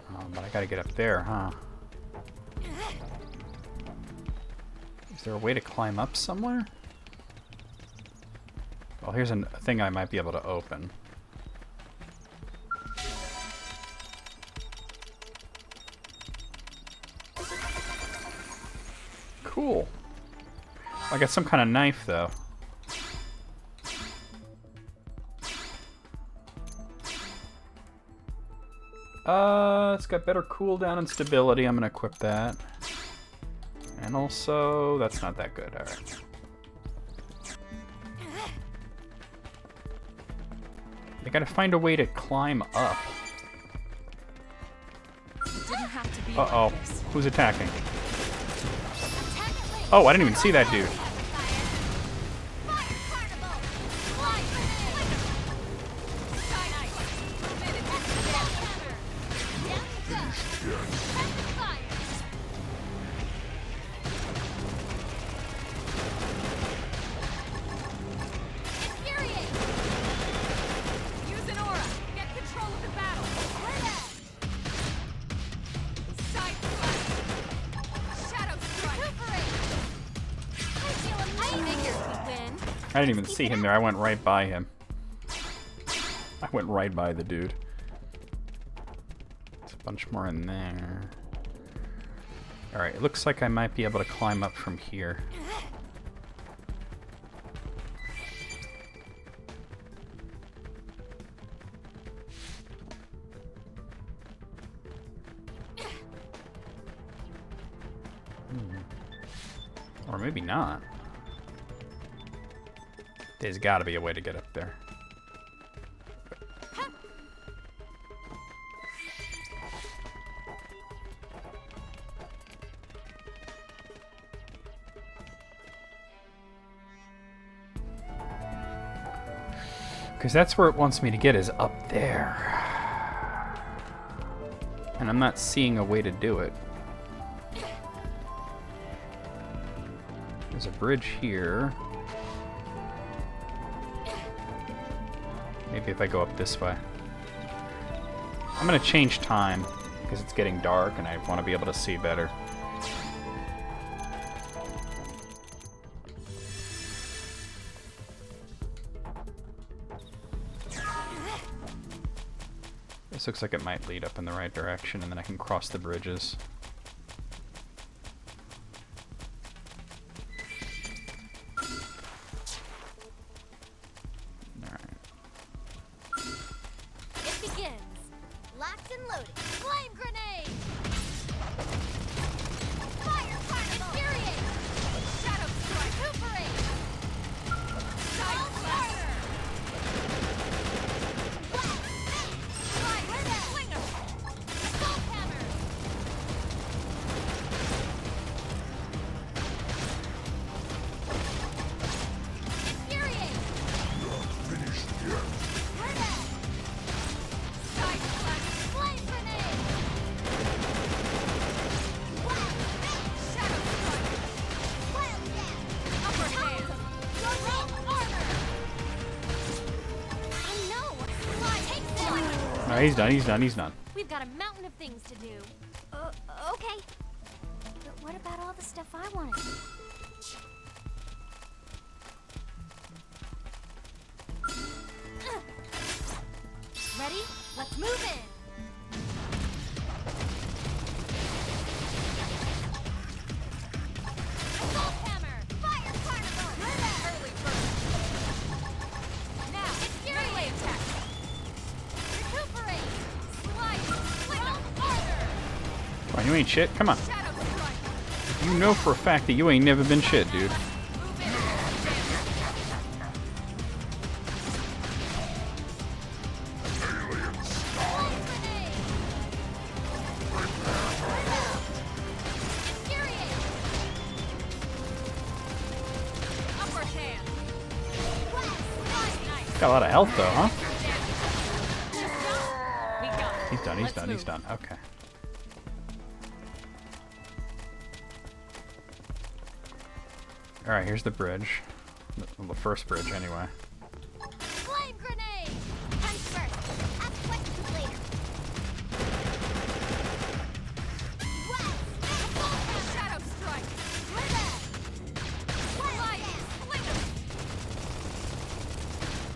Oh, but I gotta get up there, huh? Is there a way to climb up somewhere? Well, here's a thing I might be able to open. Cool. I got some kind of knife, though. It's got better cooldown and stability. I'm gonna equip that. And also, that's not that good. Alright. I gotta find a way to climb up. Didn't have to be Uh-oh. like this. Who's attacking? Oh, I didn't even see that dude. Cyanide. Move in and do some damage. Use an aura. Get control of the battle. Side slash. Shadow strike. I didn't even see him there. I went right by him. I went right by the dude. bunch more in there. Alright, it looks like I might be able to climb up from here. Or maybe not. There's gotta be a way to get up there. Because that's where it wants me to get, is up there. And I'm not seeing a way to do it. There's a bridge here. Maybe if I go up this way. I'm gonna change time because it's getting dark and I want to be able to see better. This looks like it might lead up in the right direction and then I can cross the bridges. He's done. We've got a mountain of things to do. Okay. But what about all the stuff I want to do? Ready? Let's move in. Assault hammer! Fire carnival! Early burst! Now, it's melee attack! Recuperate! Slide! Fling harder! Come on, you ain't shit. Come on. You know for a fact that you ain't never been shit, dude. Got a lot of health though, huh? He's done. Okay. Alright, here's the bridge. The first bridge, anyway. Flame grenade! Punch first. Ask questions later. Shadow strike!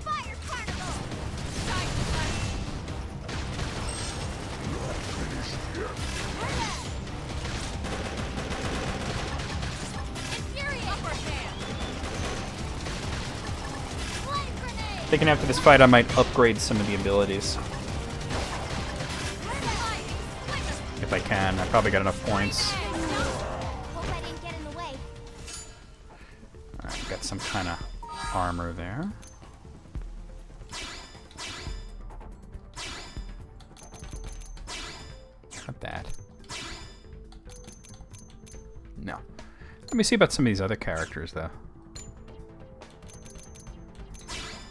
Fire carnival! Side slash! Thinking after this fight I might upgrade some of the abilities. If I can. I probably got enough points. Alright, got some kind of armor there. Not that. No. Let me see about some of these other characters though.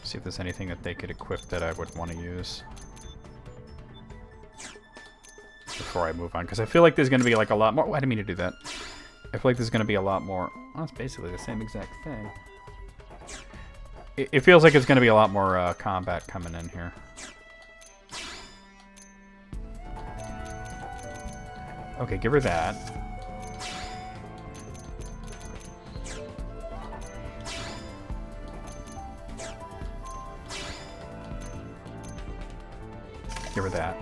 See if there's anything that they could equip that I would want to use before I move on, because I feel like there's going to be like a lot more. Oh, I didn't mean to do that. I feel like there's going to be a lot more. Well, it's basically the same exact thing. It feels like it's going to be a lot more combat coming in here. Okay, give her that. Give her that.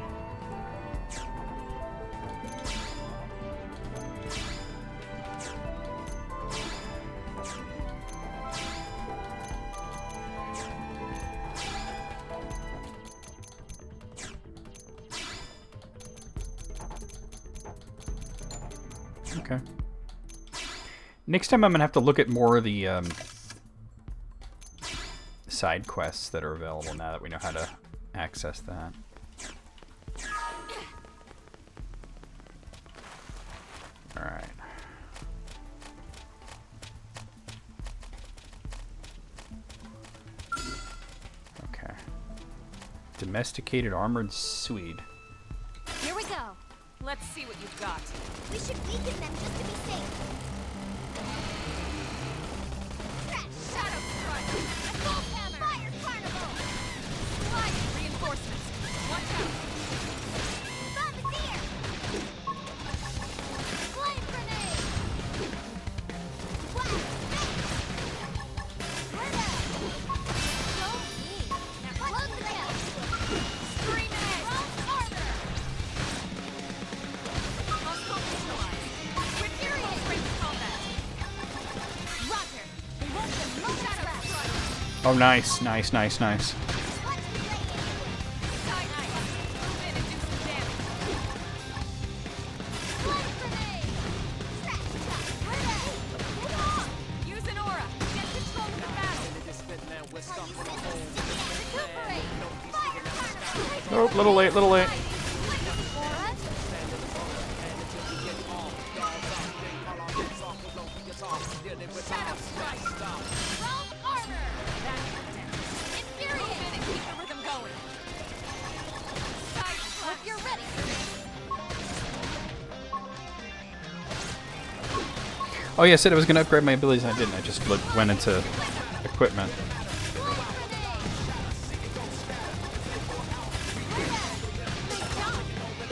Okay. Next time I'm gonna have to look at more of the side quests that are available now that we know how to access that. Alright. Okay. Domesticated armored Swede. Here we go. Let's see what you've got. We should weaken them just to be safe. Shadow Strike! Assault Hammer! Fire Carnival! Sliding reinforcements. Watch out. Bombardier! Flame Grenade! Blast! Glitter! So mean! Now close the gap! Scream ahead. Roll armor! Hostile neutralized. With serious range combat. Roger! We won't get most Shadow traps! Strike. Oh, nice, nice, nice, nice. Let's play into it! Side eye. Move in and do some damage. Flame Grenade! Trash shot! Glitter! Move on! Use an aura. Get control of the battle. Recuperate! Fire Carnival! Oh, little late, little late. Aura? Shadow Strike. Roll armor! Move in and keep the rhythm going. Side Hope slash. you're ready! Oh yeah, I said I was gonna upgrade my abilities and I didn't. I just went into equipment.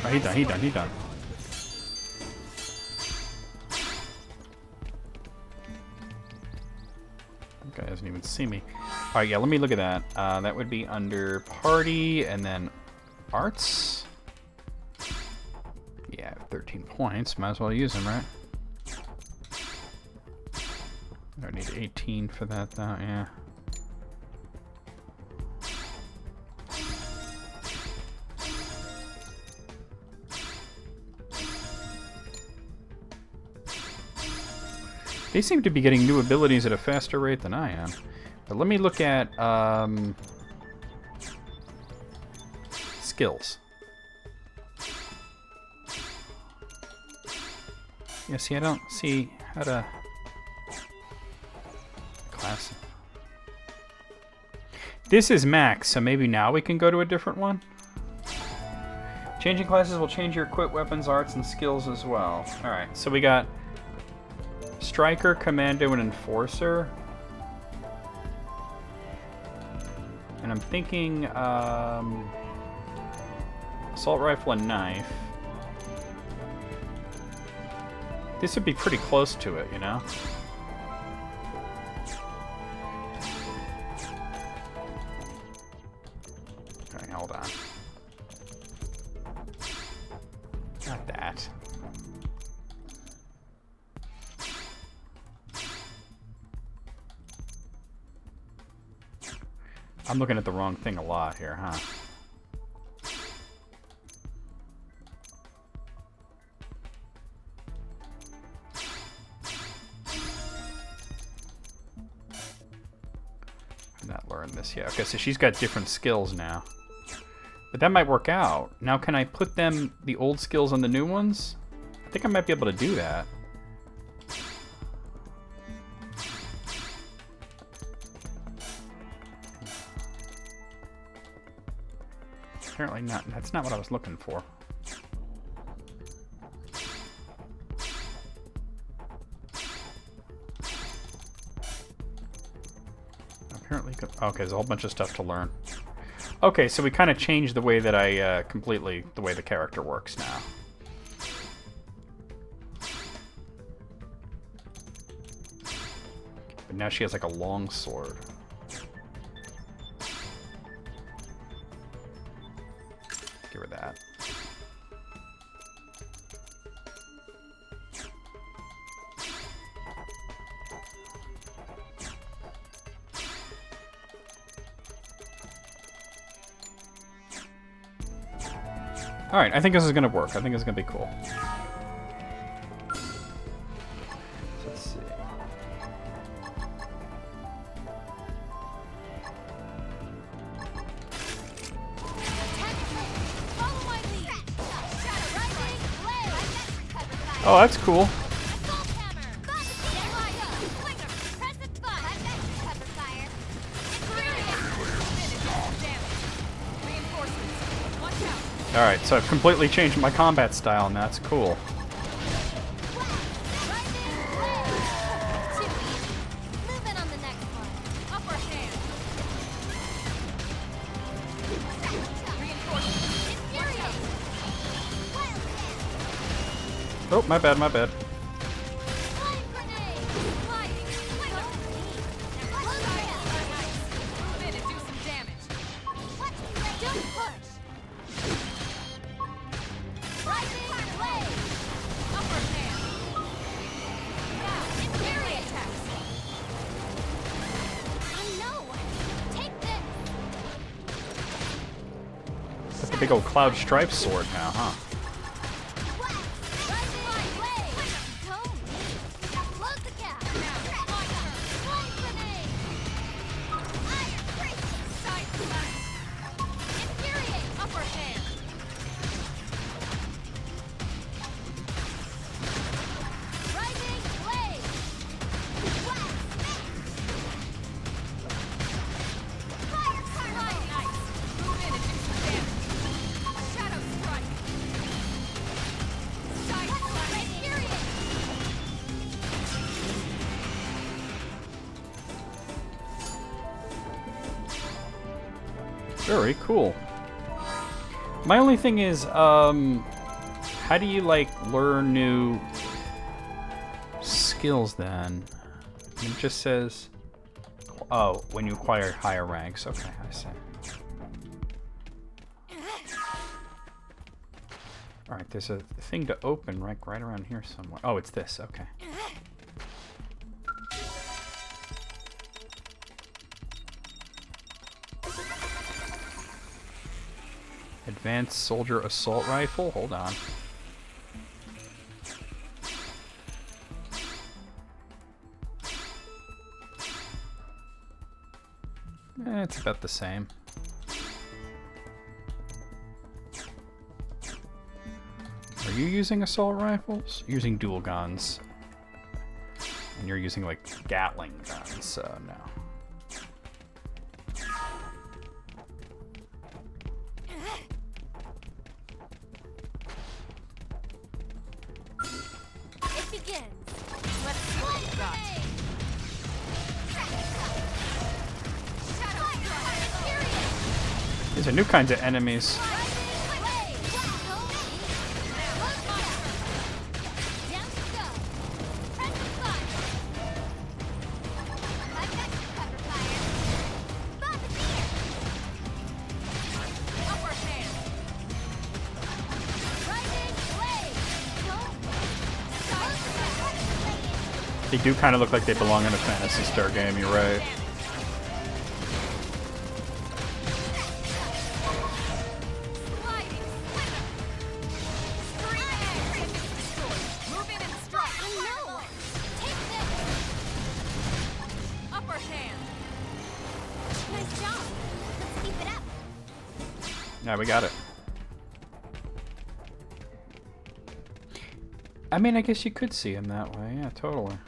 Oh, he done, he done, he done. That guy doesn't even see me. Alright, yeah, let me look at that. That would be under party and then arts. Yeah, 13 points. Might as well use them, right? I need 18 for that, though, yeah. They seem to be getting new abilities at a faster rate than I am. But let me look at skills. Yeah, see, I don't see how to class. This is max, so maybe now we can go to a different one. Changing classes will change your equipped weapons, arts, and skills as well. Alright, so we got Striker, Commando, and Enforcer. And I'm thinking Assault Rifle and Knife. This would be pretty close to it, you know? Okay, hold on. Not that. I'm looking at the wrong thing a lot here, huh? Not learned this yet. Okay, so she's got different skills now. But that might work out. Now, can I put them, the old skills on the new ones? I think I might be able to do that. Apparently not. That's not what I was looking for. Apparently, okay, there's a whole bunch of stuff to learn. Okay, so we kind of changed the way that I the way the character works now. But now she has like a long sword. Give her that. Alright, I think this is going to work. I think it's going to be cool. Oh, that's cool. Alright, so I've completely changed my combat style, and that's cool. Oh, my bad, my bad. That's a big old cloud stripe sword now, huh? Very cool. My only thing is, how do you, like, learn new skills then? It just says, oh, when you acquire higher ranks. Okay, I see. Alright, there's a thing to open right around here somewhere. Oh, it's this, okay. Advanced Soldier Assault Rifle? Hold on. It's about the same. Are you using assault rifles? You're using dual guns. And you're using, like, Gatling guns, so no. These are new kinds of enemies. They do kind of look like they belong in a Phantasy Star game, you're right. Yeah, we got it. I mean, I guess you could see him that way. Yeah, totally.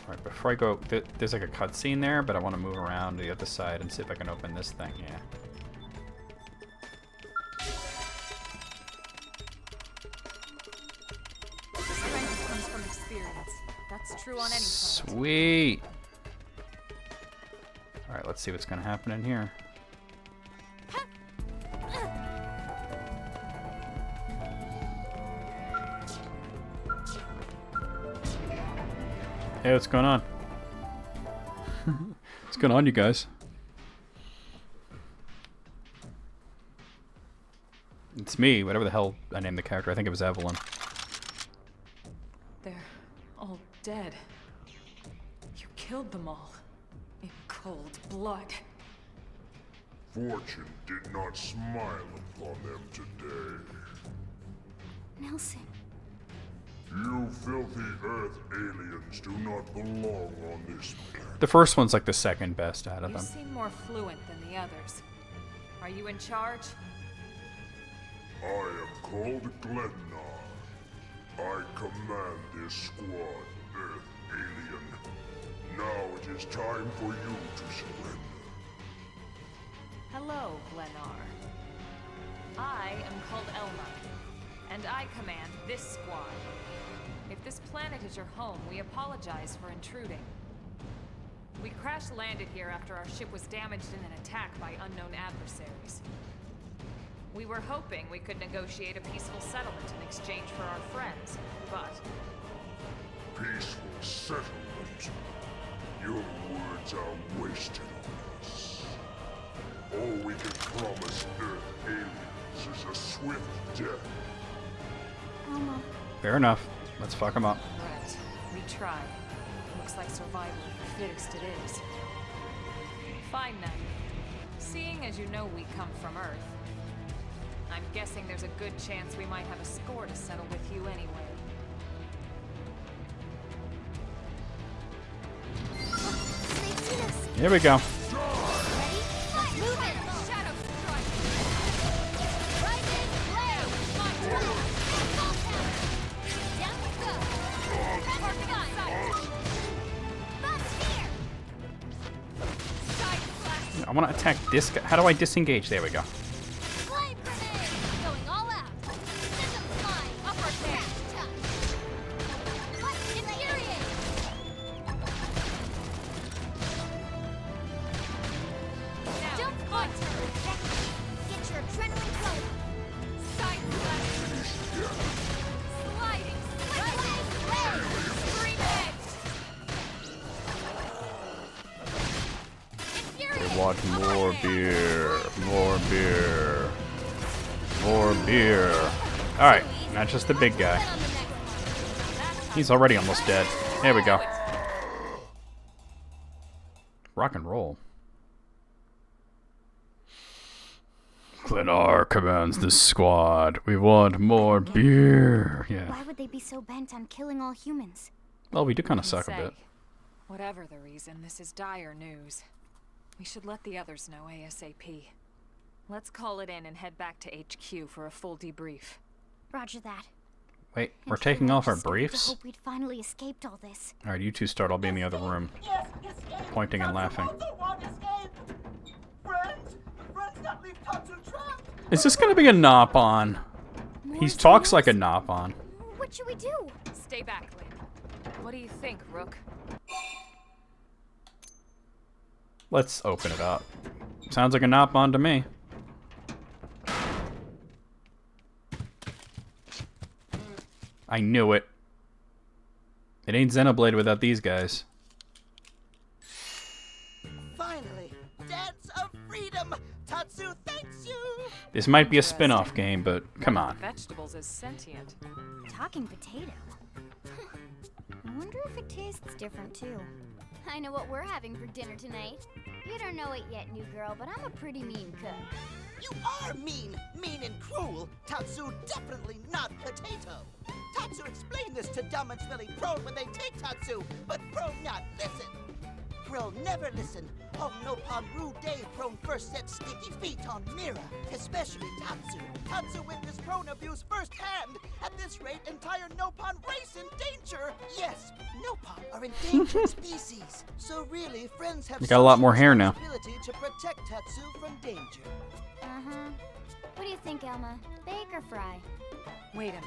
Alright, before I go, there's like a cutscene there, but I want to move around to the other side and see if I can open this thing. Yeah. Strength comes from experience. That's true on any planet. Sweet. Alright, let's see what's going to happen in here. Hey, what's going on? What's going on, you guys? It's me, whatever the hell I named the character. I think it was Evelyn. They're all dead. You killed them all. In cold blood. Fortune did not smile upon them today. Nelson. You filthy Earth aliens do not belong on this planet. The first one's like the second best out of You them. seem more fluent than the others. Are you in charge? I am called Glennar. I command this squad, Earth Alien. Now it is time for you to surrender. Hello, Glennar. I am called Elma, and I command this squad. If this planet is your home, we apologize for intruding. We crash-landed here after our ship was damaged in an attack by unknown adversaries. We were hoping we could negotiate a peaceful settlement in exchange for our friends, but... Peaceful settlement? Your words are wasted on us. All we can promise Earth aliens is a swift death. Elma. Fair enough. Let's fuck them up. Right. We tried. Looks like survival of the fittest it is. Fine then. Seeing as you know we come from Earth, I'm guessing there's a good chance we might have a score to settle with you anyway. Here we go. I want to attack this guy. How do I disengage? There we go. Want more beer, more beer, more beer. Alright, not just the big guy. He's already almost dead. There we go. Rock and roll. Glennar commands the squad. We want more beer. Yeah. Why would they be so bent on killing all humans? Well, we do kind of suck a bit. Whatever the reason, this is dire news. We should let the others know ASAP. Let's call it in and head back to HQ for a full debrief. Roger that. Wait, we're taking off our briefs? I hope we'd finally escaped all this. Alright, you two start. I'll be in the other room. Pointing and laughing. Is this gonna be a Nopon? He talks like a Nopon. What should we do? Stay back, Lynn. What do you think, Rook? Let's open it up. Sounds like a Nopon to me. I knew it. It ain't Xenoblade without these guys. Finally, Dance of Freedom! Tatsu thanks you! This might be a spin-off game, but come on. Vegetables is sentient. Talking potato. I wonder if it tastes different too. I know what we're having for dinner tonight. You don't know it yet, new girl, but I'm a pretty mean cook. You are mean and cruel. Tatsu definitely not potato. Tatsu explained this to dumb and smelly Prone when they take Tatsu, but Prone not listen. Prone never listen. On Nopon Rue Day, Prone first set sticky feet on Mira, especially Tatsu. Tatsu witnessed Prone abuse firsthand. At this rate, entire Nopon race in danger. Yes, Nopon are endangered species. So really, friends have You got a lot more hair now. responsibility to protect Tatsu from danger. Uh-huh. What do you think, Elma? Bake or fry? Wait a minute.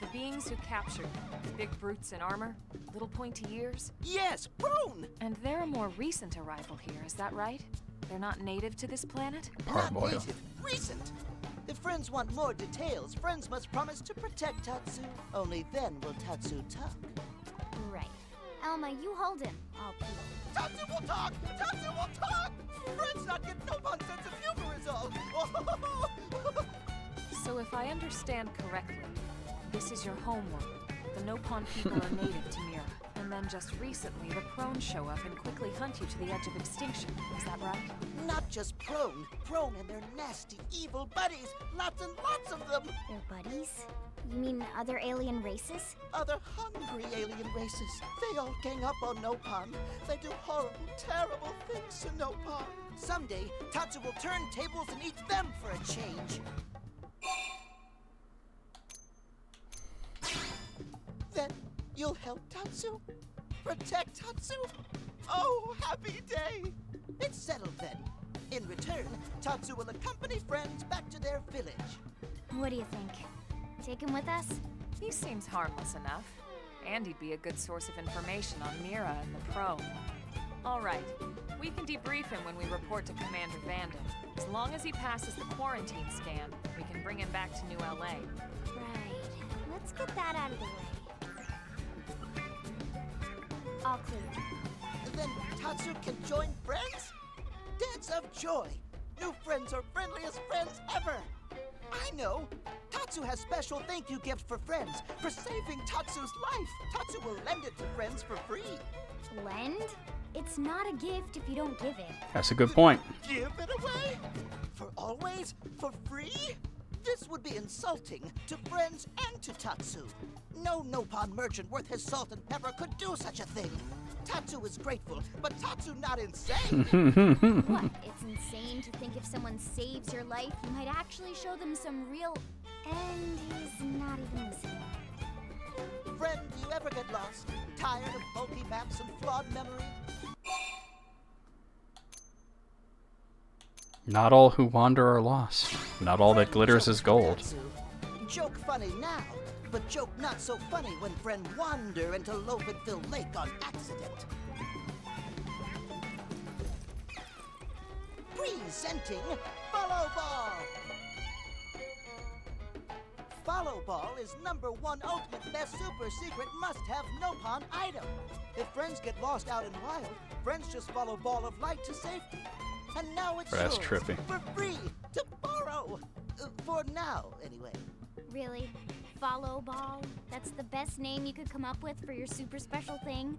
The beings who captured them, big brutes in armor, little pointy ears? Yes, Prone! And they're a more recent arrival here, is that right? They're not native to this planet? Not native, recent. If friends want more details, friends must promise to protect Tatsu. Only then will Tatsu talk. Right. Elma, you hold him. I'll peel. Tatsu will talk! Tatsu will talk! Friends not get Nopon sense of humor is all. So if I understand correctly, this is your homeworld. The Nopon people are native to Mira. And then just recently, the Prone show up and quickly hunt you to the edge of extinction. Is that right? Not just Prone. Prone and their nasty, evil buddies. Lots and lots of them. Their buddies? You mean other alien races? Other hungry alien races. They all gang up on Nopon. They do horrible, terrible things to Nopon. Someday, Tatsu will turn tables and eat them for a change. You'll help Tatsu? Protect Tatsu? Oh, happy day! It's settled then. In return, Tatsu will accompany friends back to their village. What do you think? Take him with us? He seems harmless enough. And he'd be a good source of information on Mira and the Pro. All right. We can debrief him when we report to Commander Vanden. As long as he passes the quarantine scan, we can bring him back to New LA. Right. Let's get that out of the way. All clear. Then Tatsu can join friends? Dance of joy! New friends are friendliest friends ever! I know! Tatsu has special thank you gift for friends for saving Tatsu's life. Tatsu will lend it to friends for free. Lend? It's not a gift if you don't give it. That's a good point. Give it away? For always? For free? This would be insulting to friends and to Tatsu. No Nopon merchant worth his salt and pepper could do such a thing. Tatsu is grateful, but Tatsu not insane. What? It's insane to think if someone saves your life, you might actually show them some real... And he's not even listening. Friend, do you ever get lost? Tired of bulky maps and flawed memory? Not all who wander are lost. Not all that glitters is gold. Tatsu. Joke funny now, but joke not so funny when friend wander into Lovenville Lake on accident. Presenting Follow Ball! Follow Ball is #1 ultimate best super secret must-have Nopon item. If friends get lost out in wild, friends just follow Ball of Light to safety. And now it's That's yours trippy. for free to borrow. For now, anyway. Really? Follow Ball? That's the best name you could come up with for your super special thing?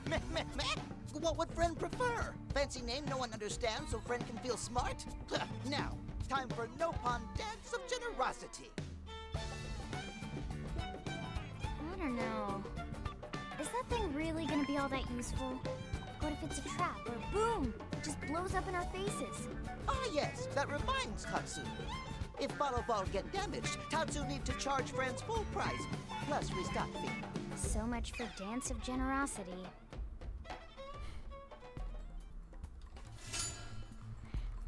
Meh, meh, meh. What would friend prefer? Fancy name no one understands so friend can feel smart? Now, time for Nopon Dance of Generosity. I don't know. Is that thing really gonna be all that useful? What if it's a trap or boom? It just blows up in our faces. Ah yes, that reminds Tatsu. If Follow Ball get damaged, Tatsu need to charge friends full price, plus restock fee. So much for Dance of Generosity.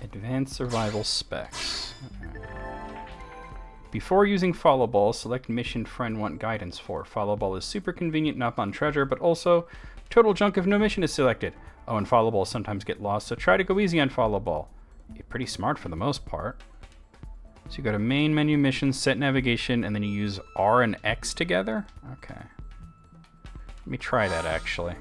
Advanced survival specs. Before using Follow Ball, select mission friend want guidance for. Follow Ball is super convenient, not on treasure, but also total junk if no mission is selected. Oh, and Follow Balls sometimes get lost, so try to go easy on Follow Ball. You're pretty smart for the most part. So you go to main menu missions, set navigation, and then you use R and X together? Okay. Let me try that actually.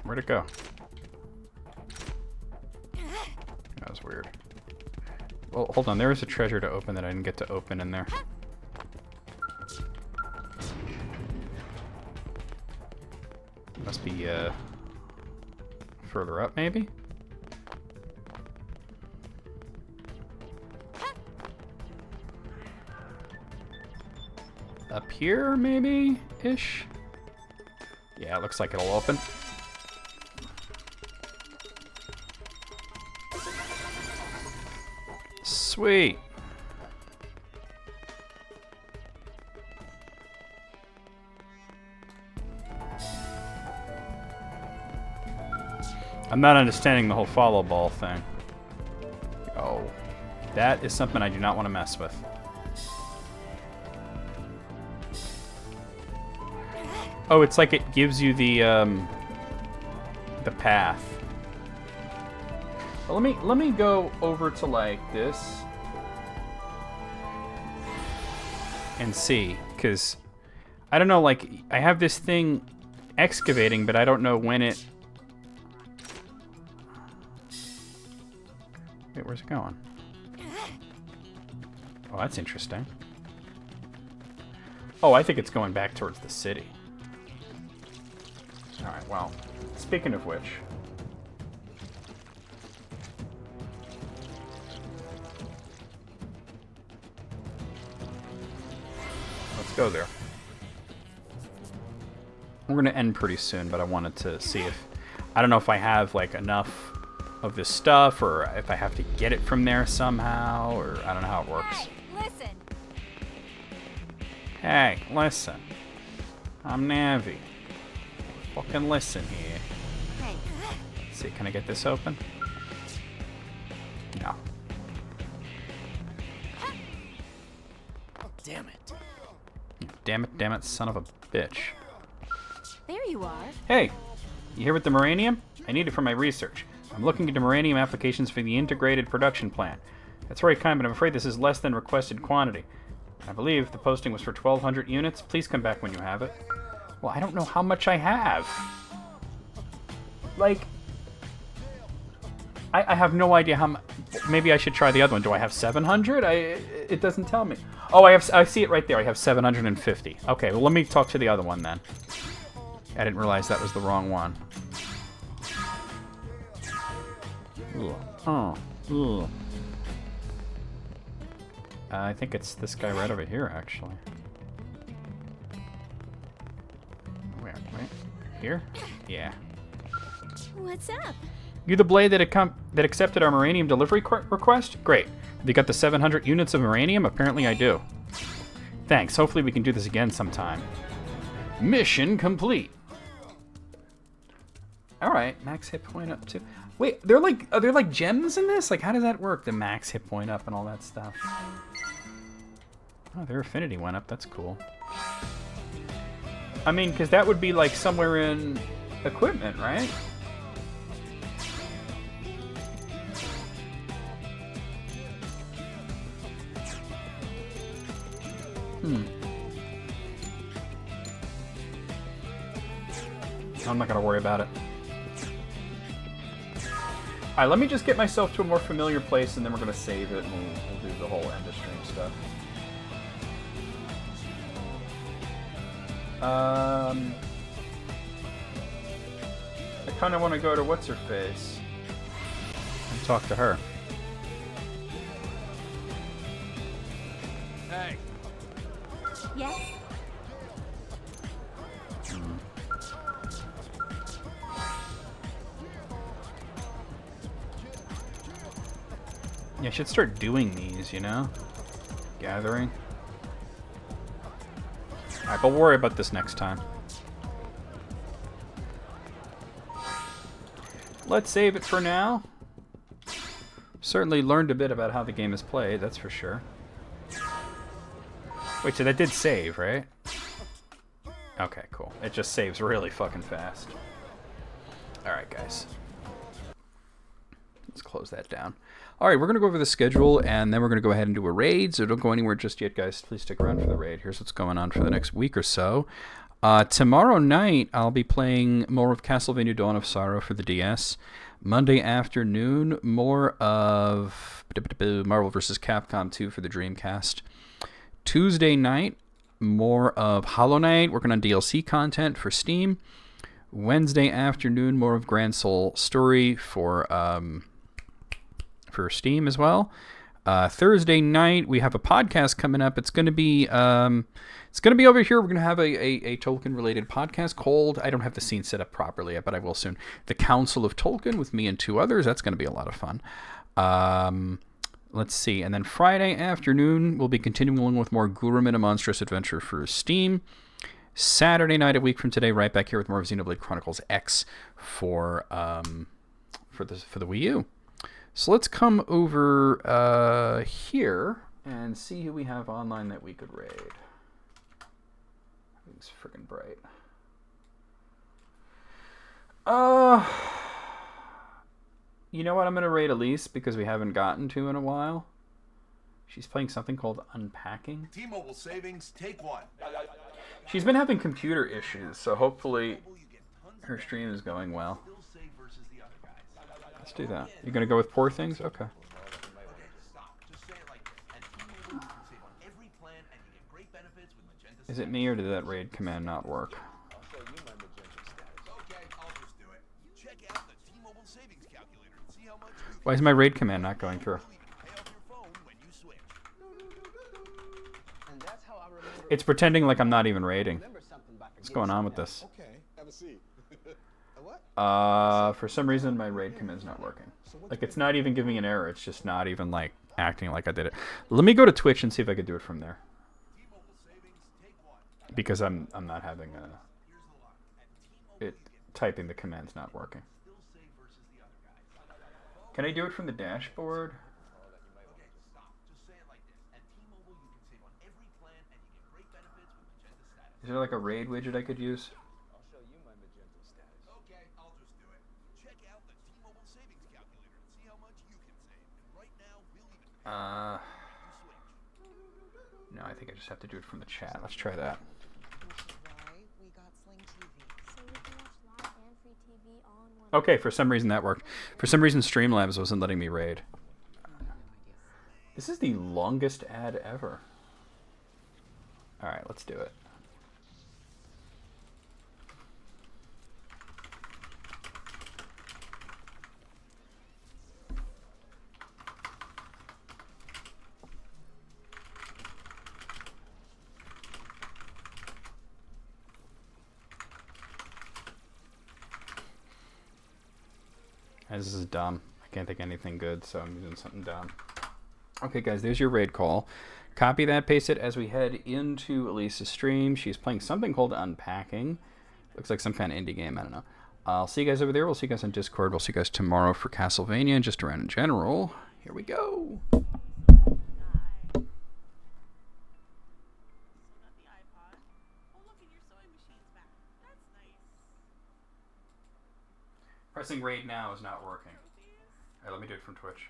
Where'd it go? That was weird. Well, hold on. There was a treasure to open that I didn't get to open in there. Must be, further up, maybe? Up here, maybe? Ish? Yeah, it looks like it'll open. Sweet. I'm not understanding the whole Follow Ball thing. Oh, that is something I do not want to mess with. Oh, it's like it gives you the path. Well, let me go over to like this and see, because I don't know, like I have this thing excavating, but I don't know when it. Wait, where's it going? Oh, that's interesting. Oh, I think it's going back towards the city. Alright, well, speaking of which. Let's go there. We're going to end pretty soon, but I wanted to see if... I don't know if I have, like, enough of this stuff, or if I have to get it from there somehow, or I don't know how it works. Hey, listen. Hey, listen. I'm Navi. Fucking listen here. Hey. Let's see, can I get this open? No. Damn it. Damn it, son of a bitch. There you are. Hey, you here with the Moranium? I need it for my research. I'm looking into Moranium applications for the integrated production plant. That's very kind, but I'm afraid this is less than requested quantity. I believe the posting was for 1,200 units. Please come back when you have it. Well, I don't know how much I have. Like, I have no idea how much. Maybe I should try the other one. Do I have 700? It doesn't tell me. Oh, I see it right there. I have 750. Okay, well, let me talk to the other one then. I didn't realize that was the wrong one. Ugh. Oh. Ugh. I think it's this guy right over here, actually. Where? Wait. Here? Yeah. What's up? You the blade that accepted our Moranium delivery request? Great. Have you got the 700 units of Moranium? Apparently I do. Thanks. Hopefully we can do this again sometime. Mission complete. Alright, max hit point up to... Wait, are there like gems in this? Like, how does that work? The max hit point up and all that stuff. Oh, their affinity went up. That's cool. I mean, because that would be like somewhere in equipment, right? I'm not going to worry about it. Alright, let me just get myself to a more familiar place, and then we're going to save it, and we'll do the whole end of stream stuff. I kind of want to go to what's-her-face and talk to her. Hey. Yes? Yeah, I should start doing these, you know? Gathering. Alright, but we'll worry about this next time. Let's save it for now. Certainly learned a bit about how the game is played, that's for sure. Wait, so that did save, right? Okay, cool. It just saves really fucking fast. Alright, guys. Let's close that down. Alright, we're going to go over the schedule, and then we're going to go ahead and do a raid, so don't go anywhere just yet, guys. Please stick around for the raid. Here's what's going on for the next week or so. Tomorrow night, I'll be playing more of Castlevania Dawn of Sorrow for the DS. Monday afternoon, more of Marvel vs. Capcom 2 for the Dreamcast. Tuesday night, more of Hollow Knight, working on DLC content for Steam. Wednesday afternoon, more of Grand Soul Story for Steam as well. Thursday night, we have a podcast coming up. It's going to be over here. We're going to have a Tolkien-related podcast called, I don't have the scene set up properly yet, but I will soon, The Council of Tolkien with me and two others. That's going to be a lot of fun. Let's see. And then Friday afternoon, we'll be continuing along with more Gurumin, A Monstrous Adventure for Steam. Saturday night, a week from today, right back here with more of Xenoblade Chronicles X for the Wii U. So let's come over here and see who we have online that we could raid. It's freaking bright. You know what? I'm going to raid Elise because we haven't gotten to in a while. She's playing something called Unpacking. T-Mobile savings, take one. She's been having computer issues, so hopefully her stream is going well. Let's do that. You're going to go with Poor Things? Okay. Is it me, or did that raid command not work? Why is my raid command not going through? It's pretending like I'm not even raiding. What's going on with this? Okay. see. A what? For some reason, my raid command's not working. Like, it's not even giving an error. It's just not even, like, acting like I did it. Let me go to Twitch and see if I could do it from there. Because I'm not having typing the command's not working. Can I do it from the dashboard? Is there like a raid widget I could use? I'll show you my magenta status. Okay, I'll just do it. Check out the T-Mobile savings calculator and see how much you can save. And right now, we'll even No, I think I just have to do it from the chat. Let's try that. We got Sling TV. So we can watch live and free TV all in one. Okay, for some reason that worked. For some reason Streamlabs wasn't letting me raid. This is the longest ad ever. Alright, let's do it. This is dumb. I can't think of anything good, so I'm using something dumb. Okay, guys, there's your raid call. Copy that, paste it as we head into Elisa's stream. She's playing something called Unpacking. Looks like some kind of indie game. I don't know. I'll see you guys over there. We'll see you guys on Discord. We'll see you guys tomorrow for Castlevania and just around in general. Here we go. Pressing raid now is not working. Alright, let me do it from Twitch.